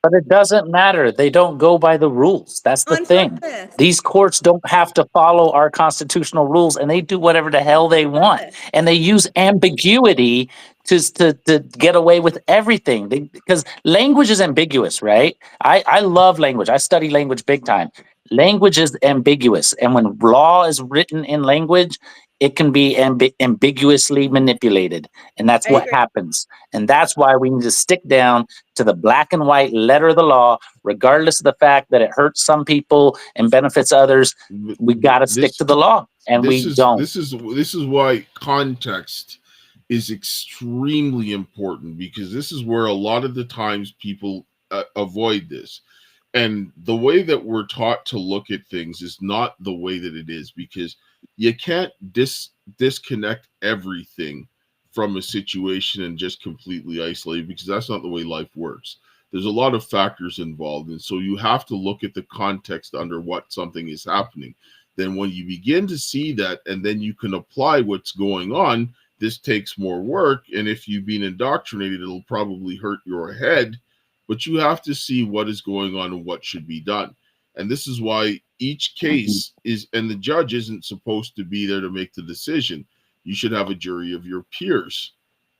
But it doesn't matter. They don't go by the rules. That's the thing. Purpose. These courts don't have to follow our constitutional rules, and they do whatever the hell they want. And they use ambiguity to get away with everything. Because language is ambiguous, right? I love language. I study language big time. Language is ambiguous. And when law is written in language, it can be ambiguously manipulated. And that's what happens. And that's why we need to stick down to the black and white letter of the law, regardless of the fact that it hurts some people and benefits others. We got to stick to the law, and we don't. This is why context is extremely important, because this is where a lot of the times people avoid this. And the way that we're taught to look at things is not the way that it is, because you can't disconnect everything from a situation and just completely isolate, because that's not the way life works. There's a lot of factors involved, and so you have to look at the context under what something is happening. Then when you begin to see that, and then you can apply what's going on, this takes more work, and if you've been indoctrinated, it'll probably hurt your head, but you have to see what is going on and what should be done. And this is why each case is, and the judge isn't supposed to be there to make the decision. You should have a jury of your peers,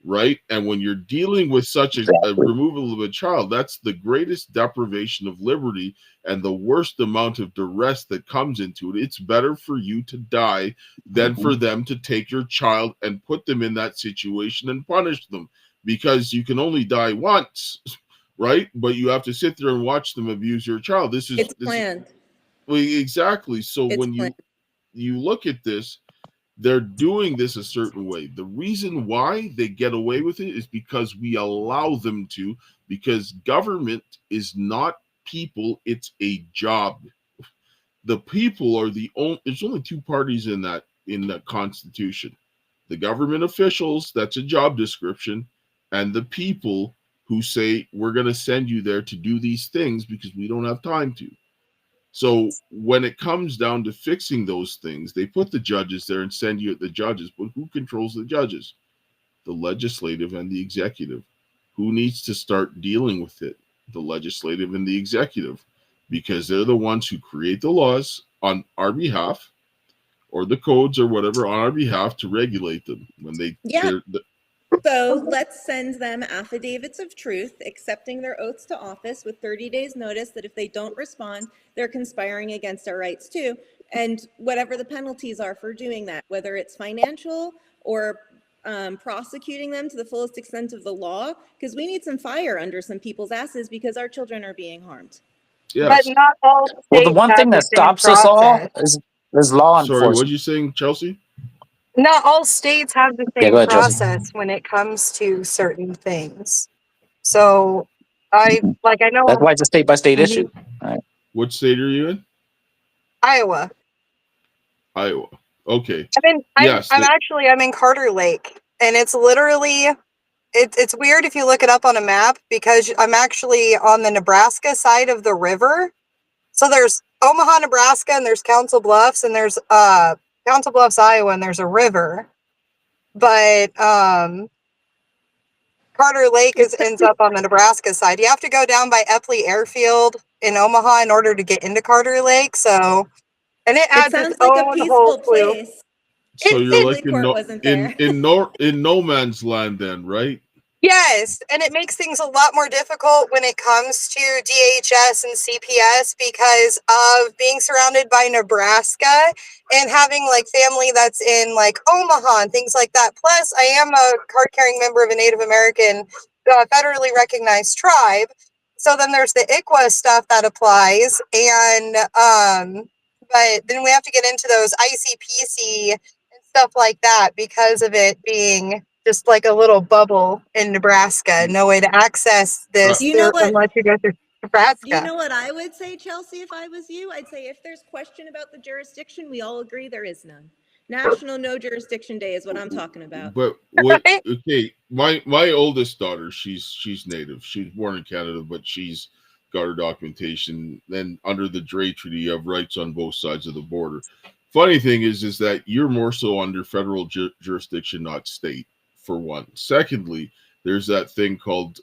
right? And when you're dealing with such a removal of a child, that's the greatest deprivation of liberty and the worst amount of duress that comes into it. It's better for you to die than for them to take your child and put them in that situation and punish them, because you can only die once. Right, but you have to sit there and watch them abuse your child. It's planned. Well, exactly. So when you look at this, they're doing this a certain way. The reason why they get away with it is because we allow them to. Because government is not people; it's a job. The people are the only. There's only two parties in that Constitution: the government officials. That's a job description, and the people who say, we're going to send you there to do these things because we don't have time to. So when it comes down to fixing those things, they put the judges there and send you at the judges. But who controls the judges? The legislative and the executive. Who needs to start dealing with it? The legislative and the executive, because they're the ones who create the laws on our behalf, or the codes or whatever on our behalf to regulate them. When they So let's send them affidavits of truth, accepting their oaths to office with 30 days notice that if they don't respond, they're conspiring against our rights too. And whatever the penalties are for doing that, whether it's financial or prosecuting them to the fullest extent of the law, because we need some fire under some people's asses because our children are being harmed. Yes. But not all states the one thing that stops us all is law enforcement. Sorry, what are you saying, Chelsea? Not all states have the same ahead, process when it comes to certain things. So I know that's why it's a state by state issue. Right. What state are you in? Iowa. Okay. I'm in Carter Lake, and it's literally it's weird if you look it up on a map, because I'm actually on the Nebraska side of the river. So there's Omaha, Nebraska, and there's Council Bluffs, and there's Council Bluffs, Iowa, and there's a river. But Carter Lake ends up on the Nebraska side. You have to go down by Epley Airfield in Omaha in order to get into Carter Lake. So, and it adds its own whole place. So you're like in no man's land then, right? Yes, and it makes things a lot more difficult when it comes to DHS and CPS because of being surrounded by Nebraska and having like family that's in like Omaha and things like that. Plus, I am a card-carrying member of a Native American federally recognized tribe. So then there's the ICWA stuff that applies, and but then we have to get into those ICPC and stuff like that because of it being just like a little bubble in Nebraska. No way to access this unless you go through Nebraska. You know what I would say, Chelsea, if I was you? I'd say if there's question about the jurisdiction, we all agree there is none. National No Jurisdiction Day is what I'm talking about. But what? Okay, my oldest daughter, she's Native. She's born in Canada, but she's got her documentation. Then under the Dre Treaty, you have rights on both sides of the border. Funny thing is that you're more so under federal jurisdiction, not state. For one. Secondly, there's that thing called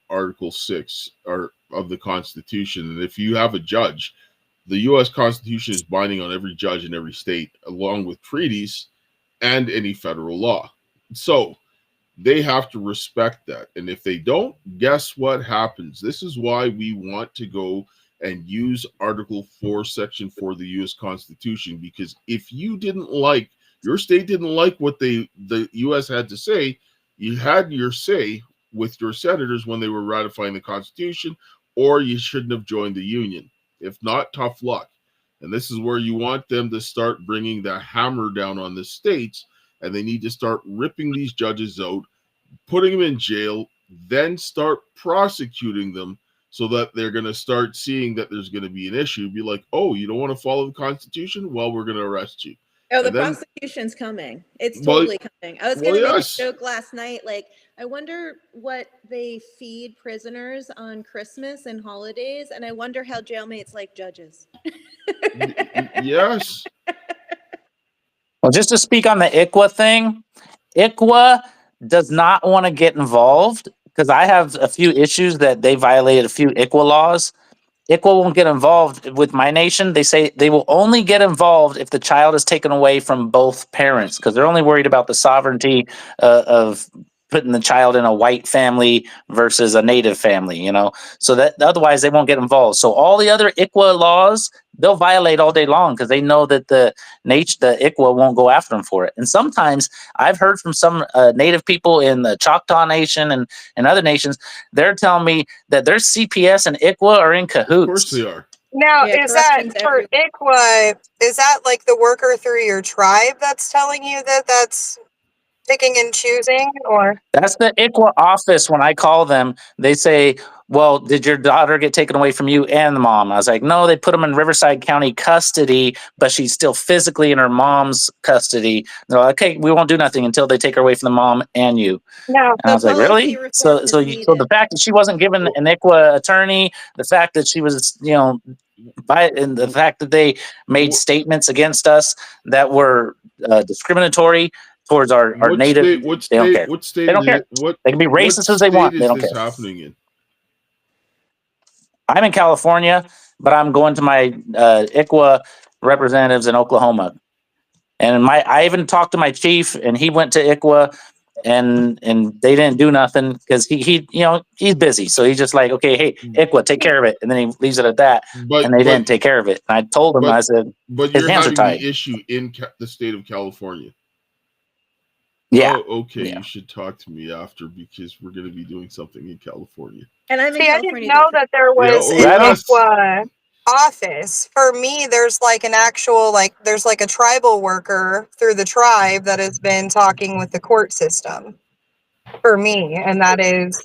Article 6 of the Constitution. And if you have a judge, the U.S. Constitution is binding on every judge in every state, along with treaties and any federal law. So they have to respect that. And if they don't, guess what happens? This is why we want to go and use Article 4, Section 4 of the U.S. Constitution, because if you didn't like your state didn't like what the U.S. had to say, you had your say with your senators when they were ratifying the Constitution, or you shouldn't have joined the Union. If not, tough luck. And this is where you want them to start bringing the hammer down on the states, and they need to start ripping these judges out, putting them in jail, then start prosecuting them so that they're going to start seeing that there's going to be an issue. Be like, oh, you don't want to follow the Constitution? Well, we're going to arrest you. Oh, the prosecution's coming. It's totally coming. I was going to make a joke last night. Like, I wonder what they feed prisoners on Christmas and holidays, and I wonder how jailmates like judges. Yes. Well, just to speak on the ICWA thing, ICWA does not want to get involved because I have a few issues that they violated a few ICWA laws. ICWA won't get involved with my nation. They say they will only get involved if the child is taken away from both parents because they're only worried about the sovereignty of putting the child in a white family versus a native family, you know, so that otherwise they won't get involved. So all the other ICWA laws, they'll violate all day long because they know that the ICWA won't go after them for it. And sometimes I've heard from some native people in the Choctaw Nation and other nations, they're telling me that their CPS and ICWA are in cahoots. Of course they are. Now, is that for ICWA, is that like the worker through your tribe that's telling you that that's picking and choosing, or? That's the ICWA office. When I call them, they say, well, did your daughter get taken away from you and the mom? I was like, no, they put them in Riverside County custody, but she's still physically in her mom's custody. They're like, okay, we won't do nothing until they take her away from the mom and you. No. And I was like, really? So the fact that she wasn't given an ICWA attorney, the fact that she was, you know, and the fact that they made statements against us that were discriminatory towards our native, they don't care. They don't care. They can be racist as they want. They don't care. Happening in? I'm in California, but I'm going to my ICWA representatives in Oklahoma, and I even talked to my chief, and he went to ICWA, and they didn't do nothing because he you know he's busy, so he's just like, okay, hey, ICWA, take care of it, and then he leaves it at that. And they didn't take care of it. And I told him, I said, but his hands are tied. The issue in the state of California. Yeah. Oh, okay. Yeah. You should talk to me after because we're going to be doing something in California. And I'm in California. I didn't know that there was an ICWA office. For me, there's like an actual, there's like a tribal worker through the tribe that has been talking with the court system for me. And that is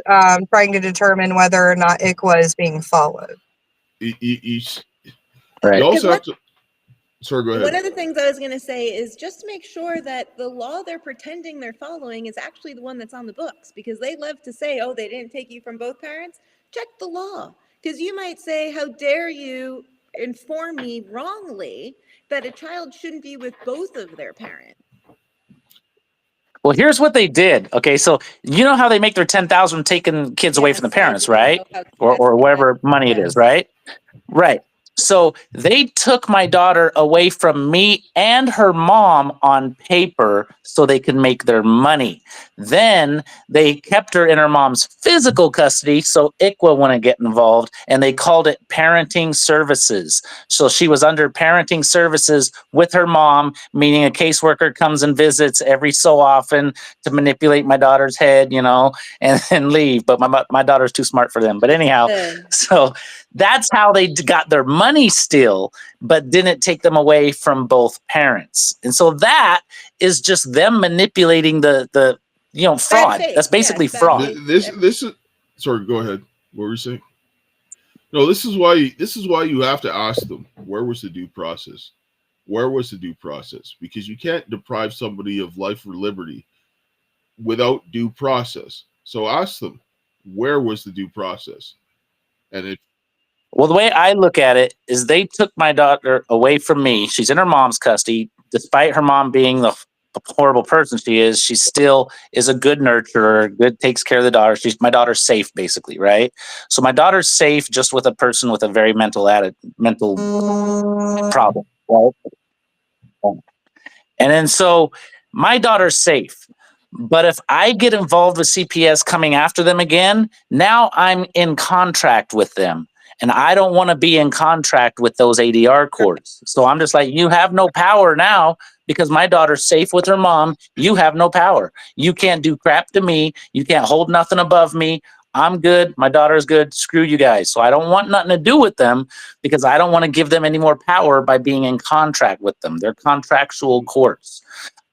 trying to determine whether or not ICWA is being followed. You Right. also have to... Sorry, go ahead. One of the things I was going to say is just make sure that the law they're pretending they're following is actually the one that's on the books, because they love to say, oh, they didn't take you from both parents. Check the law, because you might say, how dare you inform me wrongly that a child shouldn't be with both of their parents. Well, here's what they did. Okay, so you know how they make their 10,000 taking kids away from the parents, right? Or whatever money it is, right? Right. So they took my daughter away from me and her mom on paper so they could make their money. Then they kept her in her mom's physical custody so ICWA wouldn't get involved, and they called it parenting services. So she was under parenting services with her mom, meaning a caseworker comes and visits every so often to manipulate my daughter's head, you know, and then leave. But my daughter's too smart for them. But anyhow, so that's how they got their money still, but didn't take them away from both parents. And so that is just them manipulating the fraud. That's basically fraud. This is sorry, go ahead. What were you saying? No, this is why you have to ask them, where was the due process? Where was the due process? Because you can't deprive somebody of life or liberty without due process. So ask them, where was the due process? And well, the way I look at it is they took my daughter away from me. She's in her mom's custody. Despite her mom being the horrible person she is, she still is a good nurturer, takes care of the daughter. My daughter's safe, basically, right? So my daughter's safe just with a person with a very mental problem, right? And then so my daughter's safe. But if I get involved with CPS coming after them again, now I'm in contract with them. And I don't want to be in contract with those ADR courts. So I'm just like, you have no power now because my daughter's safe with her mom. You have no power. You can't do crap to me. You can't hold nothing above me. I'm good. My daughter's good. Screw you guys. So I don't want nothing to do with them because I don't want to give them any more power by being in contract with them. They're contractual courts.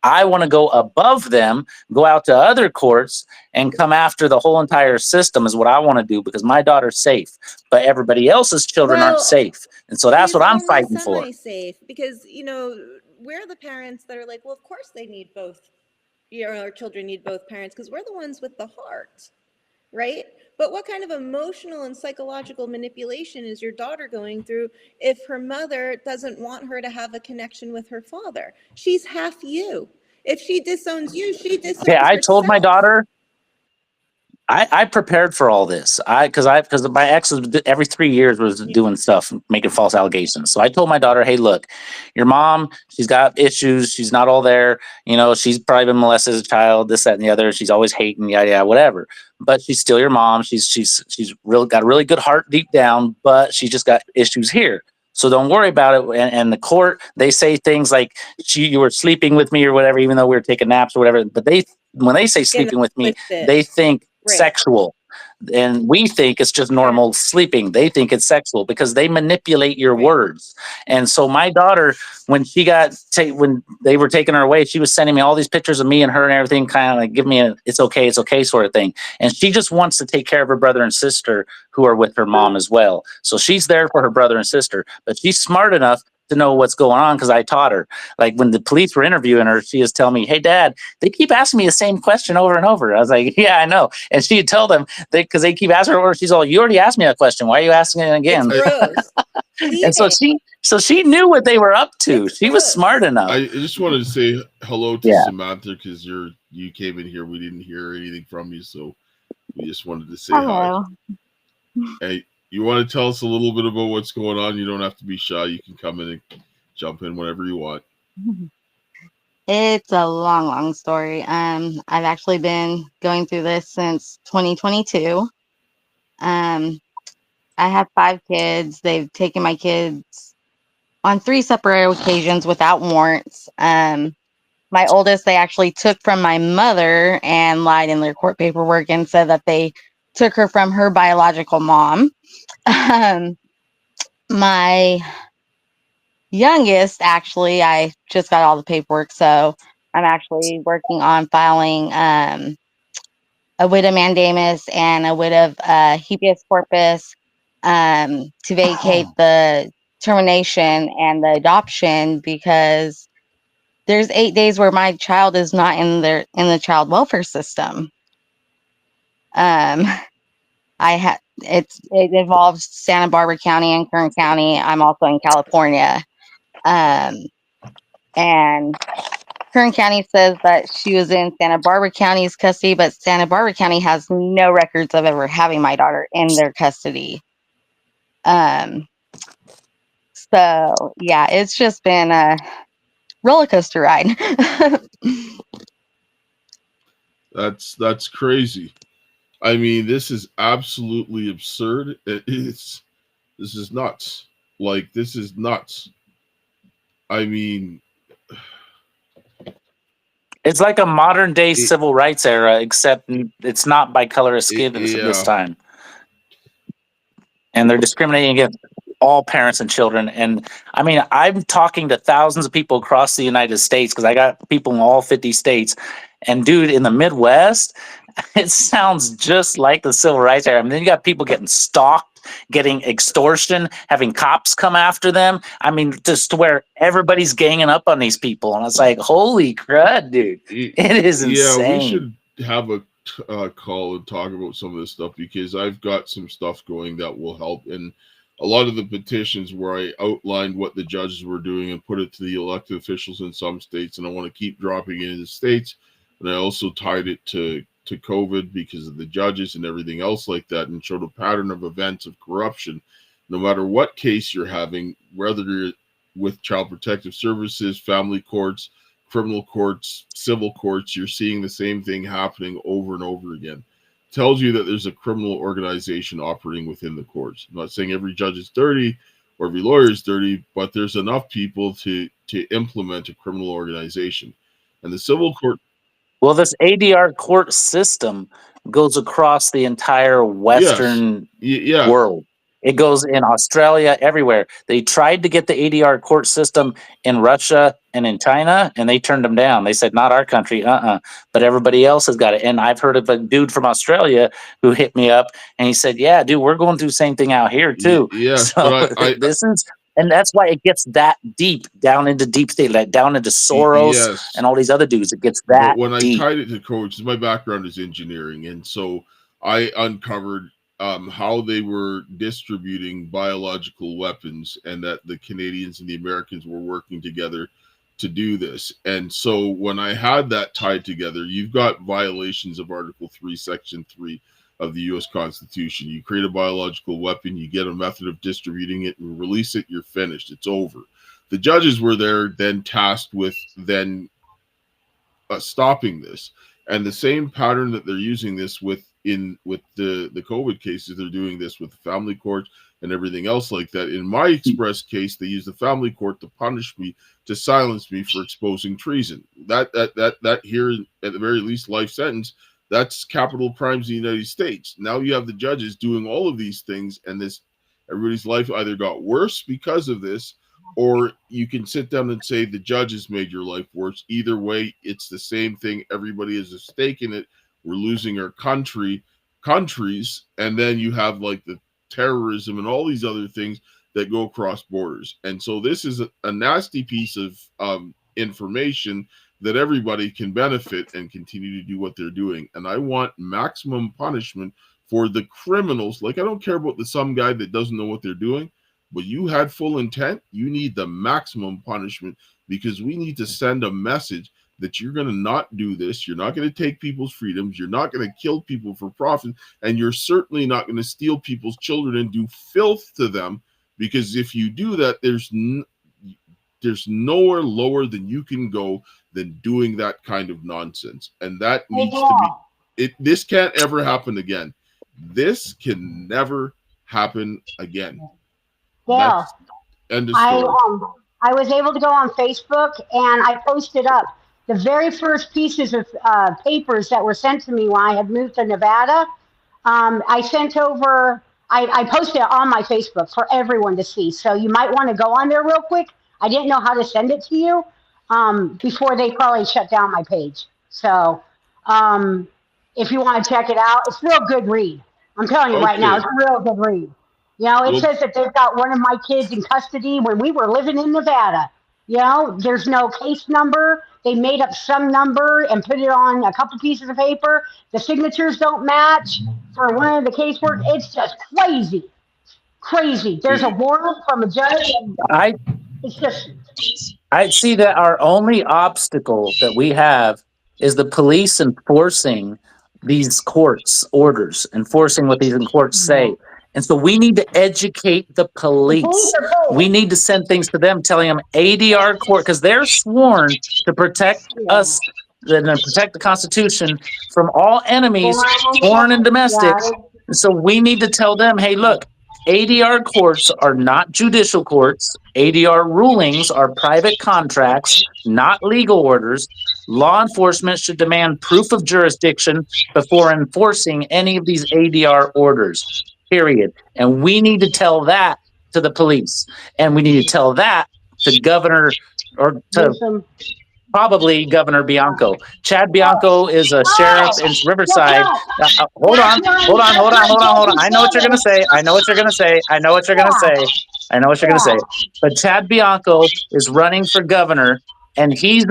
I want to go above them, go out to other courts and come after the whole entire system is what I want to do because my daughter's safe, but everybody else's children aren't safe. And so that's what I'm fighting for. Semi-safe because, we're the parents that are like, well, of course they need both. Our children need both parents because we're the ones with the heart, right? But what kind of emotional and psychological manipulation is your daughter going through if her mother doesn't want her to have a connection with her father? She's half you. If she disowns you, she disowns herself. I told my daughter, I prepared for all this. Because my ex every 3 years was doing stuff, making false allegations. So I told my daughter, hey, look, your mom, she's got issues. She's not all there. She's probably been molested as a child, this, that, and the other. She's always hating, yada, whatever. But she's still your mom. She's really got a really good heart deep down, but she just got issues here. So don't worry about it. And the court, they say things like you were sleeping with me or whatever, even though we were taking naps or whatever. But when they say sleeping with me, they think sexual. And we think it's just normal sleeping. They think it's sexual because they manipulate your words. And so my daughter, when when they were taking her away, she was sending me all these pictures of me and her and everything, kind of like give me it's okay sort of thing. And she just wants to take care of her brother and sister who are with her mom as well. So she's there for her brother and sister, but she's smart enough to know what's going on because I taught her. Like when the police were interviewing her, she was telling me, hey, Dad, they keep asking me the same question over and over. I was like, yeah, I know. And she'd tell them because they keep asking her, she's all, you already asked me that question. Why are you asking it again? And so she knew what they were up to. She was smart enough. I just wanted to say hello to Samantha because you came in here. We didn't hear anything from you. So we just wanted to say hello. Hi. Hey, you want to tell us a little bit about what's going on? You don't have to be shy. You can come in and jump in whenever you want. It's a long, long story. I've actually been going through this since 2022. I have 5 kids. They've taken my kids on 3 separate occasions without warrants. My oldest, they actually took from my mother and lied in their court paperwork and said that they took her from her biological mom. My youngest, actually, I just got all the paperwork, so I'm actually working on filing a writ of mandamus and a writ of habeas corpus to vacate the termination and the adoption because there's 8 days where my child is not in the child welfare system. it involves Santa Barbara County and Kern County. I'm also in California. And Kern County says that she was in Santa Barbara County's custody, but Santa Barbara County has no records of ever having my daughter in their custody. So yeah, it's just been a roller coaster ride. That's crazy. I mean, this is absolutely absurd. This is nuts. Like, this is nuts. I mean, it's like a modern day civil rights era, except it's not by color of skin this time. And they're discriminating against all parents and children. And I mean, I'm talking to thousands of people across the United States because I got people in all 50 states. And dude, in the Midwest, it sounds just like the civil rights era. I mean, then you got people getting stalked, getting extortion, having cops come after them. I mean, just to where everybody's ganging up on these people. And it's like, holy crud, dude. It is insane. Yeah, we should have a call and talk about some of this stuff, because I've got some stuff going that will help. And a lot of the petitions where I outlined what the judges were doing and put it to the elected officials in some states, and I want to keep dropping it in the states. And I also tied it to COVID because of the judges and everything else like that, and showed a pattern of events of corruption. No matter what case you're having, whether you're with Child Protective Services, family courts, criminal courts, civil courts, you're seeing the same thing happening over and over again. It tells you that there's a criminal organization operating within the courts. I'm not saying every judge is dirty or every lawyer is dirty, but there's enough people to implement a criminal organization. And the civil court... Well, this ADR court system goes across the entire Western world. It goes in Australia, everywhere. They tried to get the ADR court system in Russia and in China, and they turned them down. They said, not our country, but everybody else has got it. And I've heard of a dude from Australia who hit me up, and he said, yeah, dude, we're going through the same thing out here, too. Yes, so this is... And that's why it gets that deep, down into deep state, like down into Soros and all these other dudes. It gets that But when deep. I tied it to coaches, my background is engineering. And so I uncovered how they were distributing biological weapons, and that the Canadians and the Americans were working together to do this. And so when I had that tied together, you've got violations of Article 3, Section 3 of the U.S. Constitution. You create a biological weapon, you get a method of distributing it and release it, you're finished. It's over. The judges were there then tasked with then stopping this. And the same pattern that they're using this with the COVID cases, they're doing this with the family court and everything else like that. In my express case, they use the family court to punish me, to silence me for exposing treason. That here, at the very least, life sentence. That's capital crimes in the United States. Now you have the judges doing all of these things, and everybody's life either got worse because of this, or you can sit down and say the judges made your life worse. Either way, it's the same thing. Everybody has a stake in it. We're losing our countries, and then you have like the terrorism and all these other things that go across borders. And so this is a nasty piece of information that everybody can benefit and continue to do what they're doing. And I want maximum punishment for the criminals. Like, I don't care about some guy that doesn't know what they're doing, but you had full intent. You need the maximum punishment, because we need to send a message that you're going to not do this. You're not going to take people's freedoms. You're not going to kill people for profit. And you're certainly not going to steal people's children and do filth to them, because if you do that, there's nowhere lower than you can go than doing that kind of nonsense. And that needs to be this can't ever happen again. This can never happen again. Yeah. End of story. I was able to go on Facebook, and I posted up the very first pieces of papers that were sent to me when I had moved to Nevada. I sent over, I posted it on my Facebook for everyone to see. So you might want to go on there real quick. I didn't know how to send it to you before they probably shut down my page. So if you want to check it out, it's a real good read. I'm telling you right now, it's a real good read. You know, it says that they've got one of my kids in custody when we were living in Nevada. You know, there's no case number. They made up some number and put it on a couple pieces of paper. The signatures don't match. for one of the casework. It's just crazy. There's a warrant from a judge. It's just. I see that our only obstacle that we have is the police enforcing these courts' orders, enforcing what these courts say. And so we need to educate the police. We need to send things to them telling them ADR court, because they're sworn to protect us and protect the Constitution from all enemies, foreign and domestic. And so we need to tell them, hey, look, ADR courts are not judicial courts. ADR rulings are private contracts, not legal orders. Law enforcement should demand proof of jurisdiction before enforcing any of these ADR orders, period. And we need to tell that to the police. And we need to tell that to Governor or to probably Governor Bianco. Chad Bianco is a sheriff in Riverside. Hold on. I know what you're going to say. But Chad Bianco is running for governor, and he's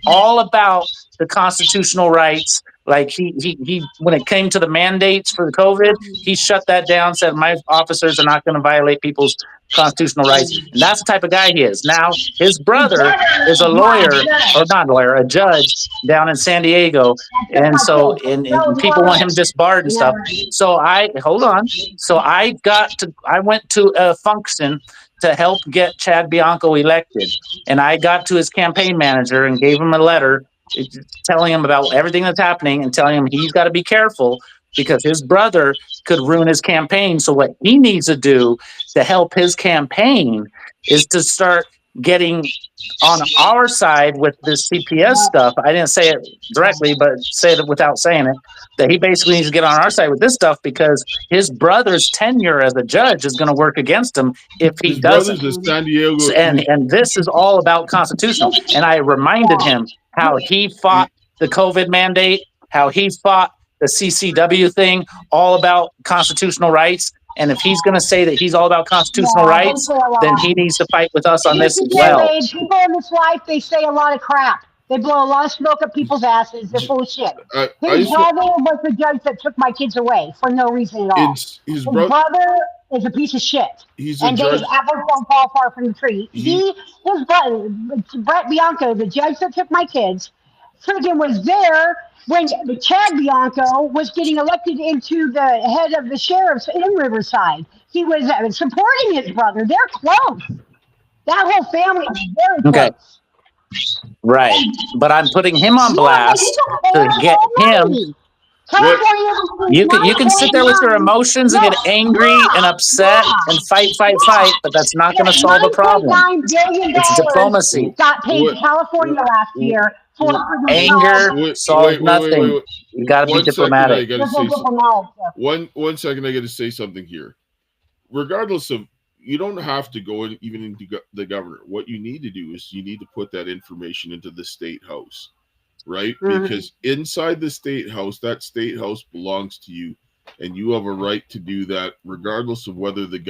all about the constitutional rights. Like he when it came to the mandates for the COVID, he shut that down, said my officers are not going to violate people's constitutional rights. And that's the type of guy he is. Now, his brother is a a judge down in San Diego. And so and people want him disbarred and stuff. So I went to a function to help get Chad Bianco elected. And I got to his campaign manager and gave him a letter telling him about everything that's happening and telling him he's got to be careful because his brother could ruin his campaign. So what he needs to do to help his campaign is to start getting on our side with this CPS stuff. I didn't say it directly, but say it without saying it, that he basically needs to get on our side with this stuff because his brother's tenure as a judge is going to work against him if he doesn't. San Diego. And this is all about constitutional. And I reminded him how he fought the COVID mandate, how he fought the CCW thing, all about constitutional rights. And if he's going to say that he's all about constitutional rights, then he needs to fight with us on this as well. People in this life, they say a lot of crap. They blow a lot of smoke up people's asses. They're full of shit. His brother was the judge that took my kids away for no reason at all. His brother is a piece of shit. And Dave's apples don't fall far from the tree. His brother, Brett Bianco, the judge that took my kids, freaking was there when Chad Bianco was getting elected into the head of the sheriffs in Riverside. He was supporting his brother. They're close. That whole family is very close. Okay. Right. But I'm putting him on blast to get him. You can sit there with your emotions and get angry and upset and fight, but that's not going to solve a problem. It's diplomacy. Got paid to California last year. Anger solves nothing. You got to be diplomatic. One second, I got to say something here. Regardless of, you don't have to go even into the governor. What you need to do is you need to put that information into the state house, right? Mm-hmm. Because inside the state house, that state house belongs to you, and you have a right to do that, regardless of whether the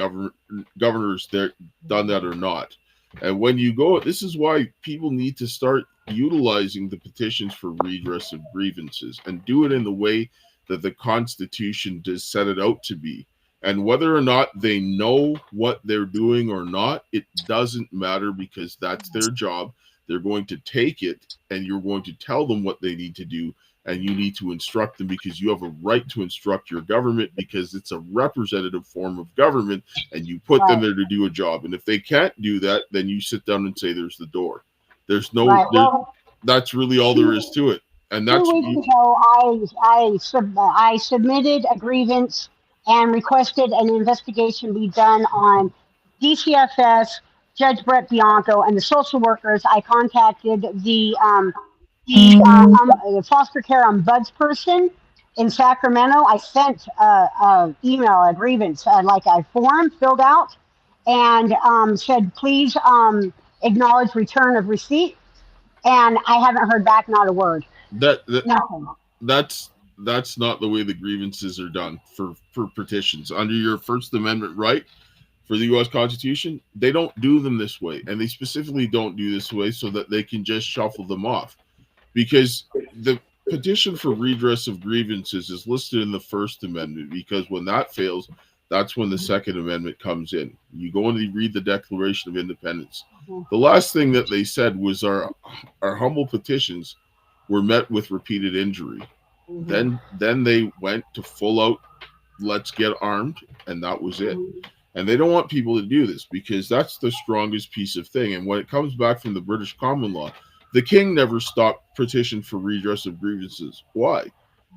governor's there done that or not. And when you go, this is why people need to start utilizing the petitions for redress of grievances and do it in the way that the Constitution does set it out to be. And whether or not they know what they're doing or not, it doesn't matter because that's their job. They're going to take it and you're going to tell them what they need to do. And you need to instruct them because you have a right to instruct your government because it's a representative form of government and you put them there to do a job. And if they can't do that, then you sit down and say, there's the door. There's no, that's really all there is to it. And that's 2 weeks ago, I submitted a grievance and requested an investigation be done on DCFS, Judge Brett Bianco, and the social workers. I contacted the foster care ombudsperson in Sacramento. I sent an email, a grievance, like a form filled out, and said, please acknowledge return of receipt. And I haven't heard back, not a word. Nothing. That's not the way the grievances are done for petitions. Under your First Amendment right for the U.S. Constitution, they don't do them this way. And they specifically don't do this way so that they can just shuffle them off. Because the petition for redress of grievances is listed in the First Amendment, because when that fails, that's when the Second Amendment comes in. You go and read the Declaration of Independence. The last thing that they said was our humble petitions were met with repeated injury. Then they went to full out, let's get armed, and that was it. And they don't want people to do this, because that's the strongest piece of thing. And when it comes back from the British common law, the king never stopped petition for redress of grievances. Why?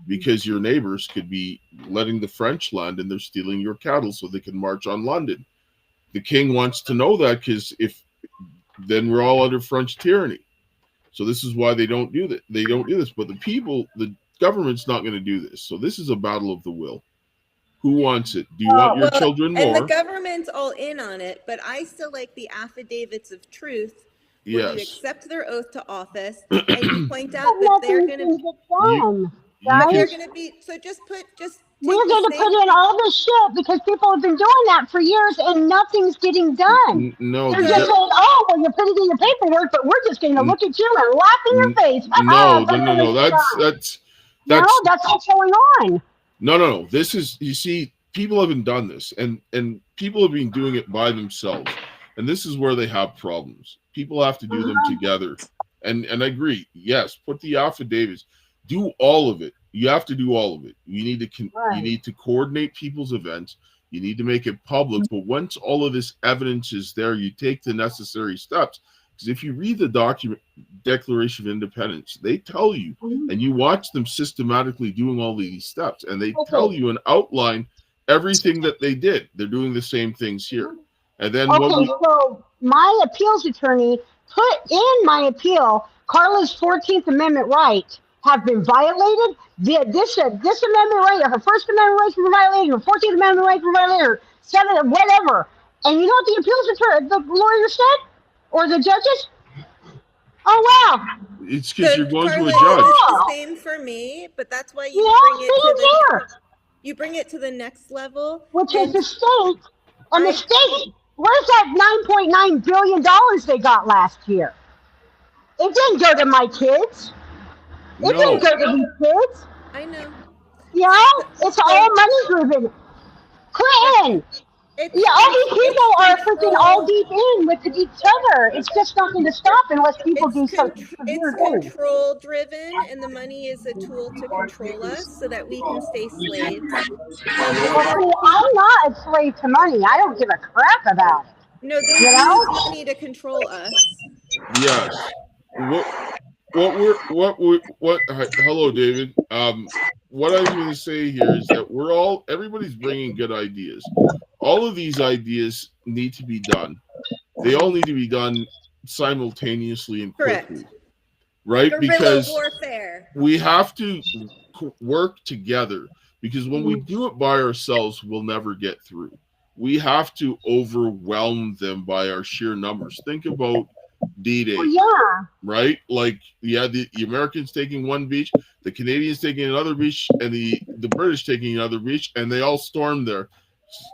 Because your neighbors could be letting the French land and they're stealing your cattle so they can march on London. The king wants to know that, because then we're all under French tyranny. So this is why they don't do that. They don't do this. But the government's not going to do this. So this is a battle of the will. Who wants it? Do you want your children more? And the government's all in on it, but I still like the affidavits of truth. Where you accept their oath to office and you point out that they're going to be. So we're going to put in all this shit because people have been doing that for years and nothing's getting done. No, they're just saying, "Oh, well, you put it in your paperwork, but we're just going to look at you and laugh in your face." No. That's what's going on. No. This is, you see, people haven't done this, and people have been doing it by themselves, and this is where they have problems. People have to do them together, and I agree. Yes, put the affidavits, do all of it. You have to do all of it. You need to coordinate people's events. You need to make it public. But once all of this evidence is there, you take the necessary steps. Because if you read the Declaration of Independence, they tell you, and you watch them systematically doing all these steps, and they tell you and outline everything that they did. They're doing the same things here. And then so my appeals attorney put in my appeal, Carla's 14th Amendment right have been violated. This amendment right, her First Amendment rights were violated, her 14th Amendment rights were violated, or 7th, whatever. And you know what the appeals attorney, the lawyer said? Or the judges? Oh, wow. It's because you're going to a judge. It's the same for me, but that's why you bring it to the next level. Which is the state. And the state, where's that $9.9 billion they got last year? It didn't go to my kids. It didn't go to these kids. I know. Yeah, it's all money driven. Clinton. All these people are freaking all deep in with each other. It's just not going to stop unless people do something. It's control driven, and the money is a tool to control us so that we can stay slaves. I'm not a slave to money. I don't give a crap about it. No, they use money to control us. Yes. Hello, David. What I was going to say here is that everybody's bringing good ideas. All of these ideas need to be done. They all need to be done simultaneously and quickly. Right? Because we have to work together, because when we do it by ourselves, we'll never get through. We have to overwhelm them by our sheer numbers. Think about D-Day, right? Like, the Americans taking one beach, the Canadians taking another beach, and the British taking another beach, and they all stormed there.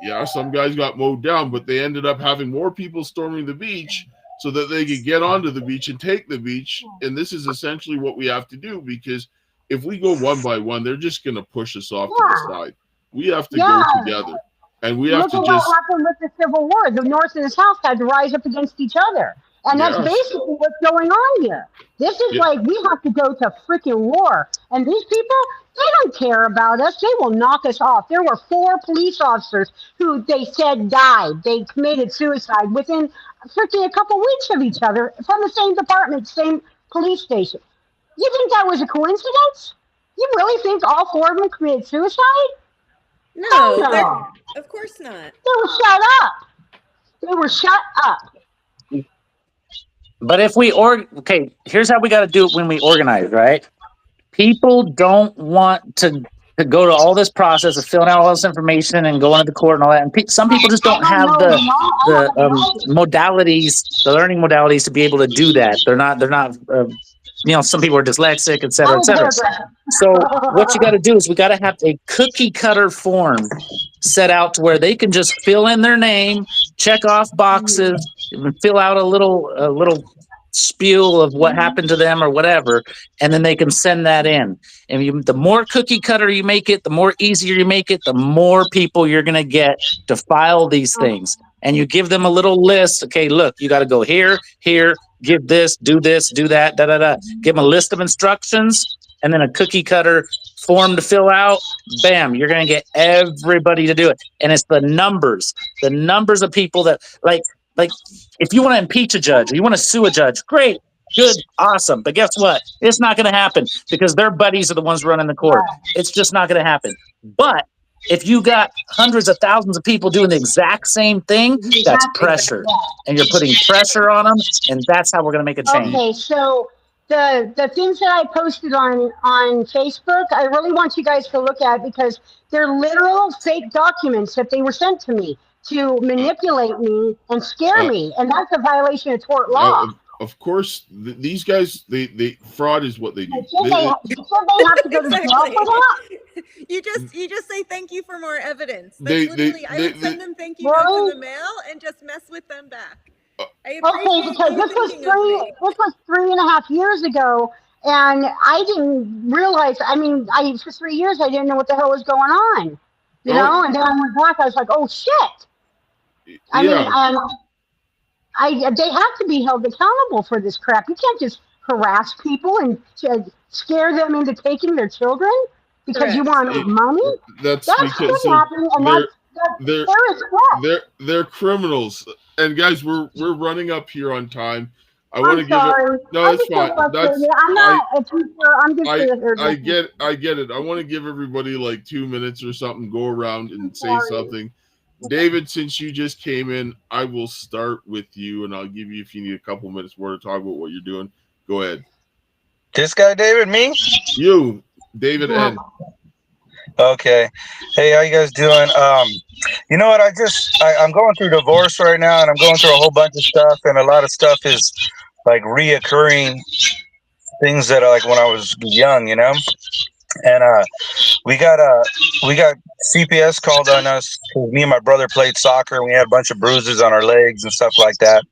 Yeah, some guys got mowed down, but they ended up having more people storming the beach so that they could get onto the beach and take the beach. And this is essentially what we have to do, because if we go one by one, they're just going to push us off to the side. We have to go together, and we have to just. Look at what happened with the Civil War. The North and the South had to rise up against each other. And that's basically what's going on here. This is like, we have to go to freaking war. And these people, they don't care about us. They will knock us off. There were 4 police officers who they said died. They committed suicide within freaking a couple weeks of each other from the same department, same police station. You think that was a coincidence? You really think all 4 of them committed suicide? No. Of course not. They were shut up. They were shut up. But if we here's how we got to do it when we organize, right? People don't want to go to all this process of filling out all this information and going to the court and all that. And some people just don't have the modalities, the learning modalities to be able to do that. They're not. Some people are dyslexic, et cetera, et cetera. So what you got to do is we got to have a cookie cutter form set out to where they can just fill in their name, check off boxes, and fill out a little spiel of what happened to them or whatever, and then they can send that in. And the more cookie cutter you make it, the more easier you make it, the more people you're going to get to file these things. And you give them a little list. Okay, look, you got to go here, give this, do that, da, da, da. Give them a list of instructions and then a cookie cutter form to fill out. Bam, you're going to get everybody to do it. And it's the numbers of people that like if you want to impeach a judge or you want to sue a judge, great, good, awesome. But guess what? It's not going to happen because their buddies are the ones running the court. It's just not going to happen. But if you got hundreds of thousands of people doing the exact same thing, that's pressure. And you're putting pressure on them, and that's how we're going to make a change. Okay, so the things that I posted on Facebook, I really want you guys to look at because they're literal fake documents that they were sent to me to manipulate me and scare me, and that's a violation of tort law. Of course, these guys, they fraud is what they do. Should they have to go to jail for that? You just say thank you for more evidence. I would send them thank you notes in the mail and just mess with them back. Okay, because this was 3.5 years ago, and I didn't realize. I mean, for 3 years I didn't know what the hell was going on, you know. And then I went back. I was like, oh shit. I mean, they have to be held accountable for this crap. You can't just harass people and scare them into taking their children because you want money. That's because they're criminals. And guys, we're running up here on time. I want to give it. No, it's fine. I'm not a teacher. I'm just. I get it. I want to give everybody like 2 minutes or something. Go around and say something. David, since you just came in, I will start with you, and I'll give you, if you need a couple minutes more to talk about what you're doing. Go ahead. This guy, David, me? You, David N. Okay. Hey, how you guys doing? You know what? I'm going through divorce right now, and I'm going through a whole bunch of stuff, and a lot of stuff is like reoccurring things that are like when I was young, you know. And we got CPS called on us. Me and my brother played soccer, and we had a bunch of bruises on our legs and stuff like that.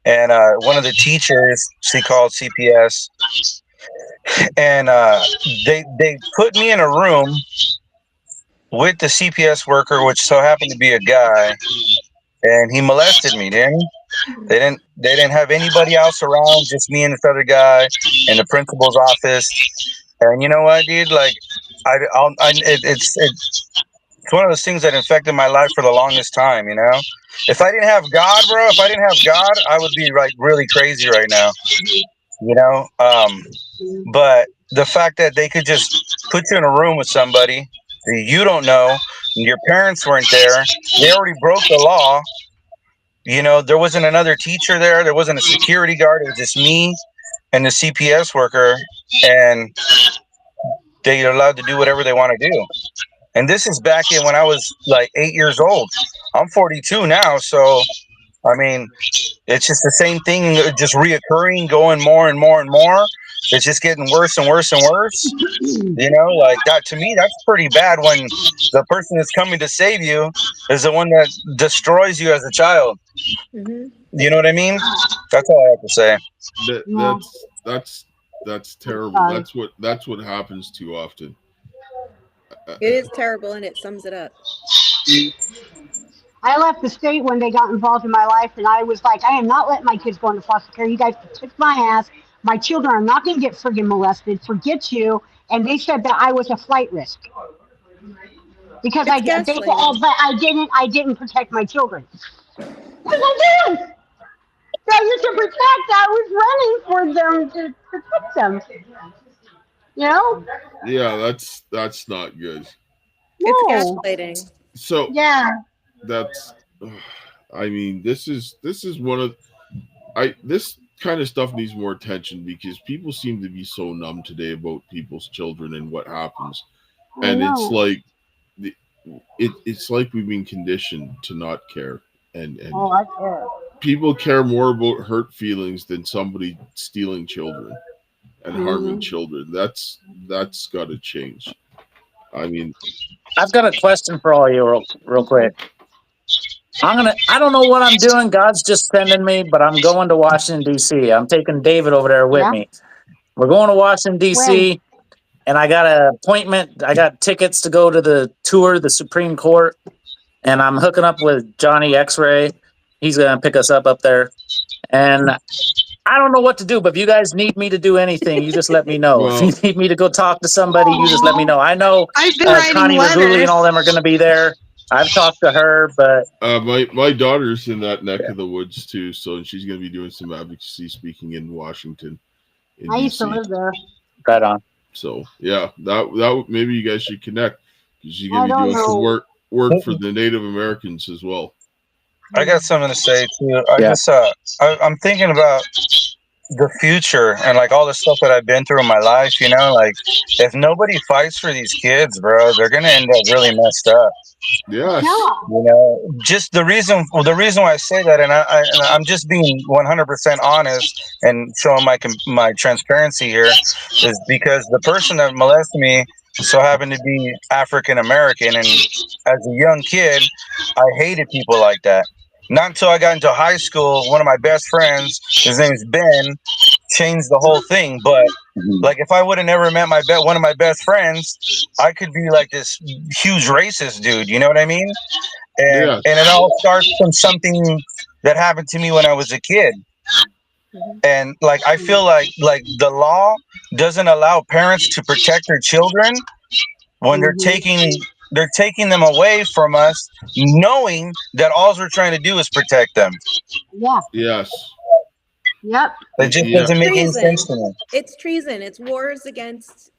And one of the teachers, she called CPS, and they put me in a room with the CPS worker, which so happened to be a guy, and he molested me. They didn't have anybody else around, just me and this other guy in the principal's office. And you know what, dude? Like, it's one of those things that infected my life for the longest time. You know, if I didn't have God, bro, I would be like really crazy right now. You know, but the fact that they could just put you in a room with somebody that you don't know, your parents weren't there, they already broke the law. You know, there wasn't another teacher there, there wasn't a security guard, it was just me and the CPS worker, and they're allowed to do whatever they want to do. And this is back in when I was like 8 years old. I'm 42 now, so I mean, it's just the same thing, just reoccurring, going more and more and more. It's just getting worse and worse and worse. You know, like that, to me, that's pretty bad when the person that's coming to save you is the one that destroys you as a child. You know what I mean? That's all I have to say. That's terrible. That's what happens too often. It is terrible, and it sums it up. I left the state when they got involved in my life, and I was like, I am not letting my kids go into foster care. You guys can kick my ass. My children are not going to get friggin' molested. Forget you. And they said that I was a flight risk because I didn't protect my children. What I did? I used to protect. I was running for them to protect them. You know? Yeah, that's not good. It's gaslighting. So yeah, that's. I mean, this is one of. This kind of stuff needs more attention because people seem to be so numb today about people's children and what happens, and it's like it's like we've been conditioned to not care, and I care. People care more about hurt feelings than somebody stealing children and harming children. That's got to change. I mean, I've got a question for all you real quick. I don't know what I'm doing. God's just sending me, but I'm going to Washington, D.C. I'm taking David over there with me. We're going to Washington, D.C., and I got an appointment. I got tickets to go to the tour, the Supreme Court, and I'm hooking up with Johnny X-Ray. He's going to pick us up there. And I don't know what to do, but if you guys need me to do anything, you just let me know. Well, if you need me to go talk to somebody, you just let me know. I know Connie Raguli and all them are going to be there. I've talked to her, but my daughter's in that neck of the woods too, so she's going to be doing some advocacy speaking in Washington. I used to live there. Right on. So yeah, that maybe you guys should connect because you're going to be doing some work for the Native Americans as well. I got something to say too. I'm thinking about the future and like all the stuff that I've been through in my life. You know, like if nobody fights for these kids, bro, they're gonna end up really messed up. Yes. You know, just the reason why I say that, and I'm just being 100% honest and showing my transparency here, is because the person that molested me so happened to be African American, and as a young kid, I hated people like that. Not until I got into high school, one of my best friends, his name is Ben, changed the whole thing. But like, if I would have never met one of my best friends, I could be like this huge racist dude. You know what I mean? And it all starts from something that happened to me when I was a kid. And like, I feel like the law doesn't allow parents to protect their children when they're taking them away from us, knowing that all we're trying to do is protect them. Yeah. Yes. Yep. It just doesn't make any sense to me. It's treason. It's wars against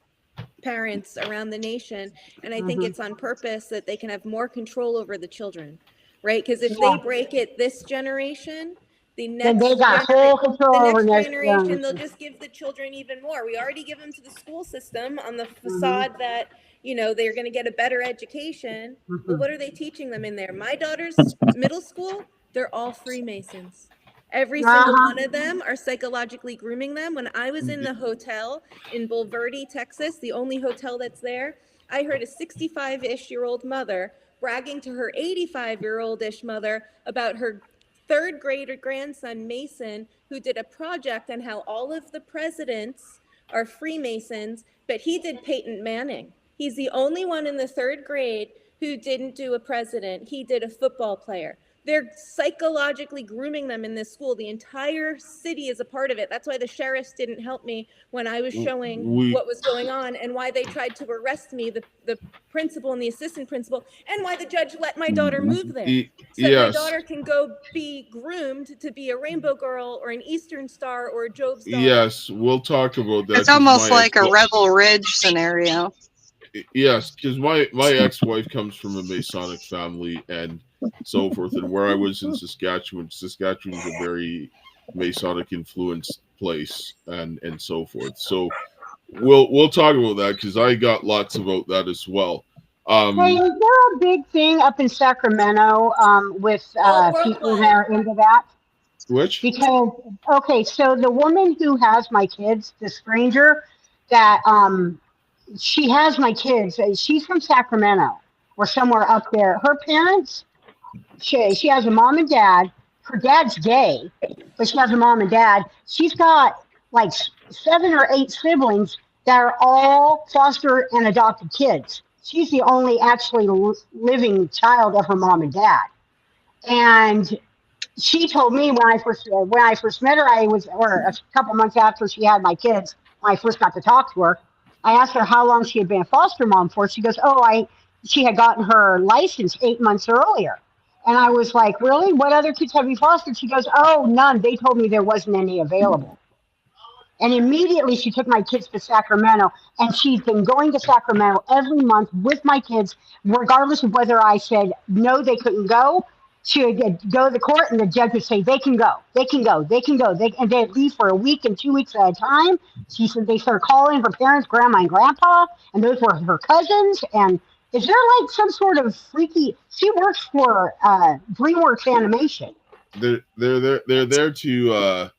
parents around the nation. And I think it's on purpose that they can have more control over the children, right? Because if they break it this generation, the next generation, they'll just give the children even more. We already give them to the school system on the facade that, you know, they're going to get a better education. Well, what are they teaching them in there? My daughter's middle school, they're all Freemasons. Every single one of them are psychologically grooming them. When I was in the hotel in Bulverde, Texas, the only hotel that's there, I heard a 65-ish-year-old mother bragging to her 85-year-old-ish mother about her third grader grandson, Mason, who did a project on how all of the presidents are Freemasons, but he did Peyton Manning. He's the only one in the third grade who didn't do a president. He did a football player. They're psychologically grooming them in this school. The entire city is a part of it. That's why the sheriffs didn't help me when I was showing what was going on, and why they tried to arrest me, the principal and the assistant principal, and why the judge let my daughter move there. So my daughter can go be groomed to be a Rainbow Girl or an Eastern Star or a Job's daughter. Yes, we'll talk about that. It's almost like a Rebel Ridge scenario. Yes, because my ex-wife comes from a Masonic family and so forth, and where I was in Saskatchewan's a very Masonic influenced place, and so forth. So we'll talk about that because I got lots about that as well. Hey, is there a big thing up in Sacramento with people that are into that? Which? Because so the woman who has my kids, the stranger that she has my kids. She's from Sacramento or somewhere up there. Her parents, she has a mom and dad. Her dad's gay, but she has a mom and dad. She's got like 7 or 8 siblings that are all foster and adopted kids. She's the only actually living child of her mom and dad. And she told me when I first met her, or a couple months after she had my kids, when I first got to talk to her, I asked her how long she had been a foster mom for. She goes, she had gotten her license 8 months earlier. And I was like, really? What other kids have you fostered? She goes, none. They told me there wasn't any available. And immediately she took my kids to Sacramento, and she's been going to Sacramento every month with my kids, regardless of whether I said no, they couldn't go. She would go to the court, and the judge would say, they can go, they can go, they can go. And they'd leave for a week and 2 weeks at a time. She said they started calling her parents, grandma and grandpa, and those were her cousins. And is there like some sort of freaky, she works for DreamWorks Animation. They're there to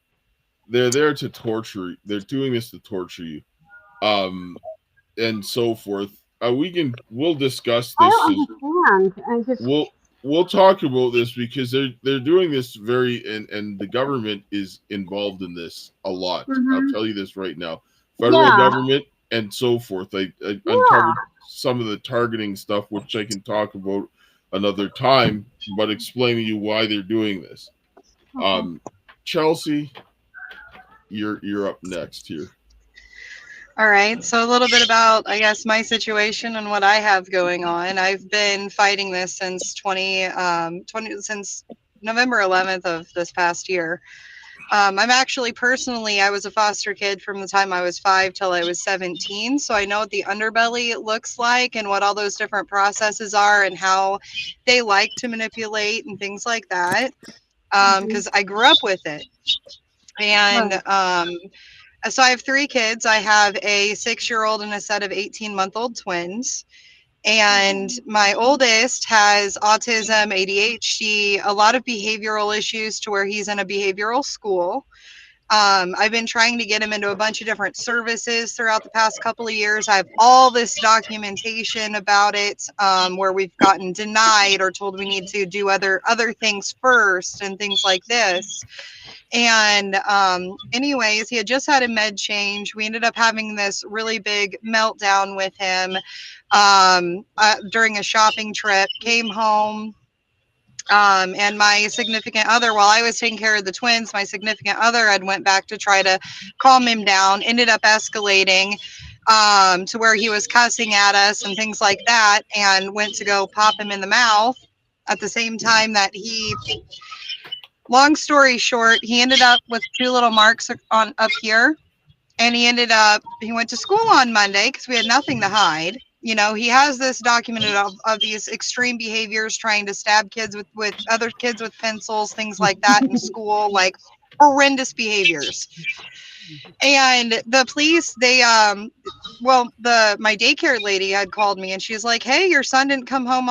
they're there to torture. They're doing this to torture you, and so forth. We'll discuss this. I don't understand. we'll talk about this because they're doing this and the government is involved in this a lot. I'll tell you this right now. Federal government and so forth. I uncovered some of the targeting stuff, which I can talk about another time, but explaining to you why they're doing this. Chelsea, you're up next here. All right, so a little bit about, I guess, my situation and what I have going on. I've been fighting this since since November 11th of this past year. I'm actually personally, I was a foster kid from the time I was 5 till I was 17. So I know what the underbelly looks like and what all those different processes are and how they like to manipulate and things like that. Because I grew up with it. And so I have 3 kids. I have a 6-year-old and a set of 18-month-old twins. And my oldest has autism, ADHD, a lot of behavioral issues to where he's in a behavioral school. I've been trying to get him into a bunch of different services throughout the past couple of years. I have all this documentation about it, where we've gotten denied or told we need to do other things first and things like this. And anyways, he had just had a med change. We ended up having this really big meltdown with him during a shopping trip. Came home, and my significant other, while I was taking care of the twins, my significant other had went back to try to calm him down. Ended up escalating to where he was cussing at us and things like that, and went to go pop him in the mouth at the same time that he... Long story short, he ended up with 2 little marks on up here, and he went to school on Monday because we had nothing to hide. You know, he has this documented of these extreme behaviors, trying to stab kids with other kids with pencils, things like that in school, like horrendous behaviors. And the police, they my daycare lady had called me and she's like, "Hey, your son didn't come home,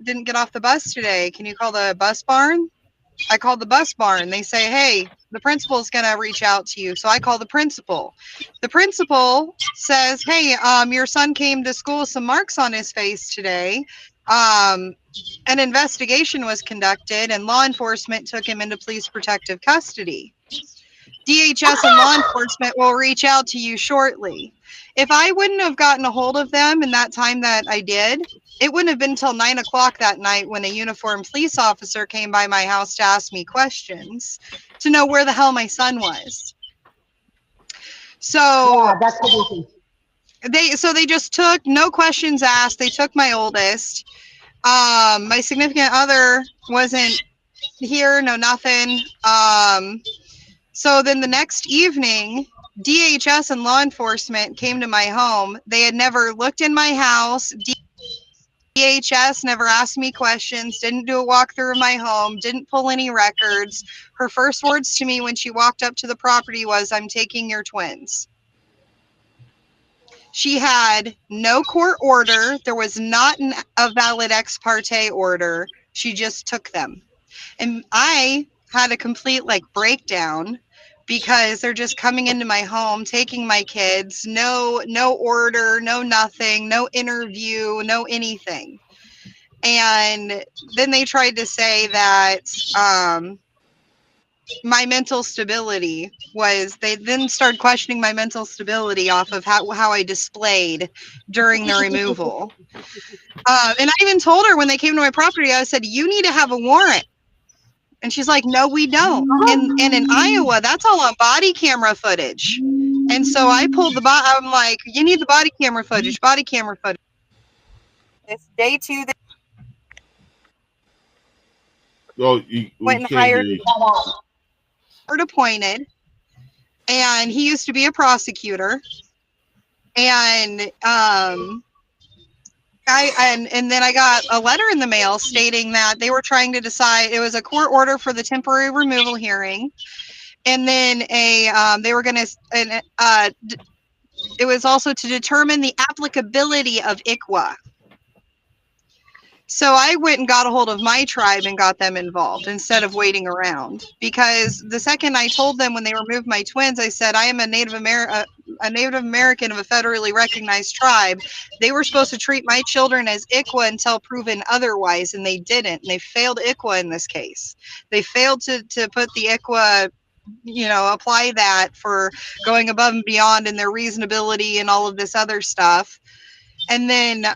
didn't get off the bus today. Can you call the bus barn?" I called the bus barn. They say, "Hey, the principal's going to reach out to you." So I call the principal. The principal says, "Hey, your son came to school with some marks on his face today. An investigation was conducted and law enforcement took him into police protective custody. DHS and law enforcement will reach out to you shortly." If I wouldn't have gotten a hold of them in that time that I did, it wouldn't have been until 9 o'clock that night when a uniformed police officer came by my house to ask me questions to know where the hell my son was. So yeah, that's what they just took, no questions asked. They took my oldest. My significant other wasn't here, no nothing. So then the next evening, DHS and law enforcement came to my home. They had never looked in my house. DHS never asked me questions, didn't do a walkthrough of my home, didn't pull any records. Her first words to me when she walked up to the property was, "I'm taking your twins." She had no court order. There was not a valid ex parte order. She just took them. And I had a complete breakdown, because they're just coming into my home, taking my kids, no order, no nothing, no interview, no anything. And then they tried to say that my mental stability they then started questioning my mental stability off of how I displayed during the removal. And I even told her when they came to my property, I said, "You need to have a warrant." And she's like, "No, we don't." And in Iowa, that's all on body camera footage. And so I pulled I'm like, "You need the body camera footage, body camera footage." It's day 2. Went and hired, appointed. And he used to be a prosecutor. And and then I got a letter in the mail stating that they were trying to decide. It was a court order for the temporary removal hearing, and then they were going to. It was also to determine the applicability of ICWA. So I went and got a hold of my tribe and got them involved instead of waiting around. Because the second I told them when they removed my twins, I said, "I am a Native American. a Native American of a federally recognized tribe. They were supposed to treat my children as ICWA until proven otherwise, and they didn't. And they failed ICWA in this case. They failed to put the ICWA, apply that for going above and beyond in their reasonability and all of this other stuff. And then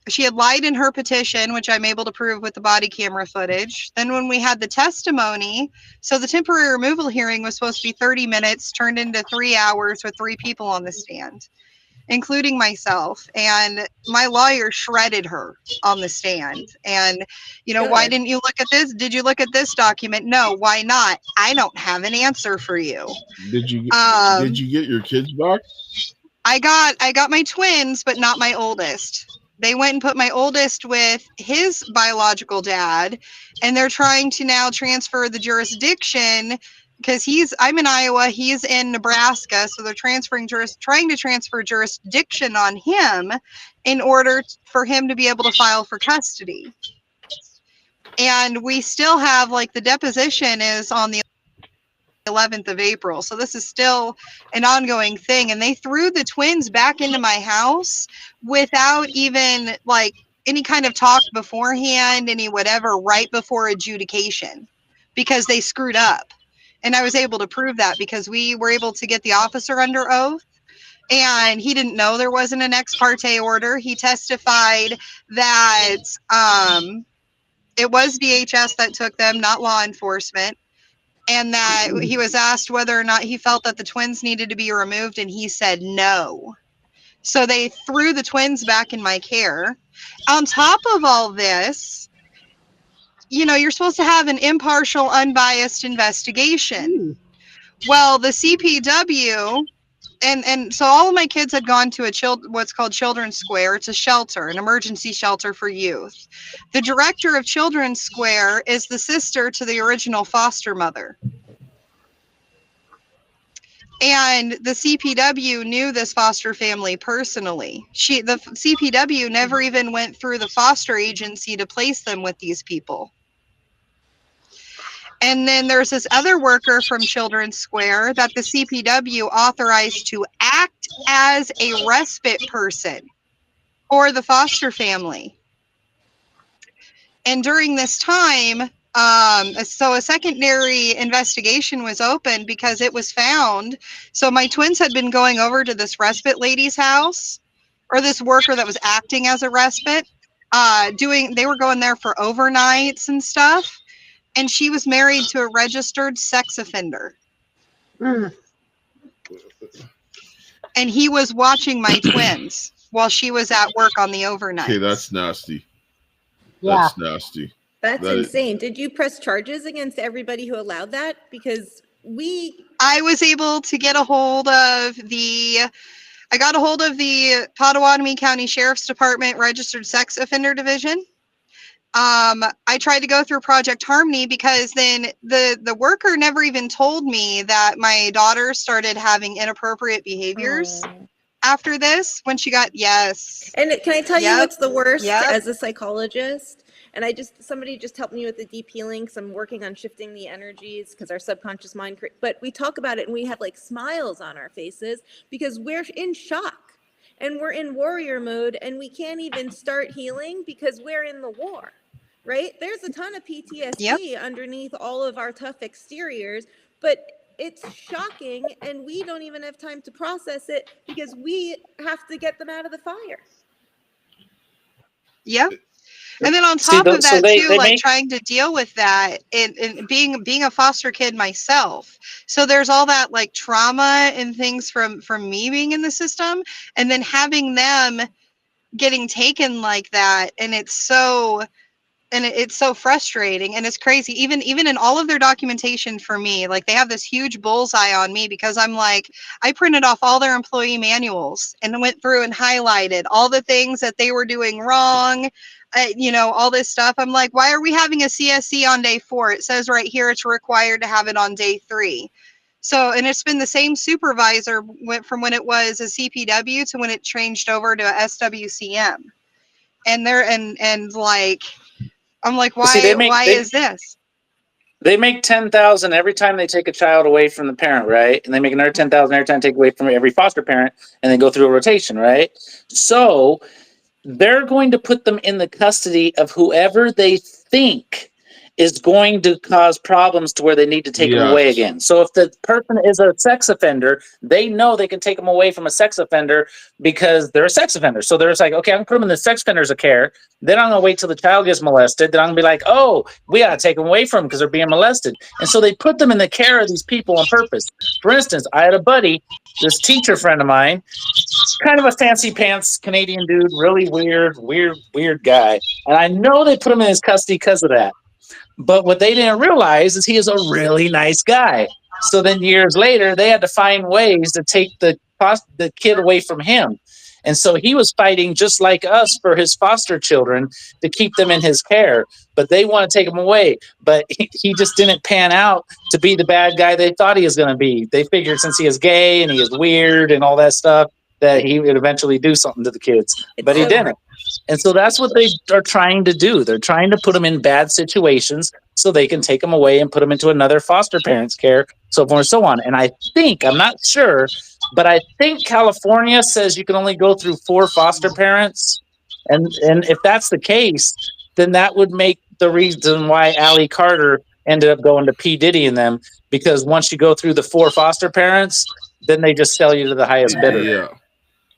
she had lied in her petition, which I'm able to prove with the body camera footage. Then when we had the testimony, so the temporary removal hearing was supposed to be 30 minutes, turned into 3 hours with 3 people on the stand, including myself. And my lawyer shredded her on the stand. And, why didn't you look at this? Did you look at this document? No, why not? I don't have an answer for you. Did you get your kids back? I got my twins, but not my oldest. They went and put my oldest with his biological dad, and they're trying to now transfer the jurisdiction because I'm in Iowa, he's in Nebraska, so they're trying to transfer jurisdiction on him in order for him to be able to file for custody. And we still have, the deposition is on the 11th of April. So this is still an ongoing thing. And they threw the twins back into my house without even any kind of talk beforehand, any whatever, right before adjudication, because they screwed up. And I was able to prove that because we were able to get the officer under oath. And he didn't know there wasn't an ex parte order. He testified that it was DHS that took them, not law enforcement. And that he was asked whether or not he felt that the twins needed to be removed, and he said no. So they threw the twins back in my care. On top of all this, you're supposed to have an impartial, unbiased investigation. Well, the CPW, and so all of my kids had gone to what's called Children's Square. It's a shelter, an emergency shelter for youth. The director of Children's Square is the sister to the original foster mother. And the CPW knew this foster family personally. The CPW never even went through the foster agency to place them with these people. And then there's this other worker from Children's Square that the CPW authorized to act as a respite person for the foster family. And during this time, so a secondary investigation was opened because it was found. So my twins had been going over to this respite lady's house, or this worker that was acting as a respite, they were going there for overnights and stuff. And she was married to a registered sex offender. And he was watching my twins while she was at work on the overnight. Okay, that's nasty. Yeah. That's nasty. That's insane. Did you press charges against everybody who allowed that? Because I was able to get a hold of I got a hold of the Potawatomi County Sheriff's Department Registered Sex Offender Division. I tried to go through Project Harmony because then the worker never even told me that my daughter started having inappropriate behaviors after this when she got, yes. And can I tell you what's the worst as a psychologist? And somebody just helped me with the deep healing because I'm working on shifting the energies because our subconscious mind, but we talk about it and we have smiles on our faces because we're in shock and we're in warrior mode and we can't even start healing because we're in the war, right? There's a ton of PTSD underneath all of our tough exteriors, but it's shocking and we don't even have time to process it because we have to get them out of the fire. Yep. And then on top of that too, trying to deal with that and being a foster kid myself. So there's all that trauma and things from me being in the system and then having them getting taken like that. And it's so frustrating and it's crazy. Even in all of their documentation for me, they have this huge bullseye on me because I printed off all their employee manuals and went through and highlighted all the things that they were doing wrong. All this stuff. I'm like, why are we having a CSC on day 4? It says right here it's required to have it on day 3. So, and it's been the same supervisor from when it was a CPW to when it changed over to a SWCM. And I'm like, why is this? They make 10,000 every time they take a child away from the parent, right? And they make another 10,000 every time they take away from every foster parent, and they go through a rotation, right? So they're going to put them in the custody of whoever they think is going to cause problems to where they need to take them away again. So if the person is a sex offender, they know they can take them away from a sex offender because they're a sex offender. So they're just like, okay, I'm going to put them in the sex offenders of care. Then I'm going to wait till the child gets molested. Then I'm going to be like, oh, we got to take them away from them because they're being molested. And so they put them in the care of these people on purpose. For instance, I had a buddy, this teacher friend of mine, kind of a fancy pants Canadian dude, really weird guy. And I know they put him in his custody because of that. But what they didn't realize is he is a really nice guy. So then years later, they had to find ways to take the kid away from him. And so he was fighting just like us for his foster children to keep them in his care. But they want to take him away. But he just didn't pan out to be the bad guy they thought he was going to be. They figured since he is gay and he is weird and all that stuff, that he would eventually do something to the kids. But he didn't. And so that's what they are trying to do. They're trying to put them in bad situations so they can take them away and put them into another foster parent's care, so forth and so on. And I think, I'm not sure, but I think California says you can only go through 4 foster parents. And if that's the case, then that would make the reason why Allie Carter ended up going to P. Diddy and them, because once you go through the 4 foster parents, then they just sell you to the highest bidder. Yeah.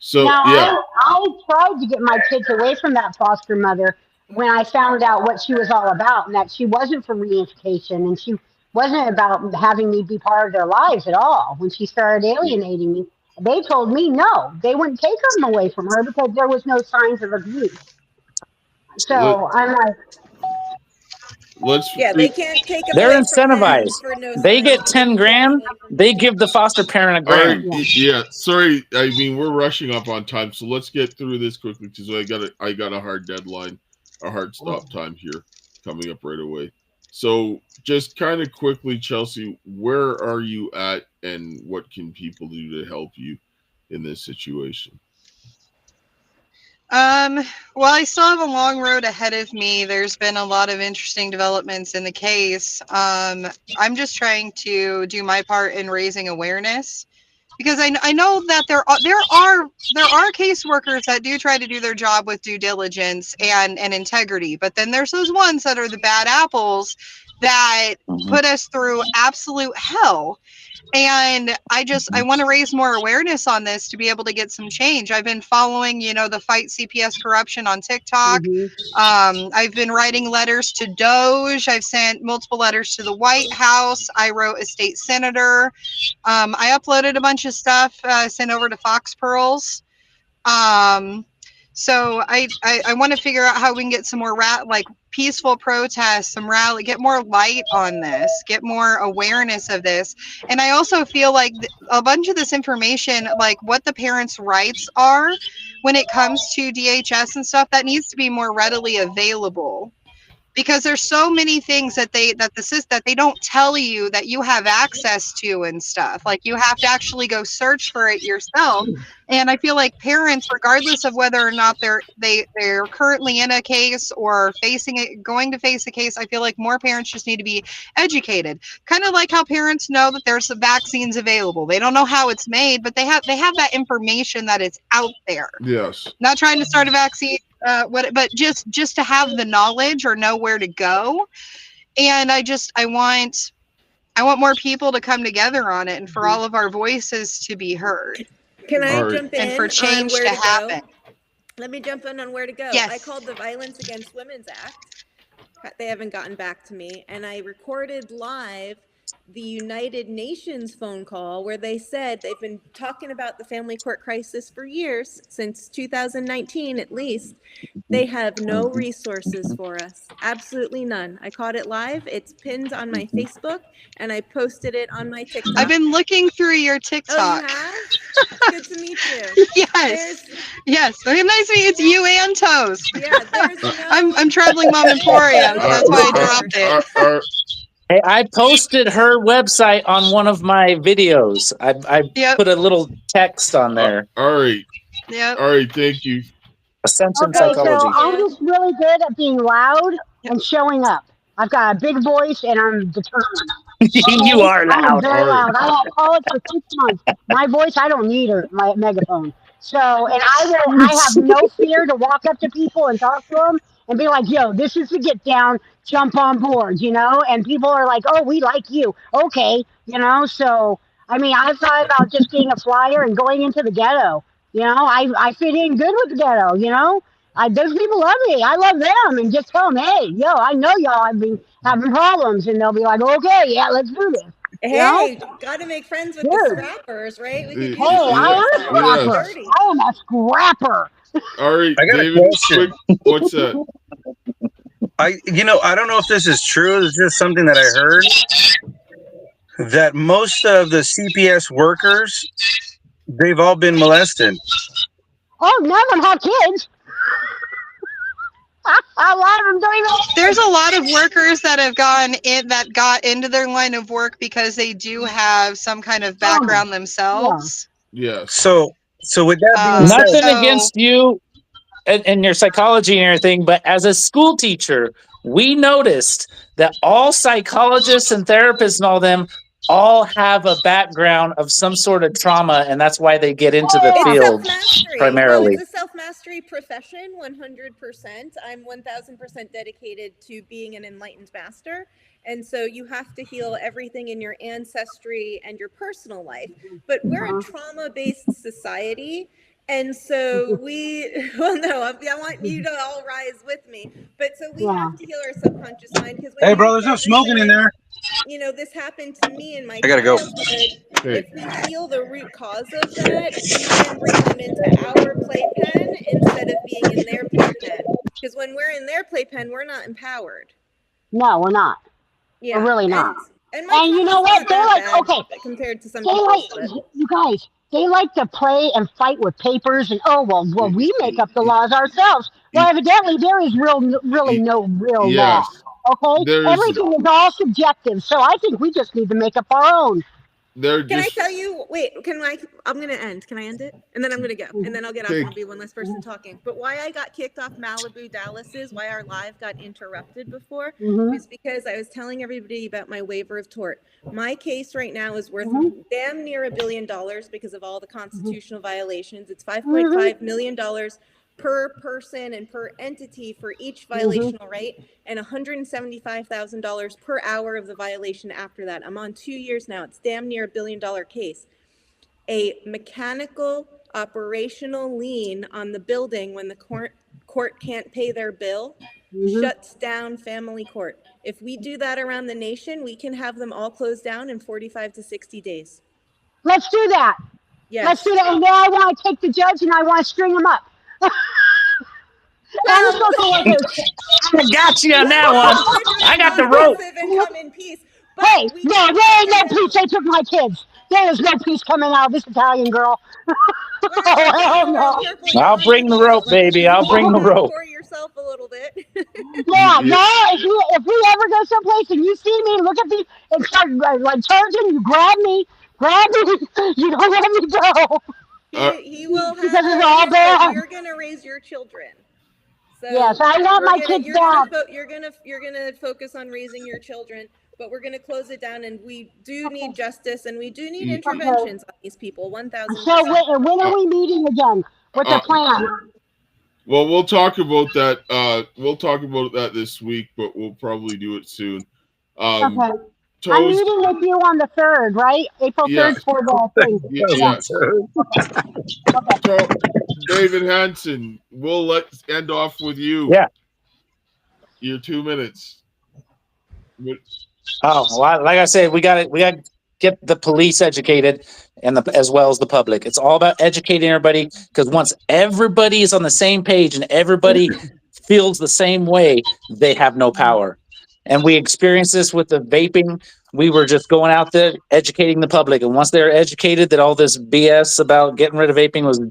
So now, I tried to get my kids away from that foster mother when I found out what she was all about, and that she wasn't for reunification, and she wasn't about having me be part of their lives at all. When she started alienating me, they told me no, they wouldn't take them away from her because there was no signs of abuse. So I'm like, they can't take them. They're incentivized. They get 10 grand. They give the foster parent $1,000. Right, yeah. Sorry, I mean we're rushing up on time, so let's get through this quickly because I got a hard deadline, a hard stop time here coming up right away. So just kind of quickly, Chelsea, where are you at, and what can people do to help you in this situation? Well, I still have a long road ahead of me. There's been a lot of interesting developments in the case. I'm just trying to do my part in raising awareness, because I know that there are caseworkers that do try to do their job with due diligence and integrity, but then there's those ones that are the bad apples that put us through absolute hell. And I want to raise more awareness on this to be able to get some change. I've been following, the Fight CPS Corruption on TikTok. I've been writing letters to Doge. I've sent multiple letters to the White House. I wrote a state senator. I uploaded a bunch of stuff, sent over to Fox Pearls. So I want to figure out how we can get some more peaceful protests, some rally, get more light on this, get more awareness of this. And I also feel like a bunch of this information, like what the parents' rights are when it comes to DHS and stuff, that needs to be more readily available. Because there's so many things that they don't tell you that you have access to and stuff. Like you have to actually go search for it yourself. And I feel like parents, regardless of whether or not they're currently in a case or going to face a case, I feel like more parents just need to be educated. Kind of like how parents know that there's some vaccines available. They don't know how it's made, but they have that information that it's out there. Yes. Not trying to start a vaccine. But just to have the knowledge or know where to go. And I want more people to come together on it, and for all of our voices to be heard. Can I jump in? And for change to happen. Let me jump in on where to go. Yes. I called the Violence Against Women's Act. They haven't gotten back to me. And I recorded live the United Nations phone call where they said they've been talking about the family court crisis for years, since 2019 at least. They have no resources for us. Absolutely none. I caught it live. It's pinned on my Facebook, and I posted it on my TikTok. I've been looking through your TikTok. Oh, you have? Good to meet you. Yes. Very nice to meet you. It's you and Toast. Yeah, there's no... I'm traveling Mom Emporium. That's why I dropped it. Hey, I posted her website on one of my videos. I put a little text on there. All right. Yep. All right. Thank you. Okay, so I'm just really good at being loud and showing up. I've got a big voice and I'm determined. You are I am loud. very loud. I had college for 6 months. My voice, I don't need my megaphone. So, and I have no fear to walk up to people and talk to them and be like, yo, this is the get down, jump on board, you know? And people are like, oh, we like you. Okay, you know? So, I mean, I thought about just being a flyer and going into the ghetto. You know, I fit in good with the ghetto, you know? Those people love me. I love them. And just tell them, hey, yo, I know y'all have been having problems. And they'll be like, okay, yeah, let's do this. You know? Hey, got to make friends with the Dude. scrappers, right? We could Hey, use I am a that. scrapper. Dirty. I am a scrapper. All right, I got David. a question. What's that? I don't know if this is true. It's just something that I heard that most of the CPS workers, they've all been molested. Oh, none of them have kids. A lot of them don't even. There's a lot of workers that have got into their line of work because they do have some kind of background themselves. Yeah. So with that being said, nothing against you and your psychology and everything, but as a school teacher, we noticed that all psychologists and therapists and all them all have a background of some sort of trauma, and that's why they get into the field primarily. Well, it's a self-mastery profession, 100%. I'm 1,000% dedicated to being an enlightened master. And so you have to heal everything in your ancestry and your personal life. But we're a trauma-based society. And so well, no, I want you to all rise with me. But so we have to heal our subconscious mind. Hey, bro, there's no smoking in there. You know, this happened to me in my I gotta go. childhood. If we heal the root cause of that, we can bring them into our playpen instead of being in their playpen. Because when we're in their playpen, we're not empowered. No, we're not. Yeah, we're really not. And you know what? They're like, okay, compared to some they people. like, you guys, they like to play and fight with papers and well, we make up the laws ourselves. Well, evidently there is really no real law. Okay, everything is all subjective. So I think we just need to make up our own. Can I tell you? Wait, I'm going to end. Can I end it? And then I'm going to go. And then I'll get off and I'll be one less person talking. But why I got kicked off Malibu Dallas is why our live got interrupted before is because I was telling everybody about my waiver of tort. My case right now is worth damn near $1 billion because of all the constitutional violations. It's $5.5 million per person and per entity for each violational right, and $175,000 per hour of the violation after that. I'm on 2 years now. It's damn near $1 billion case. A mechanical operational lien on the building when the court can't pay their bill shuts down family court. If we do that around the nation, we can have them all closed down in 45 to 60 days. Let's do that. Yes. Let's do that. And then I want to take the judge and I want to string him up. I got you on that one. I got the rope. And come in peace. Hey, no, there ain't no peace. They took my kids. There is no peace coming out of this Italian girl. I'll bring the rope, baby. I'll bring the rope. For yourself a little bit. Yeah, no. If we ever go someplace and you see me, look at me and start like charging, you grab me. You don't let me go. He will have. Because it's all bad. You're gonna raise your children. So yes, I want my kids back. You're gonna focus on raising your children, but we're gonna close it down, and we do need justice, and we do need interventions on these people. 1,000%. So when are we meeting again? What's the plan? Well, we'll talk about that. We'll talk about that this week, but we'll probably do it soon. Okay. I'm meeting with you on the 3rd, right? April 3rd for the thing. So, David Hansen, we'll end off with you. Yeah. Your 2 minutes. Oh, well, like I said, we got to get the police educated and as well as the public. It's all about educating everybody, because once everybody is on the same page and everybody feels the same way, they have no power. And we experienced this with the vaping. We were just going out there educating the public. And once they're educated that all this BS about getting rid of vaping was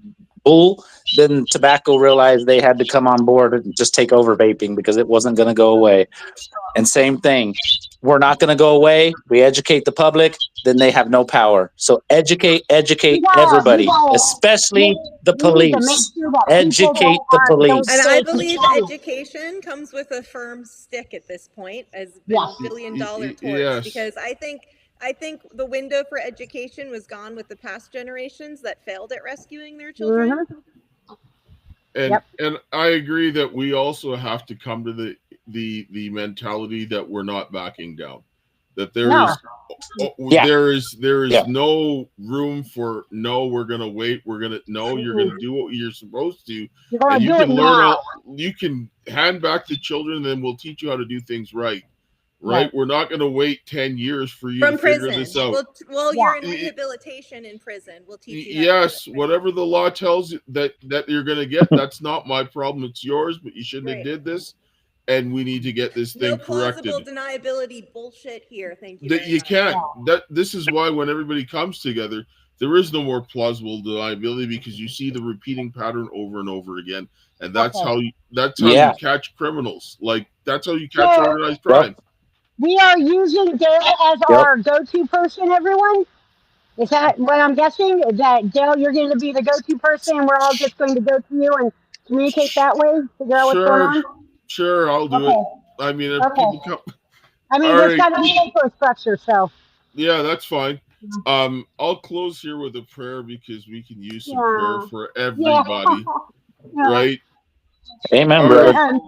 bull, then tobacco realized they had to come on board and just take over vaping because it wasn't going to go away. And same thing. we're not going to go away. We educate the public, then they have no power. So educate everybody, especially the police. Educate the police. And I believe education comes with a firm stick at this point as billion-dollar torch, because I think the window for education was gone with the past generations that failed at rescuing their children. And I agree that we also have to come to the mentality that we're not backing down. That there is no room for we're gonna wait, you're gonna do what you're supposed to, and you can learn you can hand back the children, and then we'll teach you how to do things right. We're not gonna wait 10 years for you to figure this out. Well, you're in rehabilitation in prison. We'll teach you whatever the law tells you that you're gonna get, that's not my problem, it's yours, but you shouldn't have did this. And we need to get this thing corrected. No plausible deniability bullshit here. Thank you. That you can't. This is why when everybody comes together, there is no more plausible deniability, because you see the repeating pattern over and over again, and that's how you catch criminals. Like that's how you catch organized crime. We are using Dale as our go-to person. Everyone, is that what I'm guessing? Is that Dale, you're going to be the go-to person, and we're all just going to go to you and communicate that way, figure out what's going on? Sure, I'll do it. I mean, if people come. I mean, there's got to be a structure, so. Yeah, that's fine. I'll close here with a prayer, because we can use some prayer for everybody, right? Amen, brother.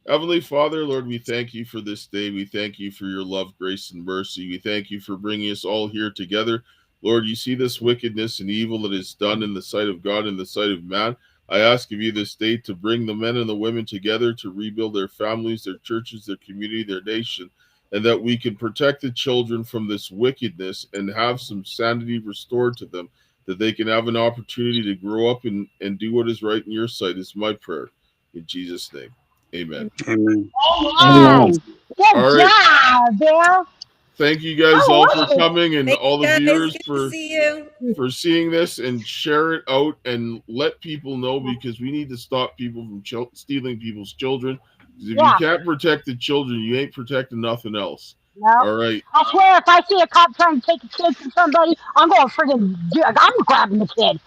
Heavenly Father, Lord, we thank you for this day. We thank you for your love, grace, and mercy. We thank you for bringing us all here together. Lord, you see this wickedness and evil that is done in the sight of God, in the sight of man. I ask of you this day to bring the men and the women together to rebuild their families, their churches, their community, their nation, and that we can protect the children from this wickedness and have some sanity restored to them, that they can have an opportunity to grow up and do what is right in your sight, is my prayer. In Jesus' name, amen. Amen. Good job, Bill. Thank you guys all for coming, and all the viewers for seeing this, and share it out and let people know, because we need to stop people from stealing people's children. Because if you can't protect the children, you ain't protecting nothing else. No. All right. I swear, if I see a cop trying to take a kid from somebody, I'm grabbing the kid.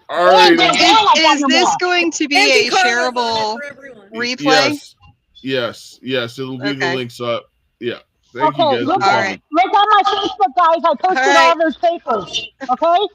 All right. Is this going to be a shareable replay? Yes. It'll be the links up. Yeah. Thank you guys for coming. Look on my Facebook, guys. I posted all those papers. Okay?